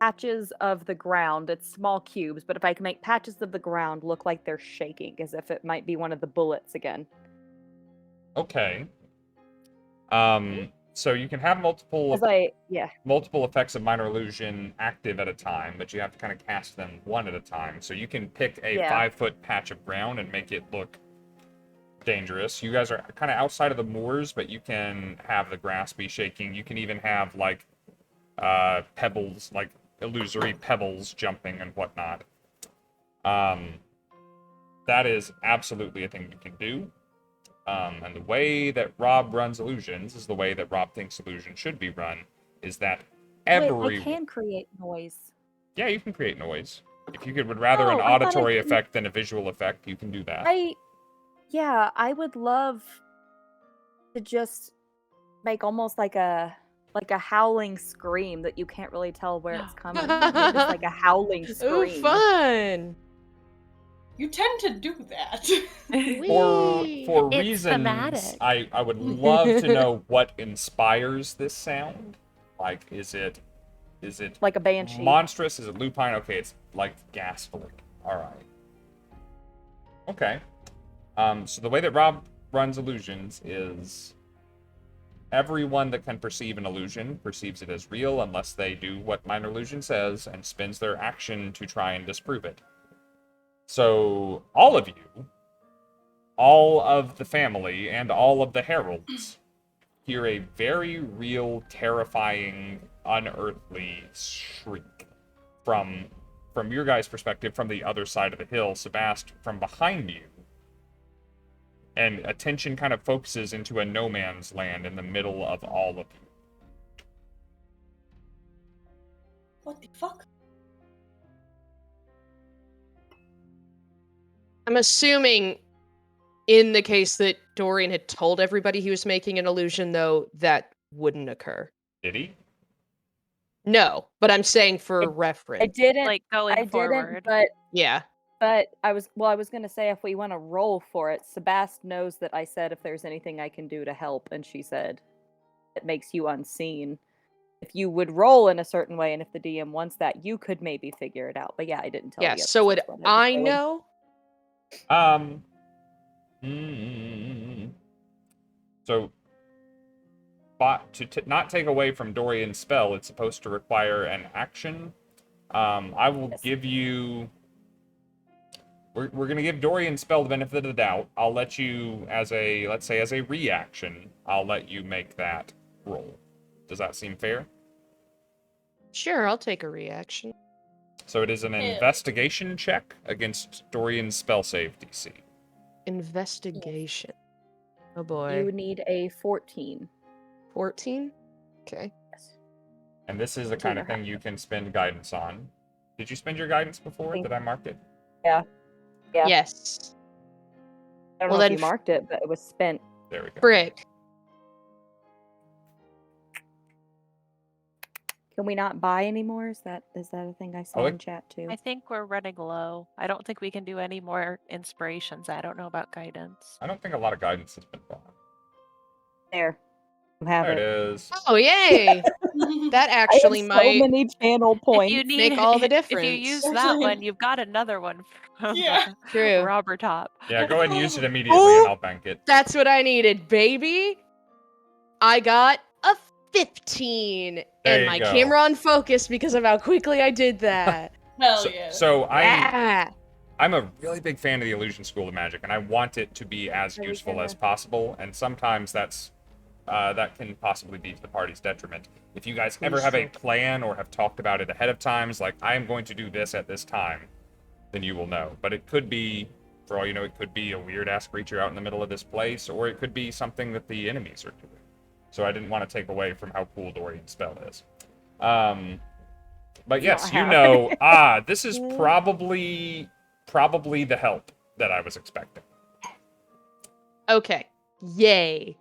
patches of the ground. It's small cubes, but if I can make patches of the ground look like they're shaking, as if it might be one of the bullets again. Okay. So you can have multiple effects of minor illusion active at a time, but you have to kind of cast them one at a time. So you can pick a 5-foot patch of ground and make it look dangerous. You guys are kind of outside of the moors, but you can have the grass be shaking. You can even have like pebbles, like illusory pebbles jumping and whatnot. That is absolutely a thing you can do. And the way that Rob runs illusions is the way that Rob thinks illusion should be run, is that Wait, I can create noise. Yeah, you can create noise. If you would rather an Oh, I thought I auditory couldn't- effect than a visual effect, you can do that. I would love to just make almost like a howling scream that you can't really tell where it's coming from. Just like a howling scream. Ooh, fun! You tend to do that. For It's reasons, thematic. I would love to know what inspires this sound. Like, is it Like a banshee. monstrous? Is it lupine? Okay, it's like ghastly. All right. Okay. So the way that Rob runs illusions is everyone that can perceive an illusion perceives it as real unless they do what minor illusion says and spends their action to try and disprove it. So all of you, all of the family, and all of the heralds hear a very real, terrifying, unearthly shriek from your guys' perspective, from the other side of the hill. Sabbast, from behind you. And attention kind of focuses into a no man's land in the middle of all of you. What the fuck? I'm assuming, in the case that Dorian had told everybody he was making an illusion, though, that wouldn't occur. Did he? No, but I'm saying for reference. I didn't. Like going I forward. didn't. Yeah. But I was gonna say if we want to roll for it, Sabbast knows that I said if there's anything I can do to help, and she said it makes you unseen. If you would roll in a certain way, and if the DM wants that, you could maybe figure it out. But yeah, I didn't tell you. Yeah, so would I know? So, to not take away from Dorian's spell, it's supposed to require an action. I will give you... We're going to give Dorian's spell the benefit of the doubt. I'll let you, let's say as a reaction, I'll let you make that roll. Does that seem fair? Sure, I'll take a reaction. So it is an investigation check against Dorian's spell save DC. Investigation. Oh boy. You need a 14. 14? Okay. Yes. And this is the kind of thing you can spend guidance on. Did you spend your guidance before? Did I mark it? Yeah. Yes. I don't know if you marked it, but it was spent. There we go. Frick. Can we not buy anymore? Is that a thing I saw in chat too? I think we're running low. I don't think we can do any more inspirations. I don't know about guidance. I don't think a lot of guidance has been bought. There. You have There it it. is. Oh, yay! That actually I have might so many channel points. If you need, make all the If you difference. use that one, you've got another one from True. Robber Top. Yeah, go ahead and use it immediately and I'll bank it. That's what I needed, baby. I got a 15. There and you my go. camera on focus because of how quickly I did that. Hell yeah. So Yeah. I'm a really big fan of the Illusion School of Magic, and I want it to be as useful as possible, and sometimes that can possibly be to the party's detriment. If you guys ever have a plan or have talked about it ahead of times, like, I am going to do this at this time, then you will know. But it could be, for all you know, it could be a weird-ass creature out in the middle of this place, or it could be something that the enemies are doing. So I didn't want to take away from how cool Dorian's spell is. But yes, you know, this is probably the help that I was expecting. Okay. Yay.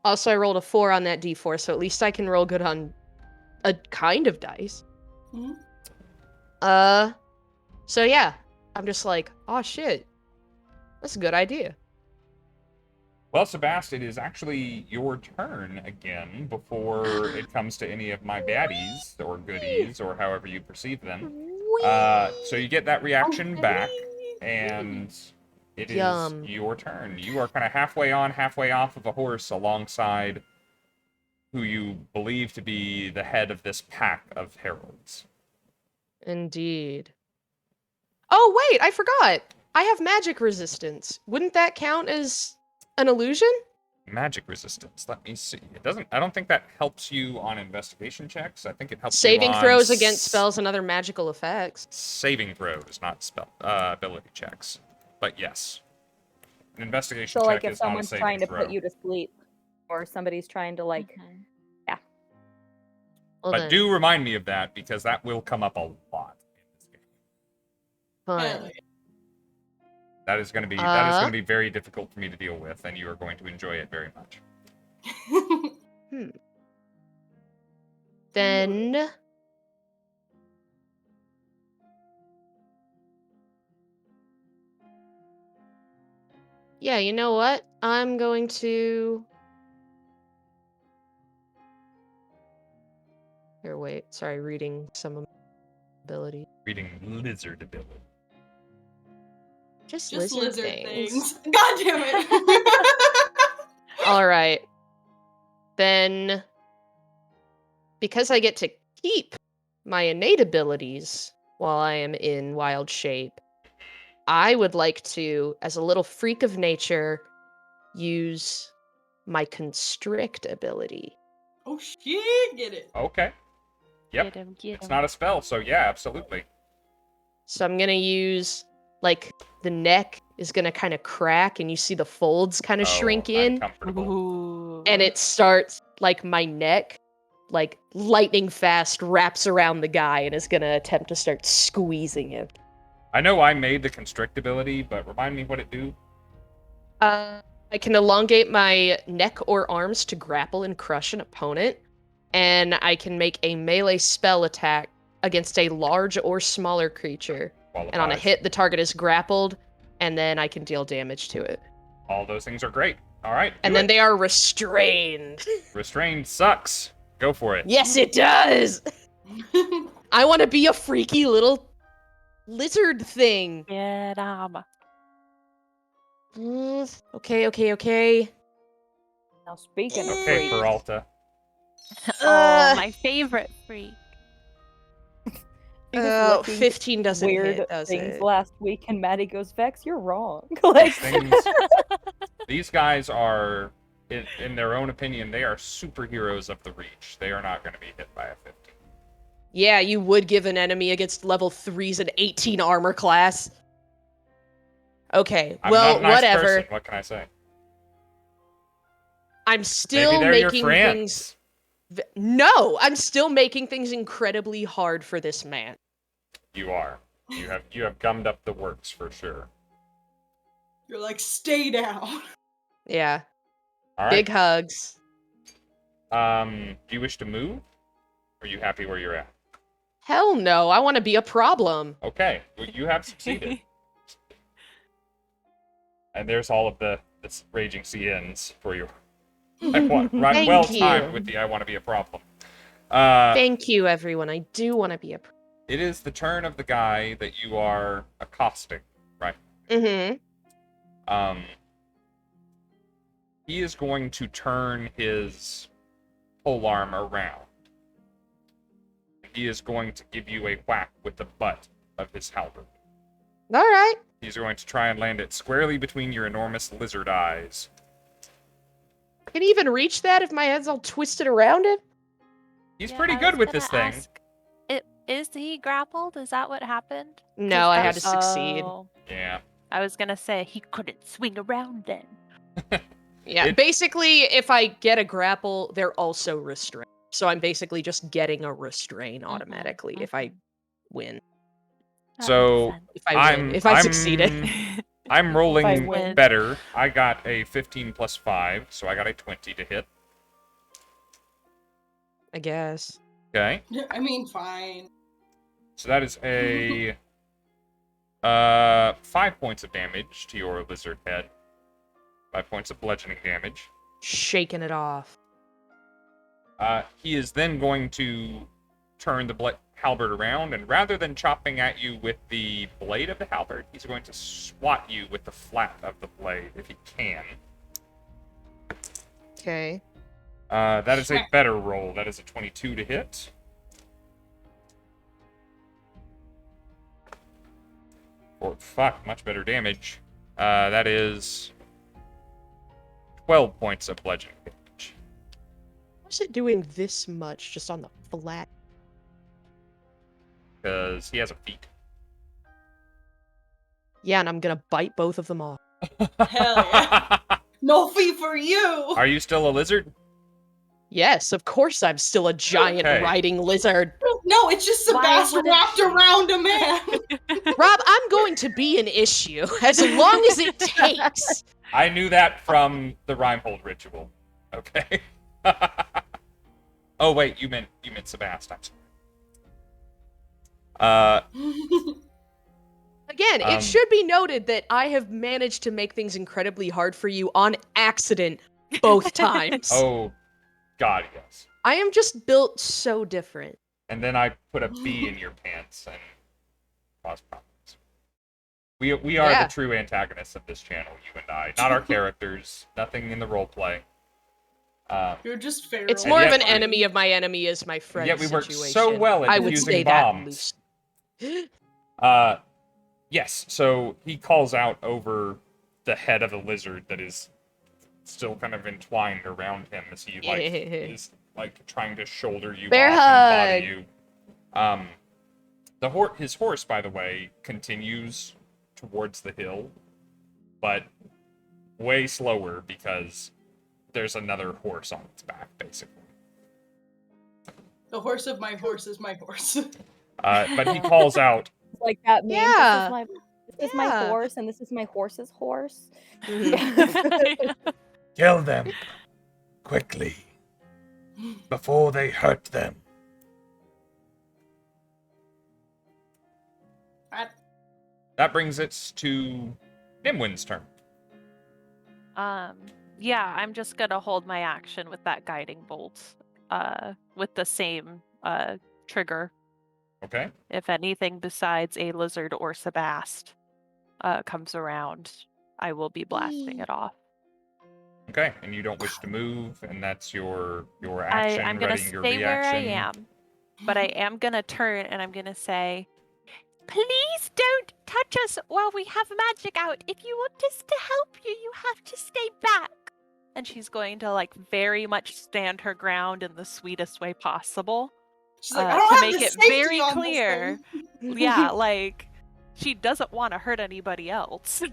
Also, I rolled a 4 on that d4, so at least I can roll good on a kind of dice. Mhm. So yeah. I'm just like, oh shit. That's a good idea. Well, Sabbast, it is actually your turn again before it comes to any of my baddies or goodies or however you perceive them. So you get that reaction back, and it is your turn. You are kind of halfway on, halfway off of a horse alongside who you believe to be the head of this pack of heralds. Indeed. Oh, wait, I forgot. I have magic resistance. Wouldn't that count as an illusion? Magic resistance. Let me see. It doesn't. I don't think that helps you on investigation checks. I think it helps saving you on throws against spells and other magical effects. Saving throws, not spell ability checks. But yes, an investigation So, check like, if is not a someone's saving trying to throw. put you to sleep, or somebody's trying to, like, Well, But then, do remind me of that because that will come up a lot in this game. fine. That is going to be very difficult for me to deal with, and you are going to enjoy it very much. Then yeah, you know what? I'm going to here. Wait, sorry, reading some ability. Reading lizard ability. Just lizard things. God damn it. All right. Then, because I get to keep my innate abilities while I am in wild shape, I would like to, as a little freak of nature, use my constrict ability. Oh shit, get it. Okay. Yep. It's not a spell, so yeah, absolutely. So I'm gonna use, like, the neck is gonna kind of crack, and you see the folds kind of shrink in. Uncomfortable. Ooh. And it starts, like, my neck, like, lightning fast wraps around the guy and is gonna attempt to start squeezing him. I know I made the constrict ability, but remind me what it do. I can elongate my neck or arms to grapple and crush an opponent, and I can make a melee spell attack against a large or smaller creature. Qualifies. And on a hit, the target is grappled, and then I can deal damage to it. All those things are great. All right. And then they are restrained. Restrained sucks. Go for it. Yes, it does! I want to be a freaky little lizard thing. Get 'em. Okay. now speaking of Okay, freaks, Peralta. Oh, my favorite freak. she just looked 15 doesn't weird hit, does things it? last week, and Maddie goes, "Vex, you're wrong." Like, These guys are, in their own opinion, they are superheroes of the Reach. They are not going to be hit by a 15. Yeah, you would give an enemy against level 3's an 18 armor class. Okay, I'm well, not a nice whatever. person. What can I say? I'm still Maybe they're your making friends. things. No, I'm still making things incredibly hard for this man. You are. You have gummed up the works for sure. You're like, stay down. Yeah. All right. Big hugs. Do you wish to move? Or are you happy where you're at? Hell no, I want to be a problem. Okay, well, you have succeeded. And there's all of the raging CNs for you. Thank Well you. timed with the I want to be a problem. Thank you, everyone. I do want to be a problem. It is the turn of the guy that you are accosting, right? Mm-hmm. He is going to turn his polearm around. He is going to give you a whack with the butt of his halberd. All right. He's going to try and land it squarely between your enormous lizard eyes. Can he even reach that if my head's all twisted around it? He's Yeah, pretty I good was with gonna this thing. ask, is he grappled? Is that what happened? No, I had to Yes. succeed. Oh, Yeah. I was gonna say he couldn't swing around then. Yeah, basically, if I get a grapple, they're also restrained. So I'm basically just getting a restrain automatically if I win. That So, makes If I win. If I succeeded. sense. I'm rolling win. better. I got a 15 plus 5, so I got a 20 to hit. I guess. Okay. I mean, fine. So that is a 5 points of damage to your lizard head. 5 points of bludgeoning damage. Shaking it off. He is then going to turn the halberd around, and rather than chopping at you with the blade of the halberd, he's going to swat you with the flat of the blade, if he can. Okay. That is a better roll. That is a 22 to hit. Or, fuck, much better damage. That is 12 points of bludgeoning damage. What's it doing this much just on the flat? Because he has a feat. Yeah, and I'm gonna bite both of them off. Hell yeah. No fee for you! Are you still a lizard? Yes, of course I'm still a giant Okay. riding lizard. No, it's just Why Sebastian wouldn't wrapped she? around a man! Rob, I'm going to be an issue as long as it takes. I knew that from the Rhymehold ritual. Okay. Oh wait, you meant Sabbast. I'm sorry. Again, it should be noted that I have managed to make things incredibly hard for you on accident both times. Oh, God, yes. I am just built so different. And then I put a bee in your pants and caused problems. We are Yeah. the true antagonists of this channel, you and I. Not our characters. Nothing in the roleplay. You're just feral. It's more of an yet- enemy of my enemy is my friend Yet we work situation. so well at I would defusing say bombs. that loose. Yes, so he calls out over the head of the lizard that is still kind of entwined around him as he is trying to shoulder you Bear off hug. and body you. His horse, by the way, continues towards the hill, but way slower because there's another horse on its back, basically. The horse of my horse is my horse. But he calls out, Like that meme. Yeah. This is my Yeah. horse, and this is my horse's horse. "Kill them quickly before they hurt them." That brings it to Nimwyn's turn. Yeah, I'm just gonna hold my action with that guiding bolt, with the same trigger. Okay. If anything besides a lizard or Sabbast comes around, I will be blasting it off. Okay, and you don't wish to move, and that's your action, I'm gonna readying your stay where I reaction. am, but I am gonna turn and I'm gonna say, "Please don't touch us while we have magic out. If you want us to help you, you have to stay back." And she's going to very much stand her ground in the sweetest way possible. She's like, I To don't have make the it safety very on this clear. thing. Yeah, she doesn't want to hurt anybody else.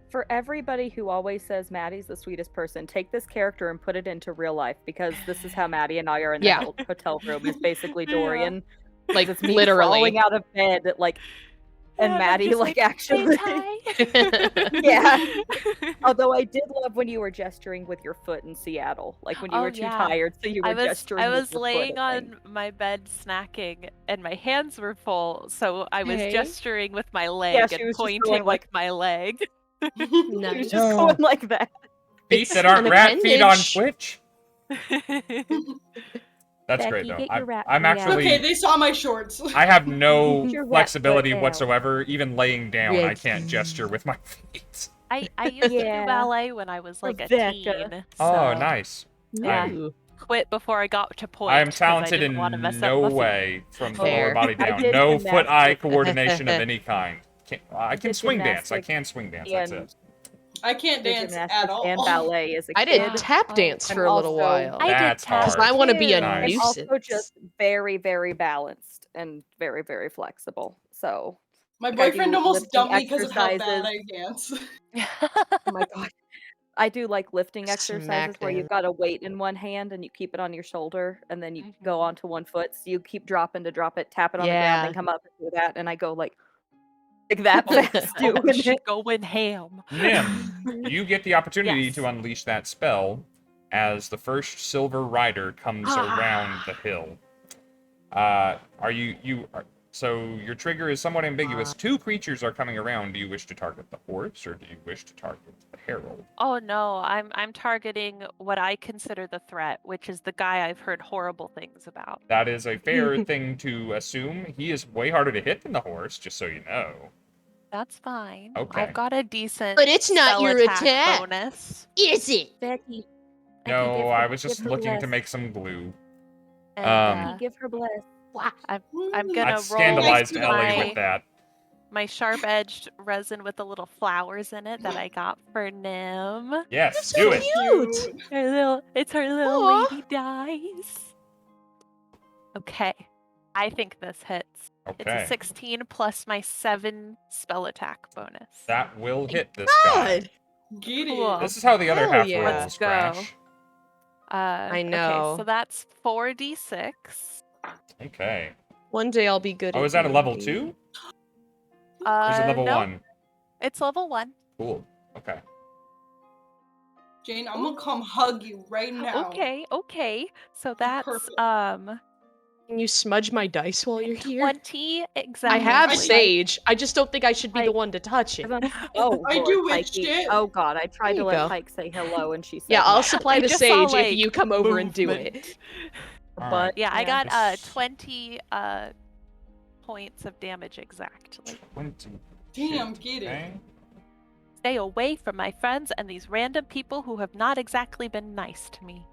For everybody who always says Maddie's the sweetest person, take this character and put it into real life, because this is how Maddie and I are in the hotel room. It's basically Dorian. Like, It's me literally. crawling out of bed, like, and Yeah, Maddie, just like, "Hey, actually. Ty." Yeah. Although I did love when you were gesturing with your foot in Seattle. Like, when you Oh, were too yeah. tired, so you were gesturing I with was your laying foot, I think. on my bed snacking, and my hands were full, so I was Okay. gesturing with my leg Yeah, she and was just pointing going like- with my leg. She was Nice. just going like that. Feet It's that aren't an rat feet on appendage. Twitch. That's Becky, great though. get your rat I'm feet out. actually. Okay, they saw my shorts. I have no Get your rat flexibility foot out. whatsoever. Even laying down, I can't Ricky. gesture with my feet. I used to do Yeah. ballet when I was like a Rebecca. teen. Oh, so nice. Yeah. Ooh. Quit before I got to point. I am 'cause talented didn't in wanna mess up no my feet. way from the Fair. lower body I down. did No gymnastics. foot-eye coordination of any kind. I can did swing dance. I gymnastics can swing dance. That's and- it. I can't Did dance gymnastics at all. and ballet as a I kid. did tap dance And for a little also- while. I did That's tap hard. I want to be a too. Nice. And also nuisance. just very, very balanced and very, very flexible. So, My Like, I boyfriend do almost lifting dumped me because of how bad exercises. I dance. oh my god. I do like lifting exercises Smack where you've dance. got a weight in one hand and you keep it on your shoulder and then you go Mhm. onto one foot. So you keep dropping to drop it, tap it on the ground, Yeah. then come up and do that. And I go like that fast Oh, doing she it. going ham. Nim, you get the opportunity Yes. to unleash that spell as the first silver rider comes around the hill. So your trigger is somewhat ambiguous. Two creatures are coming around. Do you wish to target the horse, or do you wish to target the herald? Oh no, I'm targeting what I consider the threat, which is the guy I've heard horrible things about. That is a fair thing to assume. He is way harder to hit than the horse, just so you know. That's fine. Okay. I've got a decent But it's not spell your attack. bonus. Is it? Becky. No, I was give just her looking to bless. make some glue. And, Becky, give her bless. I'm I gonna roll scandalized Ellie my, with that. my sharp-edged resin with the little flowers in it that I got for Nim. Yes, You're do so it. cute. It's her little Aw. lady dice. Okay, I think this hits. It's Okay. a 16 plus my 7 spell attack bonus. That will hit this guy. God. Get Cool. it. This is how the other Hell half yeah. rolls, Let's go. Crash. I know. Okay, so that's 4d6. Okay. One day I'll be good. Oh, at is that a level D&D. 2? Or is it level no, 1? It's level 1. Cool. Okay. Jane, I'm gonna come hug you right now. Okay. So that's Perfect. Can you smudge my dice while you're here? 20 exactly. I have I- sage. I just don't think I should be the I- one to touch it. Oh, I Lord, do with Pikey. shit. Oh god, I tried There to you let go. Pike say hello and she said Yeah, I'll no. supply I the just saw, sage like, if you come over and do movement. it. All But right. Yeah, I yeah. got This- 20 points of damage exactly. 20. Damn, Shit. get it. Okay. Stay away from my friends and these random people who have not exactly been nice to me.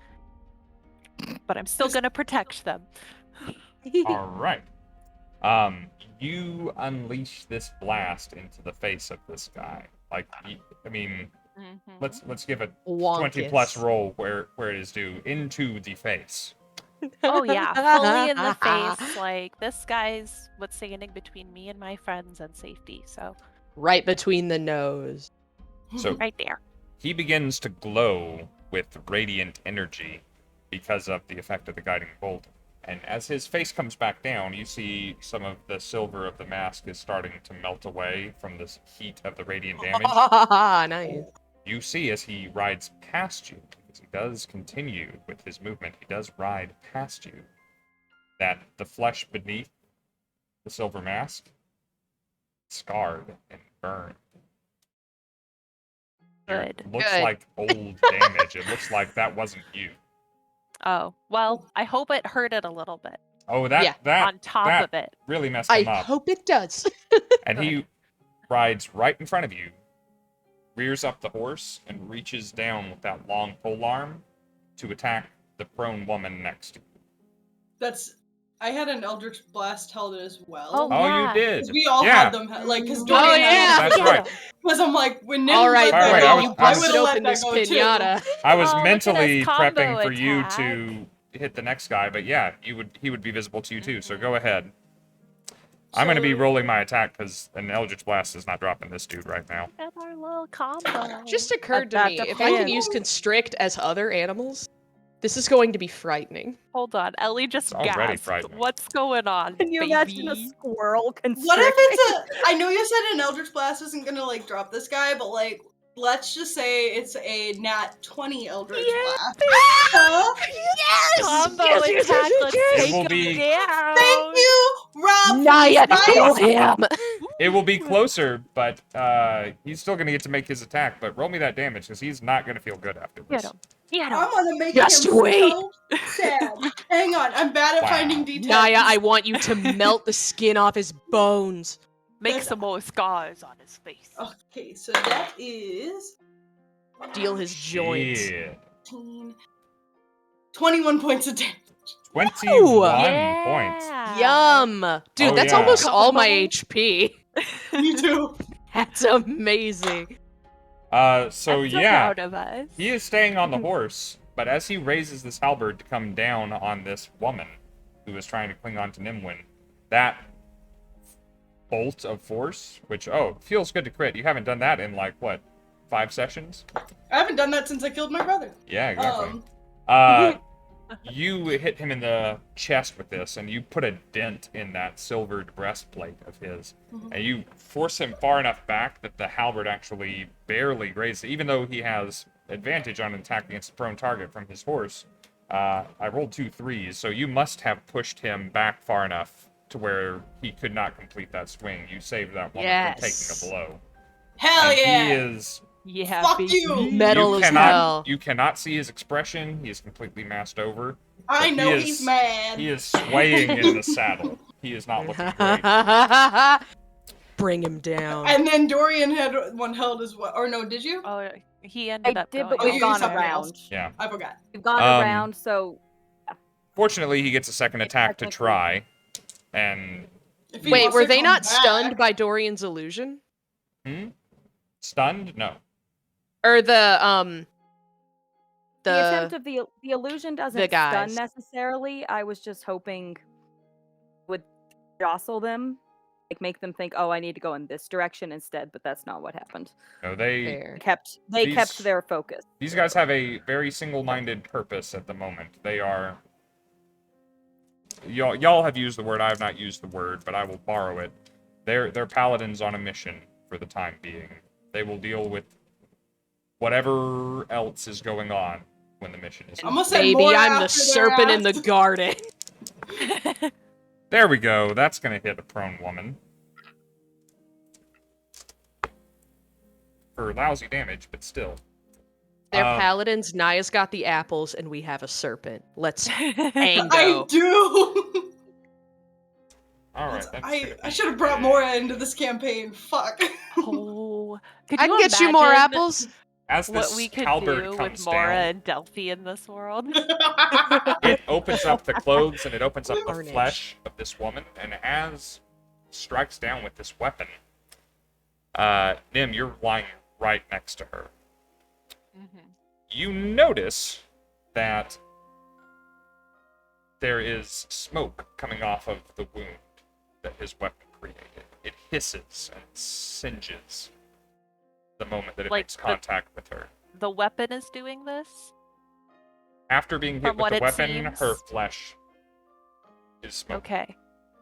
But I'm still gonna protect them. All right. You unleash this blast into the face of this guy. Like, I mean, let's give a 20 plus roll where it is due into the face. Oh yeah, fully in the face. Like, this guy's what's standing between me and my friends and safety. So Right between the nose. So right there. he begins to glow with radiant energy because of the effect of the guiding bolt. And as his face comes back down, you see some of the silver of the mask is starting to melt away from the heat of the radiant damage. Nice. You see as he rides past you, because he does continue with his movement, he does ride past you, that the flesh beneath the silver mask scarred and burned. It Good. looks Good. like old damage. It looks like that wasn't you. Oh, well, I hope it hurt it a little bit Oh, that Yeah, that on top that of it. really messed I him up. hope it does. And he rides right in front of you, rears up the horse, and reaches down with that long pole arm to attack the prone woman next to you. I had an Eldritch Blast held as well. Oh, Oh, yeah. you did. 'Cause we all yeah. had them, like, because Oh, Dorian yeah. had That's right. Because I'm like, when Nim All right, let that By the way, go, I was- you I busted would've let open that this go, too. pinata. I was Oh, look at mentally his combo prepping for you attack. to hit the next guy, but yeah, he would be visible to you too. So go ahead. I'm going to be So- rolling my attack because an Eldritch Blast is not dropping this dude right now. And our little combo. Just occurred to That me, if I can depends. use constrict as other animals, this is going to be frightening. Hold on, Ellie just It's already gasped. frightening. What's going on, Can you baby? imagine a squirrel What constricting? if it's a? I know you said an Eldritch Blast isn't gonna like drop this guy, but like, let's just say it's a nat 20 Eldritch Blast. Huh? Yes! Combo Yes, yes, attack, yes, let's yes, It take will him be- down. Thank you, Rob. Naya, Nice. kill him! It will be closer, but he's still going to get to make his attack. But roll me that damage because he's not going to feel good after Get this. him. Get him. I'm gonna make Just him wait. so sad. Hang on, I'm bad at Wow. finding details. Naya, I want you to melt the skin off his bones. Make That's- some more scars on his face. Okay, so that is Steal his joints. Shit. 21 points of damage. 21 points. Yum! Dude, Oh, that's yeah. almost all my Combo. HP. Me too. That's amazing. So I'm so yeah, proud of us. he is staying on the horse, but as he raises this halberd to come down on this woman who is trying to cling on to Nimwyn, that bolt of force, which, feels good to crit. You haven't done that in, like, what, 5 sessions? I haven't done that since I killed my brother. Yeah, exactly. Um, You hit him in the chest with this, and you put a dent in that silvered breastplate of his, and you force him far enough back that the halberd actually barely grazes, even though he has advantage on an attack against a prone target from his horse. I rolled 2 3s, so you must have pushed him back far enough to where he could not complete that swing. You saved that woman from Yes. taking a blow. hell And yeah. he is... Yeah, Fuck baby. you. Metal as hell. You cannot see his expression. He is completely masked over. I but know he he's is- mad. He is swaying in the saddle. He is not looking great. Bring him down. And then Dorian had one held as well. Or no, did you? Oh, he ended I up did, going. but Oh, we've you gone something around. else. Yeah. I forgot. We've gone Um, around, so Fortunately, he gets a second attack to Technically. try. And... If he Wait, wants were to they come not back- stunned by Dorian's illusion? Stunned? No. Or the attempt the of the illusion doesn't the stun guys. necessarily. I was just hoping would jostle them, like make them think, "Oh, I need to go in this direction instead." But that's not what happened. No, they... Fair. They These- kept their focus. These guys have a very single-minded purpose at the moment. They are... Y'all have used the word, I have not used the word, but I will borrow it. They're paladins on a mission for the time being. They will deal with whatever else is going on when the mission is... I'm gonna send Baby, more I'm the after their serpent in the ass. garden. There we go. That's gonna hit a prone woman. For lousy damage, but still. They're Um, paladins, Naya's got the apples, and we have a serpent. Let's I ango. do. Alright, that's I should have brought Mora into this campaign. Fuck. Oh, could I can get you more imagine apples. As What this we could halberd do comes with Mora down, and Delphi in this world. it opens up the clothes and it opens up the Carnage. flesh of this woman, and as strikes down with this weapon, Nim, you're lying right next to her. You notice that there is smoke coming off of the wound that his weapon created. It hisses and singes the moment that it Like makes the- contact with her. The weapon is doing this. After being hit From with what the it weapon, seems- her flesh is smoking. Okay.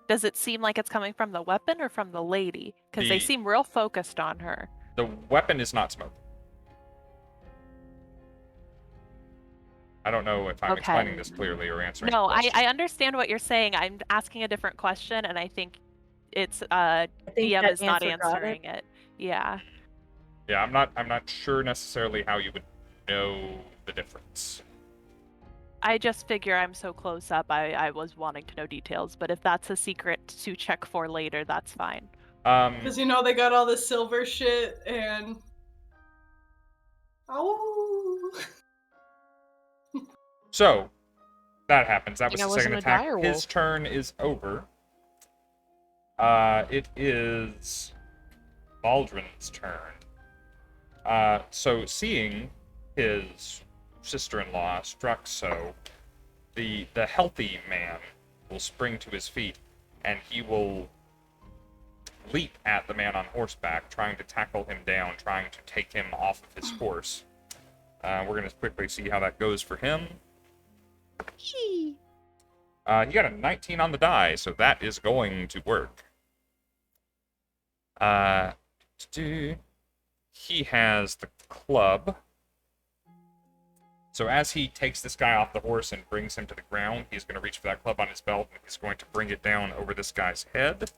Does it seem like it's coming from the weapon or from the lady? Because they The- seem real focused on her. The weapon is not smoking. I don't know if I'm Okay. explaining this clearly or answering. No, the I question. understand what you're saying. I'm asking a different question, and I think it's I think DM that is not answer got it. answering it. Yeah. Yeah, I'm not sure necessarily how you would know the difference. I just figure I'm so close up, I was wanting to know details, but if that's a secret to check for later, that's fine. Because you know they got all this silver shit and. Oh. So that happens. That was think I the wasn't second a attack. dire His wolf. turn is over. It is Baldrin's turn. So seeing his sister-in-law struck so, the healthy man will spring to his feet, and he will leap at the man on horseback, trying to tackle him down, trying to take him off of his horse. We're going to quickly see how that goes for him. He got a 19 on the die, so that is going to work. He has the club. So as he takes this guy off the horse and brings him to the ground, he's going to reach for that club on his belt, and he's going to bring it down over this guy's head.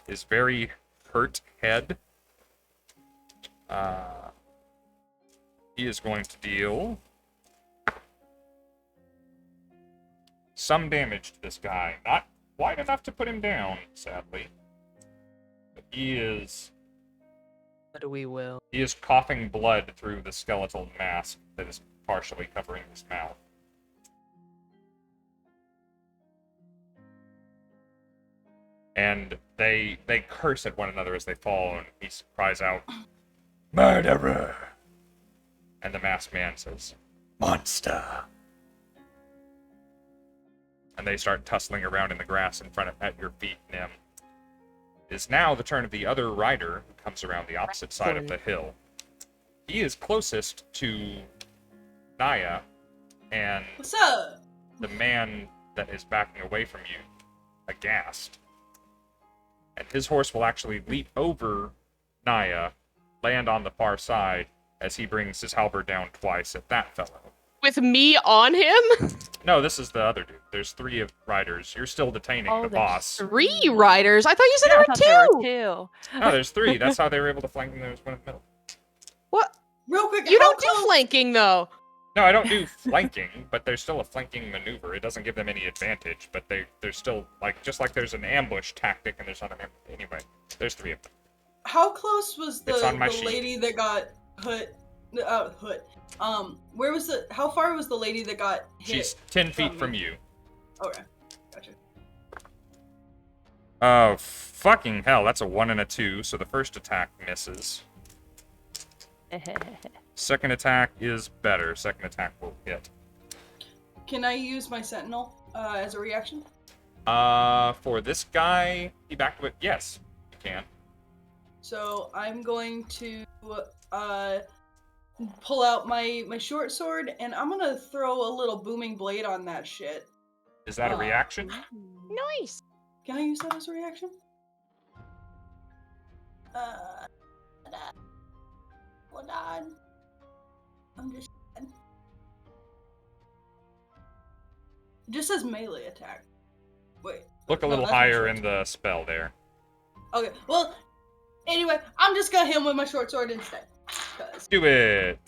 His very hurt head. He is going to deal some damage to this guy. Not quite enough to put him down, sadly. But he is... But we will. He is coughing blood through the skeletal mask that is partially covering his mouth. And they curse at one another as they fall, and he cries out, "Murderer!" And the masked man says, "Monster!" And they start tussling around in the grass in front of at your feet, Nim. It is now the turn of the other rider, who comes around the opposite side of the hill. He is closest to Naya, and What's up? the man that is backing away from you, aghast. And his horse will actually leap over Naya, land on the far side, as he brings his halberd down twice at that fellow. With me on him? No, this is the other dude. There's 3 of riders. You're still detaining the boss. 3 riders? I thought you said I there thought were 2! there were 2. No, there's 3. That's how they were able to flank him. There was one in the middle. What? Real quick, You how don't do close- flanking, though. No, I don't do flanking, but there's still a flanking maneuver. It doesn't give them any advantage, but there's still, like, just like there's an ambush tactic and there's not an ambush. Anyway, there's 3 of them. How close was It's on my the sheet. lady that got hit? Where was the? How far was the lady that got hit? She's 10 feet from you. Okay, gotcha. Oh, fucking hell. That's a 1 and a 2, so the first attack misses. Second attack is better. Second attack will hit. Can I use my sentinel as a reaction? For this guy, he backed away. Yes, you can. So I'm going to pull out my short sword, and I'm gonna throw a little booming blade on that shit. Is that a reaction? Nice. Can I use that as a reaction? Hold on. I'm just. It just says melee attack. Wait. Look a no, little that's my higher short in the spell there. Okay, well, anyway, I'm just gonna hit him with my short sword instead. Do it!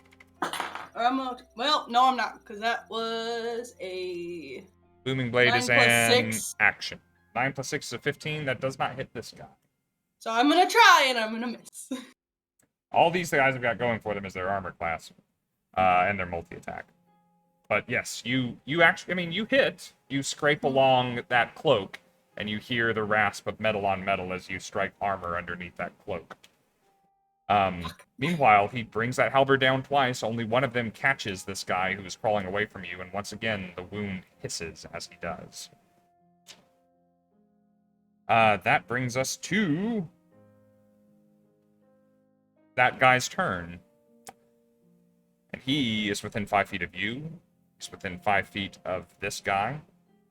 Well, no, I'm not, because that was a... Booming Blade 9 is plus an 6. action. 9 plus 6 is a 15. That does not hit this guy. So I'm gonna try, and I'm gonna miss. All these guys have got going for them is their armor class. And their multi-attack. But yes, you actually, I mean, you hit. You scrape along that cloak, and you hear the rasp of metal on metal as you strike armor underneath that cloak. Meanwhile, he brings that halberd down twice. Only one of them catches this guy who is crawling away from you, and once again, the wound hisses as he does. That brings us to that guy's turn. And he is within 5 feet of you. He's within 5 feet of this guy.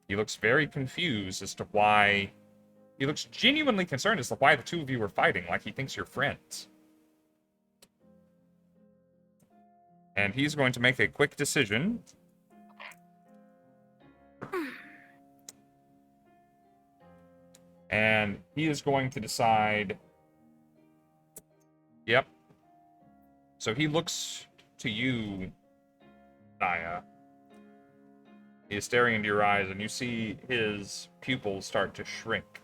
He looks very confused as to why... He looks genuinely concerned as to why the 2 of you are fighting, like he thinks you're friends. And he's going to make a quick decision. And he is going to decide... Yep. So he looks to you, Naya. He is staring into your eyes, and you see his pupils start to shrink.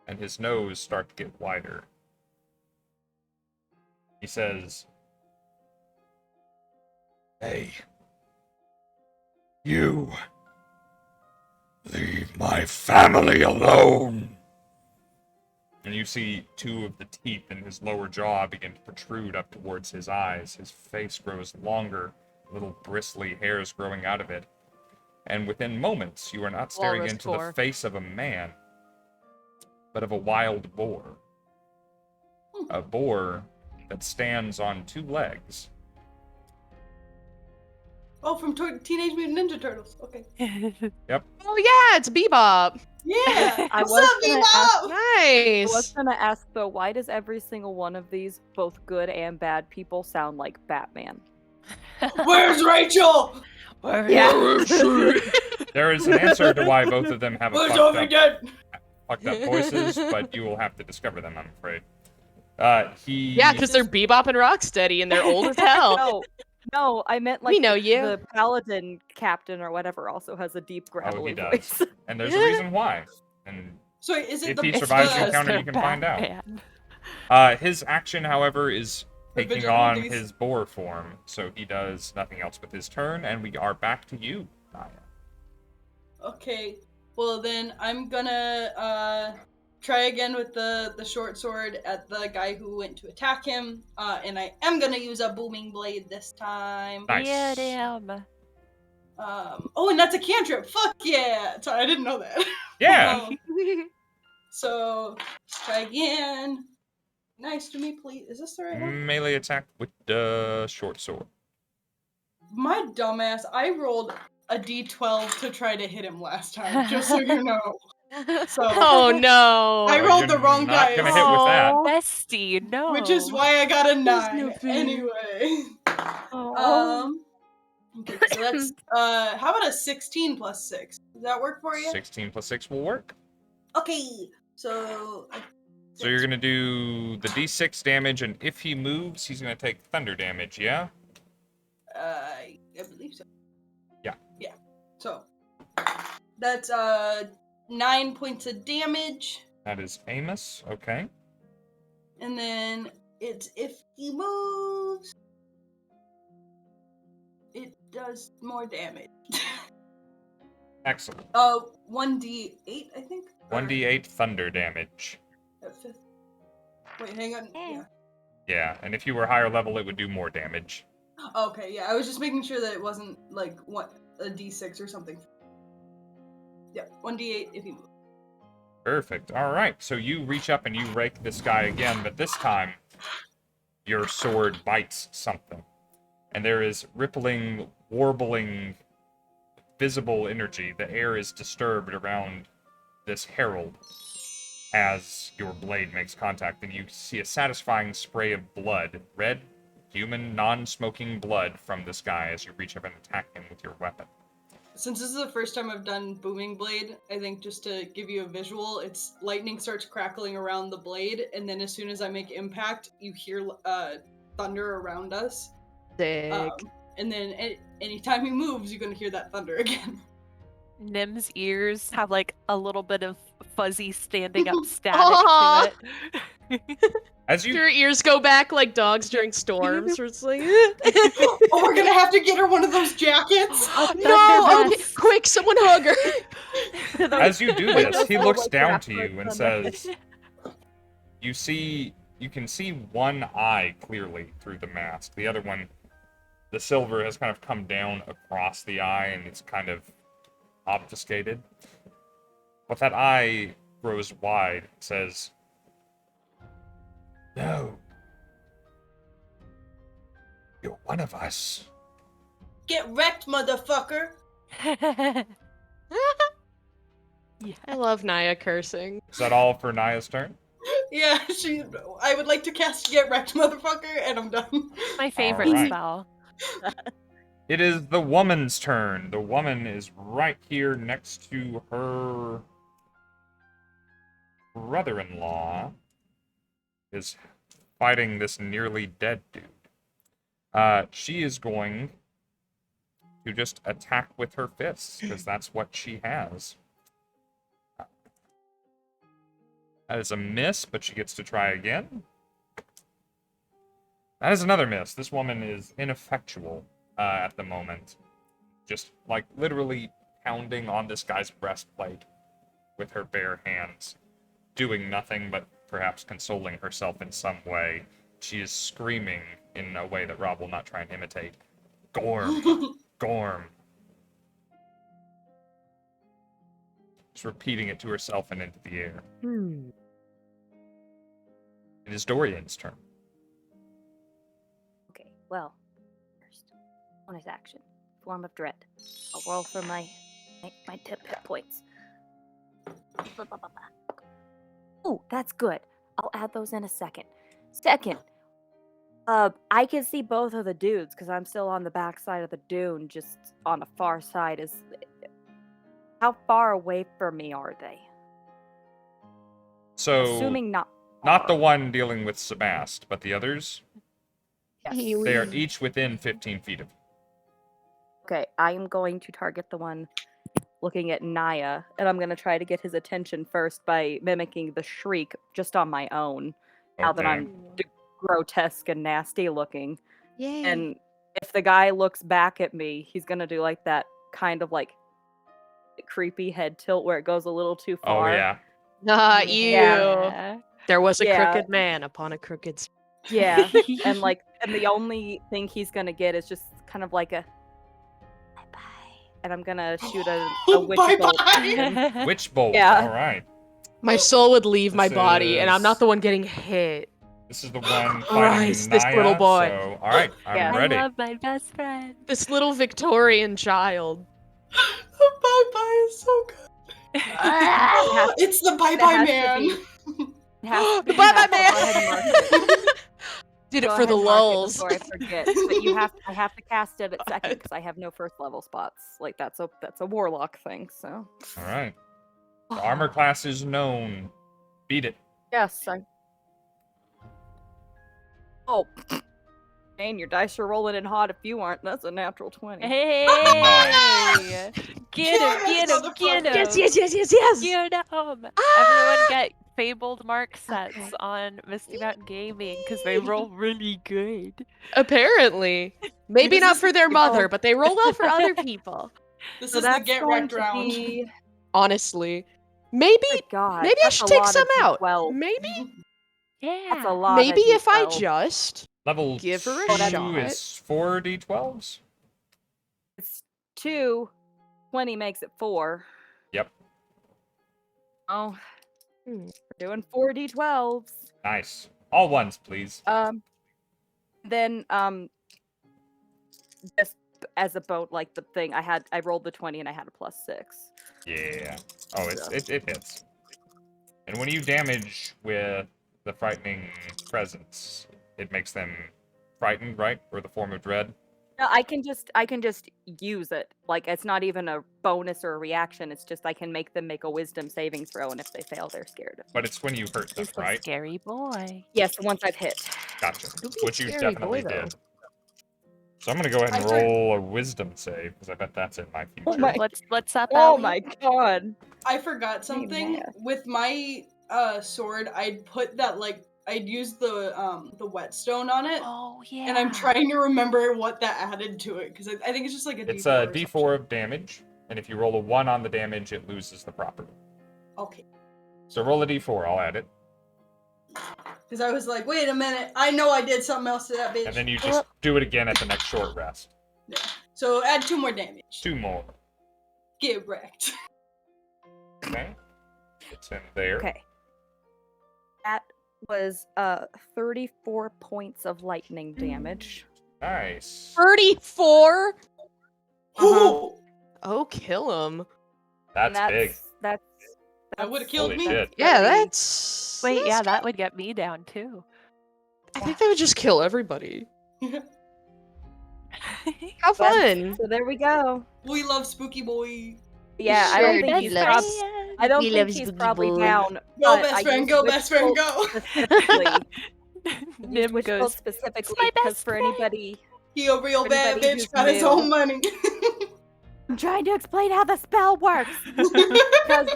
And his nose start to get wider. He says, "Hey, you, leave my family alone." And you see 2 of the teeth in his lower jaw begin to protrude up towards his eyes. His face grows longer, little bristly hairs growing out of it. And within moments, you are not staring Walrus into core. the face of a man, but of a wild boar. A boar that stands on 2 legs. Oh, from Teenage Mutant Ninja Turtles. Okay. Yep. Oh yeah, it's Bebop. Yeah. I What's was up, gonna Bebop? I was Nice. gonna ask though, why does every single one of these, both good and bad people, sound like Batman? Where's Rachel? Where Yeah. There is an answer to why both of them have a Where's fucked Ovi dead? up voices, but you will have to discover them, I'm afraid. Yeah, because they're Bebop and Rocksteady, and they're old as hell. No, I meant like We know you. the paladin captain or whatever also has a deep gravelly does. voice. And there's a reason why. And So is it if the he It's survives the because encounter, they're you can find out. Batman. His action, however, is The taking on vigilantes. his boar form, so he does nothing else with his turn, and we are back to you, Naya. Okay. Well then I'm gonna try again with the short sword at the guy who went to attack him. And I am gonna use a booming blade this time. Nice. Yeah, damn. Oh, and that's a cantrip. Fuck yeah! Sorry, I didn't know that. Yeah! So try again. Nice to me, please. Is this the right one? Melee attack with the short sword. My dumbass, I rolled a d12 to try to hit him last time, just so you know. So Oh no. I rolled the You're wrong not dice. gonna hit with that. Bestie, no. Which is why I got a 9. no fair. Anyway. Oh. Okay, so that's how about a 16 plus 6? Does that work for you? 16 plus 6 will work. Okay. So So you're gonna do the d6 damage, and if he moves, he's gonna take thunder damage, yeah? I believe so. Yeah. Yeah. So that's 9 points of damage. That is Amos, okay. And then it's if he moves, it does more damage. Excellent. 1d8, I think. 1d8 thunder damage. Wait, hang on. Yeah. Yeah, and if you were higher level, it would do more damage. Okay, yeah. I was just making sure that it wasn't like a d6 or something. Yeah, 1d8 if you move. Perfect. All right. So you reach up and you rake this guy again, but this time your sword bites something. And there is rippling, warbling, visible energy. The air is disturbed around this herald as your blade makes contact, and you see a satisfying spray of blood, red, human, non-smoking blood from this guy as you reach up and attack him with your weapon. Since this is the first time I've done Booming Blade, I think just to give you a visual, it's lightning starts crackling around the blade, and then as soon as I make impact, you hear thunder around us. Sick. And then anytime he moves, you're gonna hear that thunder again. Nim's ears have like a little bit of fuzzy standing up static Aw. to it. As you Your ears go back like dogs during storms, where it's like, Oh, we're gonna have to get her one of those jackets. no, okay, quick, someone hug her. As you do this, he Like looks down to Rapper you and Sunday. says, you can see one eye clearly through the mask. The other one, the silver has kind of come down across the eye and it's kind of obfuscated. But that eye grows wide. It says, "No. You're one of us." Get wrecked, motherfucker. Yeah. I love Naya cursing. Is that all for Naya's turn? Yeah, I would like to cast Get Wrecked, motherfucker, and I'm done. My favorite Alright. spell. It is the woman's turn. The woman is right here next to her brother-in-law. Is fighting this nearly dead dude. She is going to just attack with her fists, because that's what she has. That is a miss, but she gets to try again. That is another miss. This woman is ineffectual at the moment. Just, like, literally pounding on this guy's breastplate with her bare hands. Doing nothing but perhaps consoling herself in some way. She is screaming in a way that Rob will not try and imitate. Gorm! Gorm! Just repeating it to herself and into the air. It is Dorian's turn. Okay, well, first, bonus action, form of dread. I'll roll for my hit points. Oh, that's good. I'll add those in a second. Second, I can see both of the dudes because I'm still on the back side of the dune, just on the far side. How far away from me are they? So, Assuming not not the far. one dealing with Sabbast, but the others. Yes. They are each within 15 feet of you. Okay, I am going to target the one looking at Naya, and I'm going to try to get his attention first by mimicking the shriek just on my own, now that Okay. I'm grotesque and nasty looking. Yay. And if the guy looks back at me, he's going to do like that kind of like creepy head tilt where it goes a little too Oh, far. yeah. Not you. Yeah. There was a Yeah. crooked man upon a crooked. Yeah, and the only thing he's going to get is just kind of like a bye-bye. And I'm going to shoot a witch bolt at him. Witch bolt. Yeah. All right. My soul would leave my This body, and I'm is- not the one getting hit. This is the one fighting Christ, this Naya, little boy. So, all right, I'm Yeah. ready. I love my best friend. This little Victorian child. Bye-bye is so good. It's the bye-bye man. It has to The be- bye-bye you have to man! go ahead and mark it. Did it Go for the ahead and mark it lulls. before I forget. But I have to cast it at second because I have no first level spots. Like that's a warlock thing. So All right. The armor class is known. Beat it. yes, Oh, man, your dice are rolling in hot if you aren't. That's a natural 20. Hey! Get him, get him, get him! Yes, yes, yes, yes, yes! Get him! Everyone get fabled mark sets Okay. on Misty Mountain Gaming because they roll really good. Apparently. Maybe This not is- for their mother, Oh. but they roll well for other people. This So is the that's get going wrecked to round. be. Honestly. Maybe My God, maybe I that's should a take lot of some out. D12. Maybe Yeah. That's a lot. maybe of if I D12. just Level Give her a 2 shot. is 4 d12s. It's 2. 20 makes it 4. Yep. Oh, Hmm. we're doing 4 D12s. Nice. All ones, please. Then just as a boat, like the thing I rolled the 20 and I had a +6. Yeah. Oh, it hits. And when you damage with the frightening presence, it makes them frightened, right? Or the form of dread. No, I can just use it. Like it's not even a bonus or a reaction. It's just I can make them make a wisdom saving throw, and if they fail, they're scared of me. But it's when you hurt them, He's a right? scary boy. Yes, once I've hit. Gotcha. Don't be a Which you scary definitely boy, though. did. So I'm gonna go ahead and I heard- roll a wisdom save because I bet that's in my future. Oh my- What's up, Oh Ellie? my God! I forgot something. Naya. With my sword, I'd put that I'd use the whetstone on it, Oh yeah. and I'm trying to remember what that added to it because I think it's just like a It's D4 a or D4 of damage, and if you roll a 1 on the damage, it loses the property. something. Okay. So roll a D4, I'll add it. Because I was like, wait a minute, I know I did something else to that bitch. And then you just do it again at the next short rest. Yeah. So add 2 more damage. 2 more. Get wrecked. Okay. It's in there. Okay. That was 34 points of lightning damage. Nice. 34? Uh-huh. Ooh! Oh, kill him. That's big. That's That would've killed Holy me. shit. Yeah, very- that's. Wait, that's yeah, good. that would get me down too. I think that would just kill everybody. How fun! So there we go. We love Spooky Boy. Yeah, I Sure don't think do he's love prob- s- I don't He think loves he's Boogie probably Boy. down. Go but best I friend, used go Witch best friend, Bolt go. Specifically, Nim Witch Bolt goes, specifically my because best for friend." anybody, He a real bad Anybody bitch, who's got his new. own money. I'm trying to explain how the spell works. Because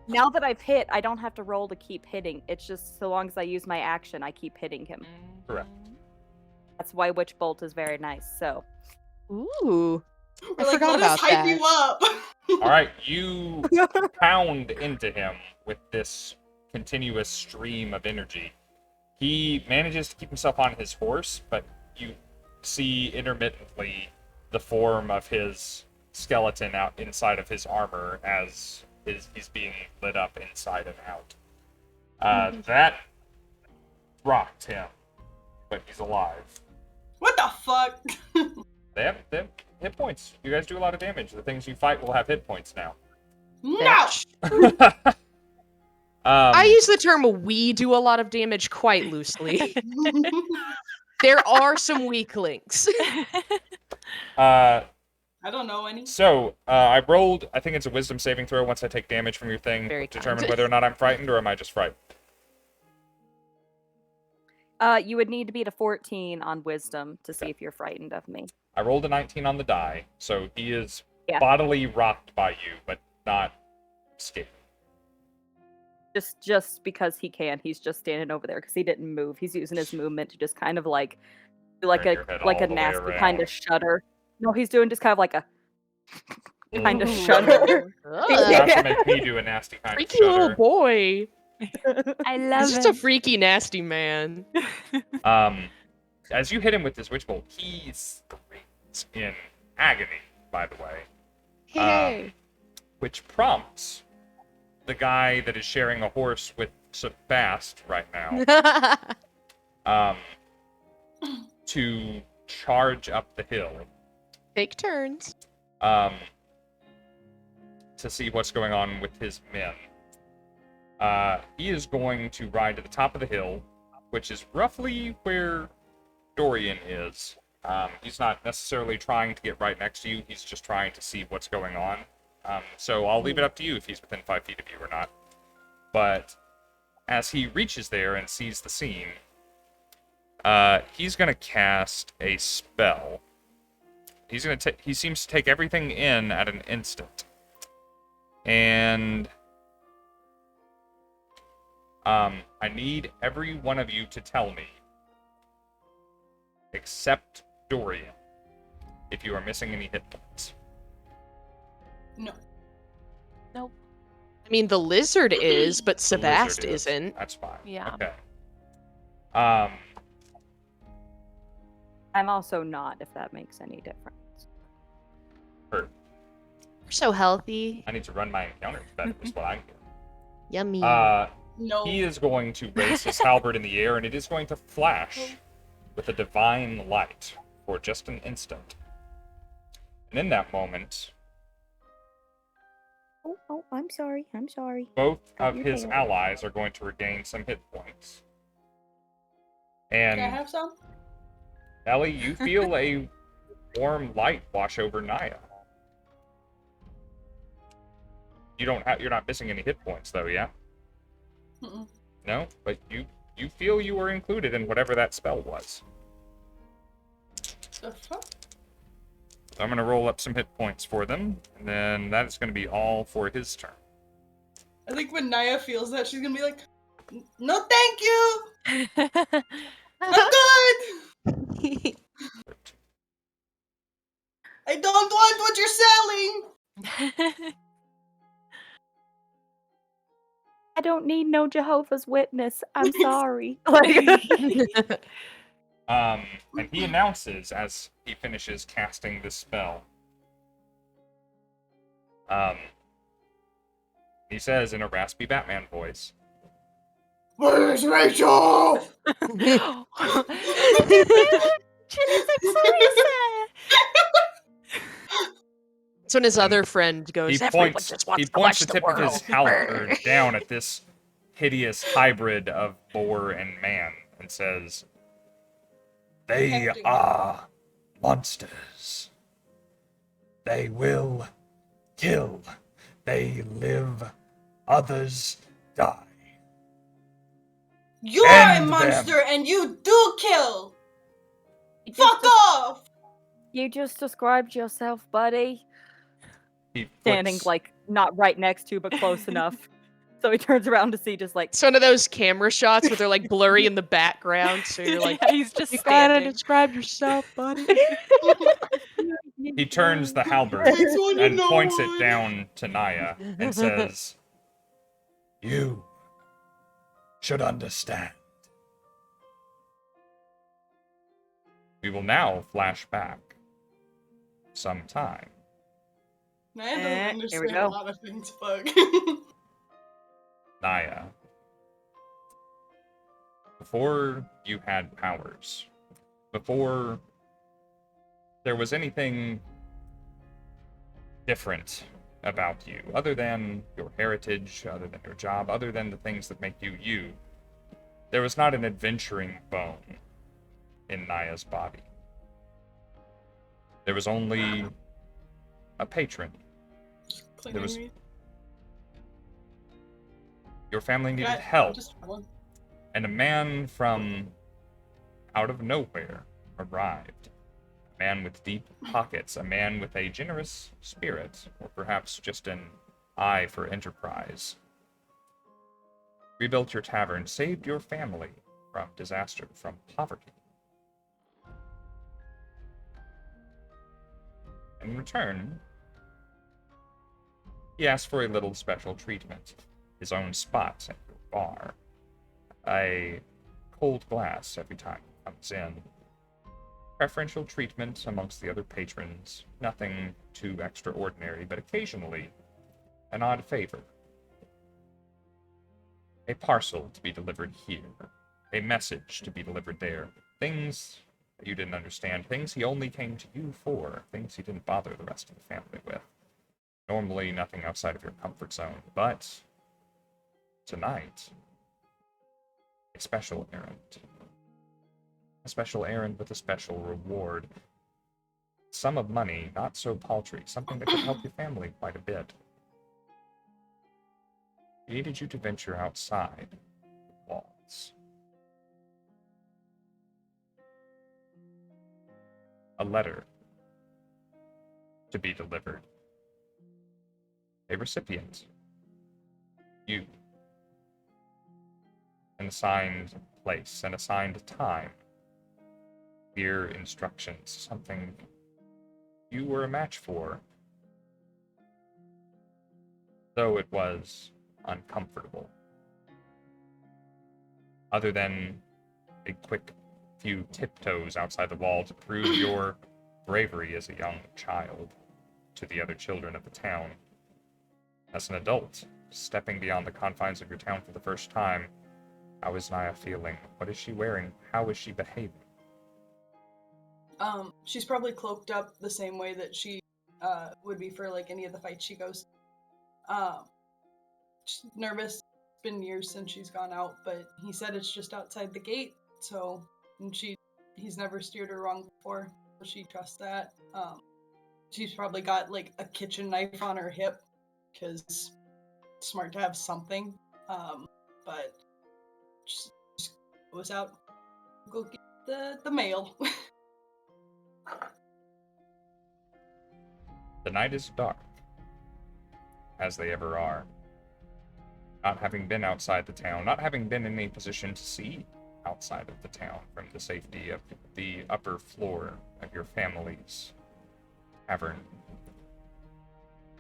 now that I've hit, I don't have to roll to keep hitting. It's just so long as I use my action, I keep hitting him. Correct. That's why Witch Bolt is very nice. So Ooh. We're I like, forgot let us about hype that. you up. All right, you pound into him with this continuous stream of energy. He manages to keep himself on his horse, but you see intermittently the form of his skeleton out inside of his armor as he's being lit up inside and out. That rocked him, but he's alive. What the fuck? They have hit points. You guys do a lot of damage. The things you fight will have hit points now. No! I use the term "we" do a lot of damage quite loosely. There are some weak links. I don't know any. So, I rolled, I think it's a wisdom saving throw once I take damage from your thing, Very to determine kind. whether or not I'm frightened, or am I just frightened? You would need to beat a 14 on wisdom to see if you're frightened of me. I rolled a 19 on the die, so he is Yeah. bodily rocked by you, but not scared. Just because he can, he's just standing over there because he didn't move. He's using his movement to just kind of like do like Turn your head a all the way nasty kind around. of shudder. No, he's doing just kind of like a kind of Ooh. shudder. Not to make me do a nasty kind Freaky of little shudder. boy. I love He's just a freaky, nasty man. As you hit him with this witch bolt, he screams in agony, by the way. Hey. Which prompts the guy that is sharing a horse with Sabbast right now to charge up the hill Take turns. to see what's going on with his men. He is going to ride to the top of the hill, which is roughly where Dorian is. He's not necessarily trying to get right next to you, he's just trying to see what's going on. So I'll leave it up to you if he's within 5 feet of you or not. But as he reaches there and sees the scene, he's going to cast a spell. He seems to take everything in at an instant. And I need every one of you to tell me, except Dorian, if you are missing any hit points. No. Nope. I mean, the lizard is, but The Sabbast lizard is. isn't. That's fine. Yeah. Okay. I'm also not, if that makes any difference. Hurt. We're so healthy. I need to run my encounters better, is what I'm hearing. Yummy. No. He is going to raise his halberd in the air, and it is going to flash with a divine light for just an instant. And in that moment, Oh, I'm sorry. I'm sorry. both Got of your his tail. allies are going to regain some hit points. Can I And have some? Ellie, you feel a warm light wash over Naya. You're not missing any hit points though, yeah? Mm-mm. No, but you feel you were included in whatever that spell was. The fuck? So I'm going to roll up some hit points for them, and then that is going to be all for his turn. I think when Naya feels that, she's gonna be like, no thank you! I'm good! I don't want what you're selling! I don't need no Jehovah's Witness. I'm sorry. And he announces as he finishes casting this spell. He says in a raspy Batman voice, Where's Rachel? Jenny's like so sad. That's when his other friend goes, he everyone points just wants he to points watch the the tip of world. his halberd down at this hideous hybrid of boar and man and says, "They Hefty. are monsters. They will kill. They live. Others die. You are a End them. monster and you do kill! Fuck off! You just described yourself, buddy. He Standing flicks- like not right next to, but close enough. So he turns around to see just like It's one of those camera shots where they're like blurry in the background, so you're like, Yeah, he's just you gotta standing. describe yourself, buddy. He turns the halberd Makes one and know points it one. down to Naya and says, "You should understand." We will now flash back some time. Naya doesn't Here we understand a go. lot of things, fuck. Naya, Before you had powers, before there was anything different about you, other than your heritage, other than your job, other than the things that make you you, there was not an adventuring bone in Naya's body. There was only a patron. There was... Your family needed help, and a man from out of nowhere arrived. A man with deep pockets, a man with a generous spirit, or perhaps just an eye for enterprise. Rebuilt your tavern, saved your family from disaster, from poverty. In return, he asked for a little special treatment. His own spot at your bar. A cold glass every time he comes in. Preferential treatment amongst the other patrons. Nothing too extraordinary, but occasionally an odd favor. A parcel to be delivered here. A message to be delivered there. Things that you didn't understand. Things he only came to you for. Things he didn't bother the rest of the family with. Normally nothing outside of your comfort zone, but tonight, a special errand. A special errand with a special reward. Sum of money, not so paltry, something that could help your family quite a bit. He needed you to venture outside the walls. A letter to be delivered. A recipient. You. An assigned place, an assigned time. Clear instructions, something you were a match for. Though it was uncomfortable. Other than a quick few tiptoes outside the wall to prove your bravery as a young child to the other children of the town. As an adult, stepping beyond the confines of your town for the first time, how is Naya feeling? What is she wearing? How is she behaving? She's probably cloaked up the same way that she would be for like any of the fights she goes. She's nervous. It's been years since she's gone out, but he said it's just outside the gate. So, and he's never steered her wrong before, so she trusts that. She's probably got like a kitchen knife on her hip because it's smart to have something. But just goes out, go get the mail. The night is dark, as they ever are. Not having been outside the town, not having been in a position to see outside of the town from the safety of the upper floor of your family's tavern,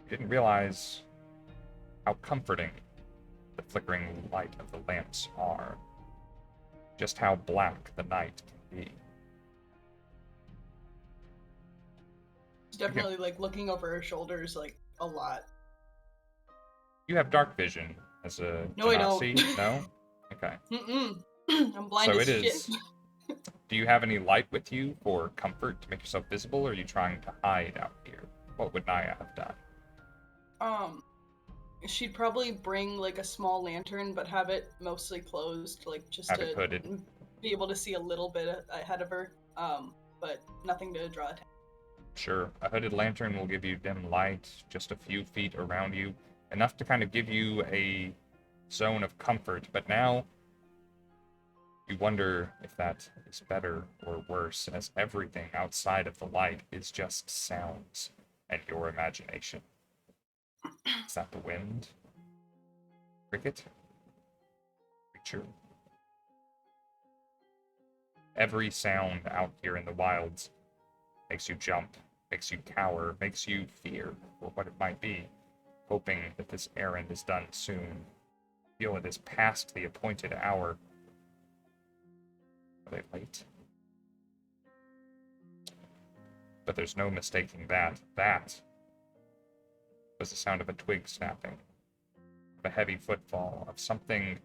you didn't realize how comforting the flickering light of the lamps are. Just how black the night can be. Definitely like looking over her shoulders like a lot. You have dark vision as a No, I don't. see? No? Okay. I'm blind so as it shit. is. Do you have any light with you for comfort to make yourself visible, or are you trying to hide out here? What would Naya have done? She'd probably bring like a small lantern, but have it mostly closed, like just Have to it hooded. be able to see a little bit ahead of her. But nothing to draw attention. Sure, a hooded lantern will give you dim light just a few feet around you, enough to kind of give you a zone of comfort, but now you wonder if that is better or worse, as everything outside of the light is just sounds and your imagination. Is that the wind? Cricket? Creature? Every sound out here in the wilds makes you jump, makes you cower, makes you fear for what it might be, hoping that this errand is done soon. Feel it is past the appointed hour. Are they late? But there's no mistaking that. That was the sound of a twig snapping, of a heavy footfall, of something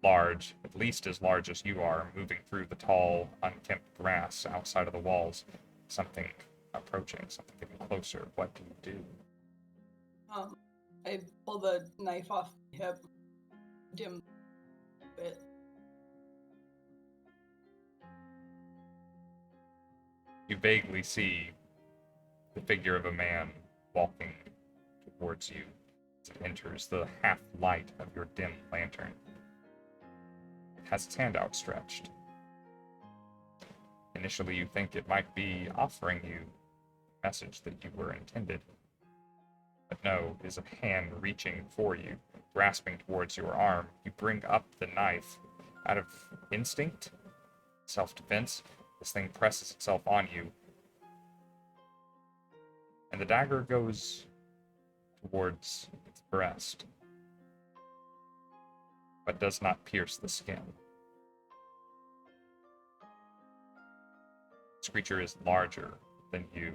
large, at least as large as you are, moving through the tall, unkempt grass outside of the walls. Something approaching, something getting closer. What do you do? I pull the knife off my hip. Dim bit. You vaguely see the figure of a man walking towards you as it enters the half light of your dim lantern. It has its hand outstretched. Initially, you think it might be offering you the message that you were intended. But no, it is a hand reaching for you, grasping towards your arm. You bring up the knife out of instinct, self-defense. This thing presses itself on you. And the dagger goes towards its breast, but does not pierce the skin. This creature is larger than you,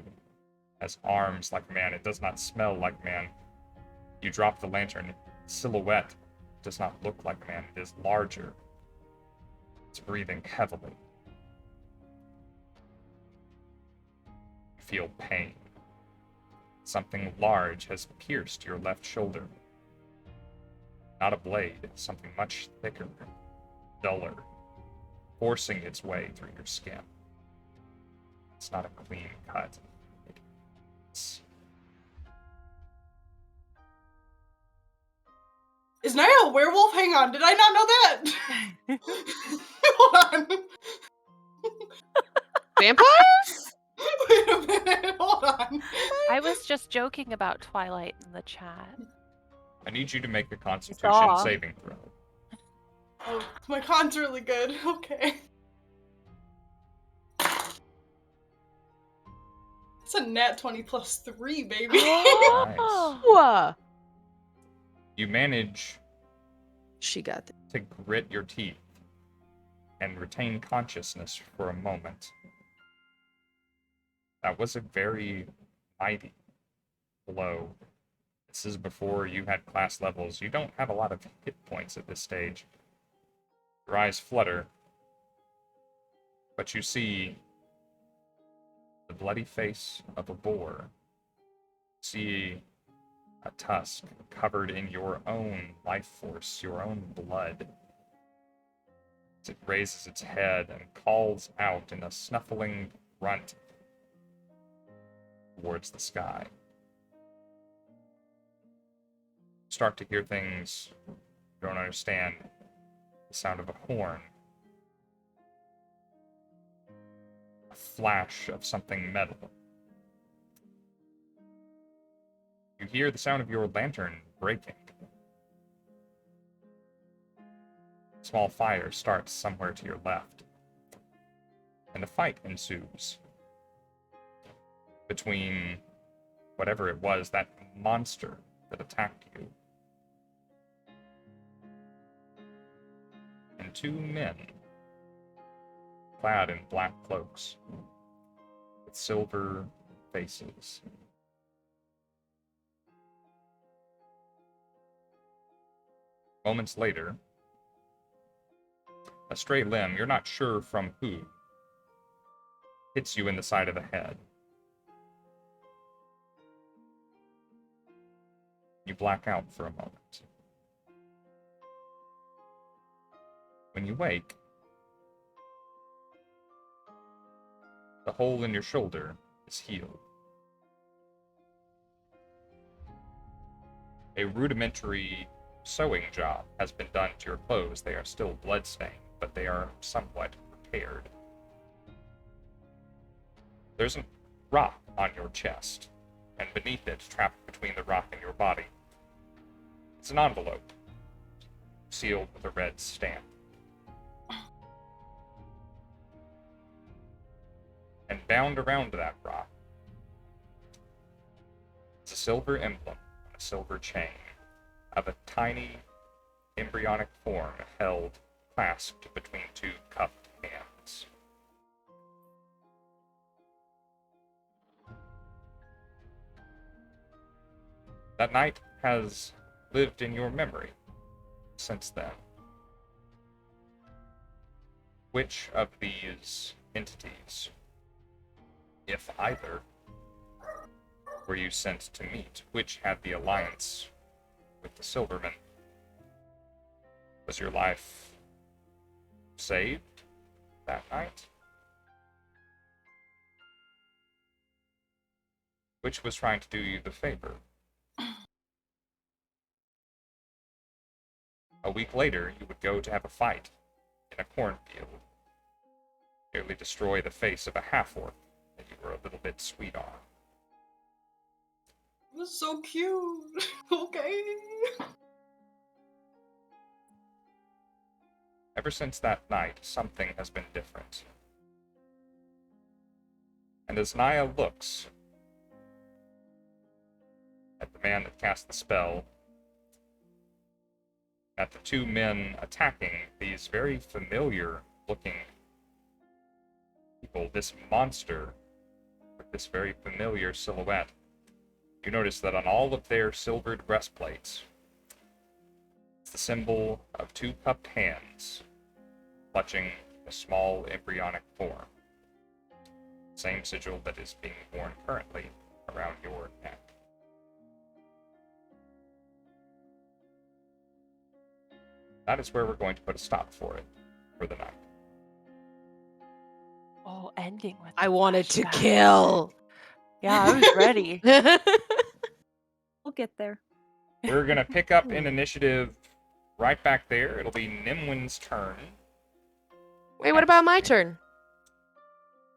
has arms like man. It does not smell like man. You drop the lantern. Silhouette does not look like man. It is larger. It's breathing heavily. You feel pain. Something large has pierced your left shoulder. Not a blade, something much thicker, duller, forcing its way through your skin. It's not a clean cut. Is Naya a werewolf? Hang on, did I not know that? Hold on. Vampire? Wait a minute, hold on. I was just joking about Twilight in the chat. I need you to make a Constitution Saw. saving throw. Oh, my con's really good. Okay. It's a nat 20 plus 3, baby. Whoa. You manage She got it. to grit your teeth and retain consciousness for a moment. That was a very mighty blow. This is before you had class levels. You don't have a lot of hit points at this stage. Your eyes flutter, but you see the bloody face of a boar. See a tusk covered in your own life force, your own blood. As it raises its head and calls out in a snuffling grunt towards the sky. Start to hear things you don't understand. The sound of a horn. A flash of something metal. You hear the sound of your lantern breaking. A small fire starts somewhere to your left. And a fight ensues between whatever it was, that monster that attacked you, and two men clad in black cloaks with silver faces. Moments later, a stray limb, you're not sure from who, hits you in the side of the head. You black out for a moment. When you wake, the hole in your shoulder is healed. A rudimentary sewing job has been done to your clothes. They are still bloodstained, but they are somewhat repaired. There's a rock on your chest, and beneath it, trapped between the rock and your body, it's an envelope, sealed with a red stamp. And bound around that rock is a silver emblem on a silver chain of a tiny embryonic form held clasped between two cupped hands. That night has lived in your memory since then. which of these entities, if either, were you sent to meet? Which had the alliance with the Silvermen? Was your life saved that night? Which was trying to do you the favor? A week later, you would go to have a fight in a cornfield. Nearly destroy the face of a half-orc that you were a little bit sweet on. It was so cute. Okay. Ever since that night, something has been different. And as Naya looks at the man that cast the spell, at the two men attacking these very familiar-looking people, this monster with this very familiar silhouette, you notice that on all of their silvered breastplates, it's the symbol of two cupped hands clutching a small embryonic form. Same sigil that is being worn currently around your neck. That is where we're going to put a stop for it for the night. Oh, ending with. I wanted to flashback. kill. Yeah, I was ready. We'll get there. We're going to pick up in initiative right back there. It'll be Nimwyn's turn. Wait, what about my turn?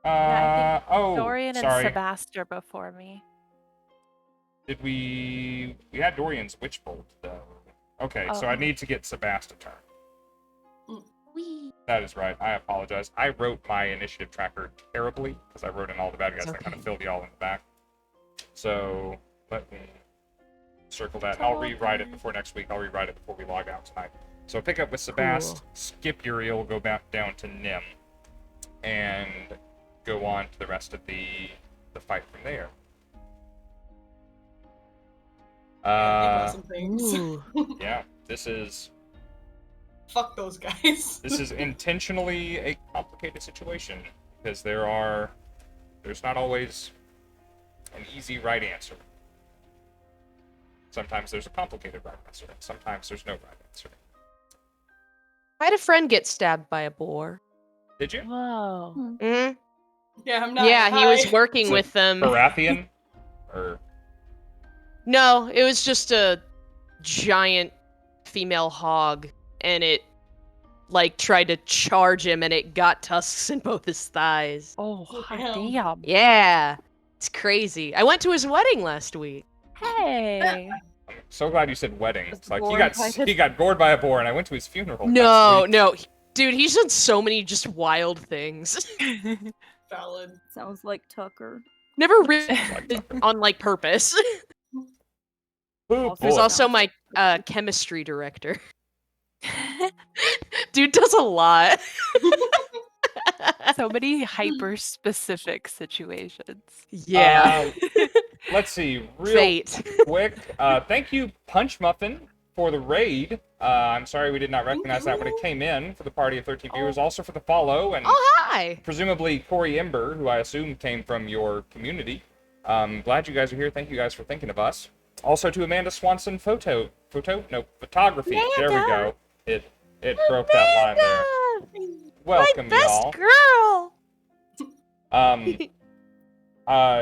Yeah, I Oh, Dorian sorry. and Sabbast are before me. Did we had Dorian's Witch Bolt, though. Okay, so I need to get Sabbast a turn. That is right. I apologize. I wrote my initiative tracker terribly, because I wrote in all the bad guys that kind of filled y'all in the back. So, let me circle that. I'll rewrite it before next week. I'll rewrite it before we log out tonight. So pick up with Sabbast, Cool. skip Uriel, go back down to Nim, and go on to the rest of the fight from there. Some things. Ooh. Yeah, this is Fuck those guys. this is intentionally a complicated situation because there's not always an easy right answer. Sometimes there's a complicated right answer, and sometimes there's no right answer. I had a friend get stabbed by a boar. Did you? Whoa. Mm-hmm. Yeah, I'm not. Yeah, he was Hi. working So, with them. Baratheon? Or No, it was just a giant female hog, and it like tried to charge him, and it got tusks in both his thighs. Oh, Damn. damn. Yeah, it's crazy. I went to his wedding last week. Hey. I'm so glad you said wedding. It's like Gored by he got gored by a boar, and I went to his funeral. No, last week. no, dude, he's done so many just wild things. Valid. Sounds like Tucker. Never really Like, on like purpose. oh, There's boy. also my chemistry director. Dude does a lot. So many hyper specific situations. Yeah. Let's see, real Fate. quick. Thank you, Punch Muffin, for the raid. I'm sorry we did not recognize that when it came in for the party of 13 viewers. Also for the follow, and Oh, hi. presumably Corey Ember, who I assume came from your community. Glad you guys are here. Thank you guys for thinking of us. Also to Amanda Swanson, photography. There we go. It broke that line there. Welcome, y'all. Girl.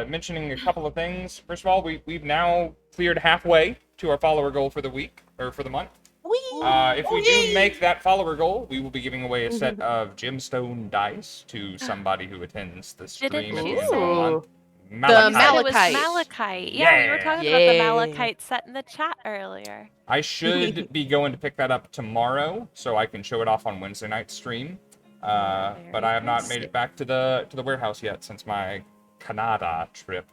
Mentioning a couple of things. First of all, we've now cleared halfway to our follower goal for the week, or for the month. If we do make that follower goal, we will be giving away a set of gemstone dice to somebody who attends the Did it stream at the end of the Ooh. month. It Malachite. was Malachite. Malachite. Yeah, we were talking about the Yeah. Malachite set in the chat earlier. I should be going to pick that up tomorrow, so I can show it off on Wednesday night stream. But I have not made it back to the warehouse yet since my Canada trip.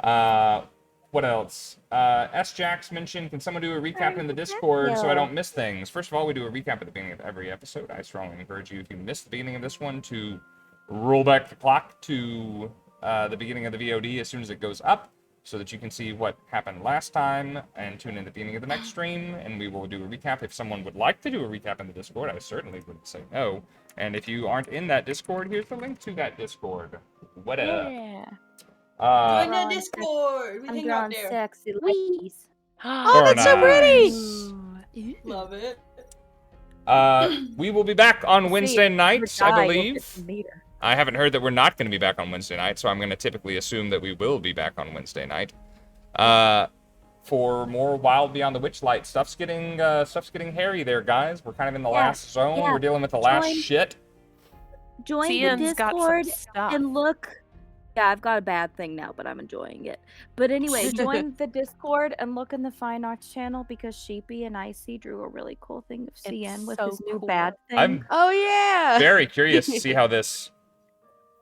What else? S-Jax mentioned, can someone do a recap in the Discord so I don't miss things? First of all, we do a recap at the beginning of every episode. I strongly encourage you, if you missed the beginning of this one, to roll back the clock to the beginning of the VOD as soon as it goes up. so that you can see what happened last time and tune in at the beginning of the next stream, and we will do a recap. If someone would like to do a recap in the Discord, I certainly wouldn't say no. And if you aren't in that Discord, here's the link to that Discord. What up? Yeah. Join the Discord. We I'm hang out drawing there. sexy ladies. Oh, that's so pretty. Ooh. Love it. We will be back on Wednesday nights, I Die, you'll believe. get some meter. I haven't heard that we're not going to be back on Wednesday night, so I'm going to typically assume that we will be back on Wednesday night. For more Wild Beyond the Witchlight, stuff's getting hairy there, guys. We're kind of in the last zone. yeah. We're dealing with the last shit. Join the Cian's got some Discord stuff. and look. Yeah, I've got a bad thing now, but I'm enjoying it. But anyway, join the Discord and look in the Fine Arts channel because Sheepy and Icy drew a really cool thing of CN with so his new cool. bad thing. I'm Oh yeah. very curious to see how this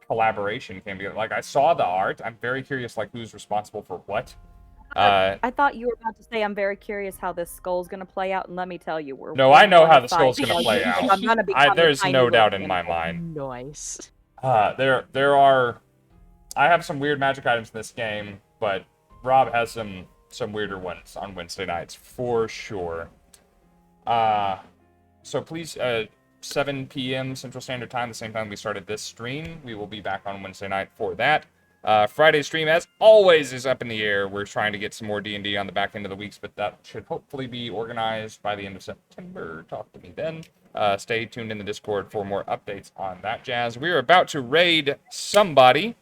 collaboration came together. Like, I saw the art. I'm very curious, like, who's responsible for what. I thought you were about to say I'm very curious how this skull's gonna play out, and let me tell you, we're No, I know how the 1-5 skull's gonna because play out. I'm gonna become a There's tiny no little doubt in my animal. mind. Nice. There are. I have some weird magic items in this game, but Rob has some weirder ones on Wednesday nights for sure. So please, 7 p.m. Central Standard Time, the same time we started this stream, we will be back on Wednesday night for that. Friday's stream, as always, is up in the air. We're trying to get some more D&D on the back end of the weeks, but that should hopefully be organized by the end of September. Talk to me then. Stay tuned in the Discord for more updates on that jazz. We are about to raid somebody.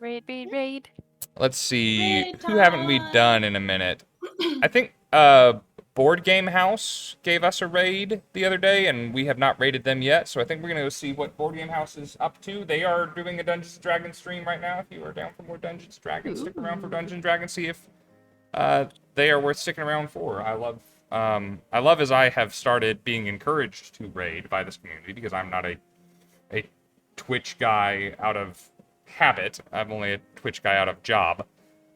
Raid. Let's see. Raid Who haven't we time. done in a minute? I think Board Game House gave us a raid the other day, and we have not raided them yet. So I think we're going to go see what Board Game House is up to. They are doing a Dungeons & Dragons stream right now. If you are down for more Dungeons & Dragons, stick around for Dungeons & Dragons. See if they are worth sticking around for. I love as I have started being encouraged to raid by this community, because I'm not a Twitch guy out of habit. I'm only a Twitch guy out of job.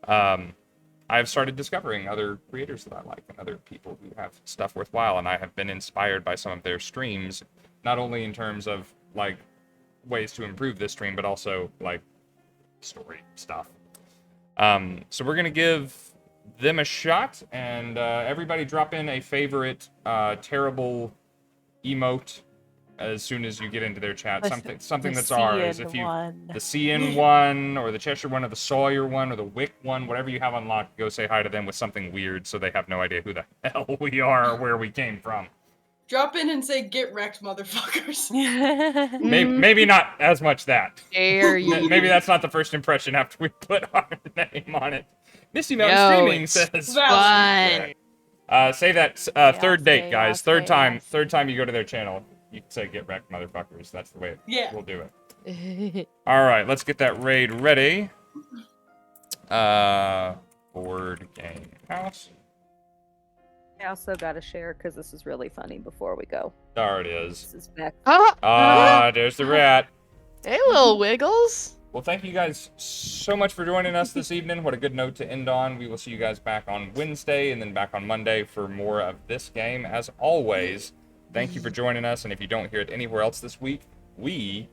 I've started discovering other creators that I like and other people who have stuff worthwhile, and I have been inspired by some of their streams, not only in terms of like ways to improve this stream, but also like story stuff. So we're gonna give them a shot, and everybody drop in a favorite terrible emote as soon as you get into their chat. Something that's ours. If you the CN one, or the Cheshire one, or the Sawyer one, or the Wick one, whatever you have unlocked, go say hi to them with something weird so they have no idea who the hell we are or where we came from. Drop in and say, "Get wrecked, motherfuckers." Maybe not as much that. Dare you? Maybe that's not the first impression after we put our name on it. Misty Mountain Streaming it's says. Fun. Say that third date, guys. Third time you go to their channel, you can say "Get wrecked, motherfuckers." That's the way we'll do it. All right, let's get that raid ready. Board Game House. I also got to share because this is really funny before we go. There it is. This is back. There's the rat. Hey, little Wiggles. Well, thank you guys so much for joining us this evening. What a good note to end on. We will see you guys back on Wednesday and then back on Monday for more of this game. As always, thank you for joining us. And if you don't hear it anywhere else this week, we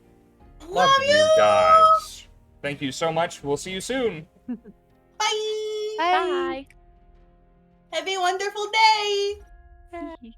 love you guys. Thank you so much. We'll see you soon. Bye. Bye. Have a wonderful day. Bye.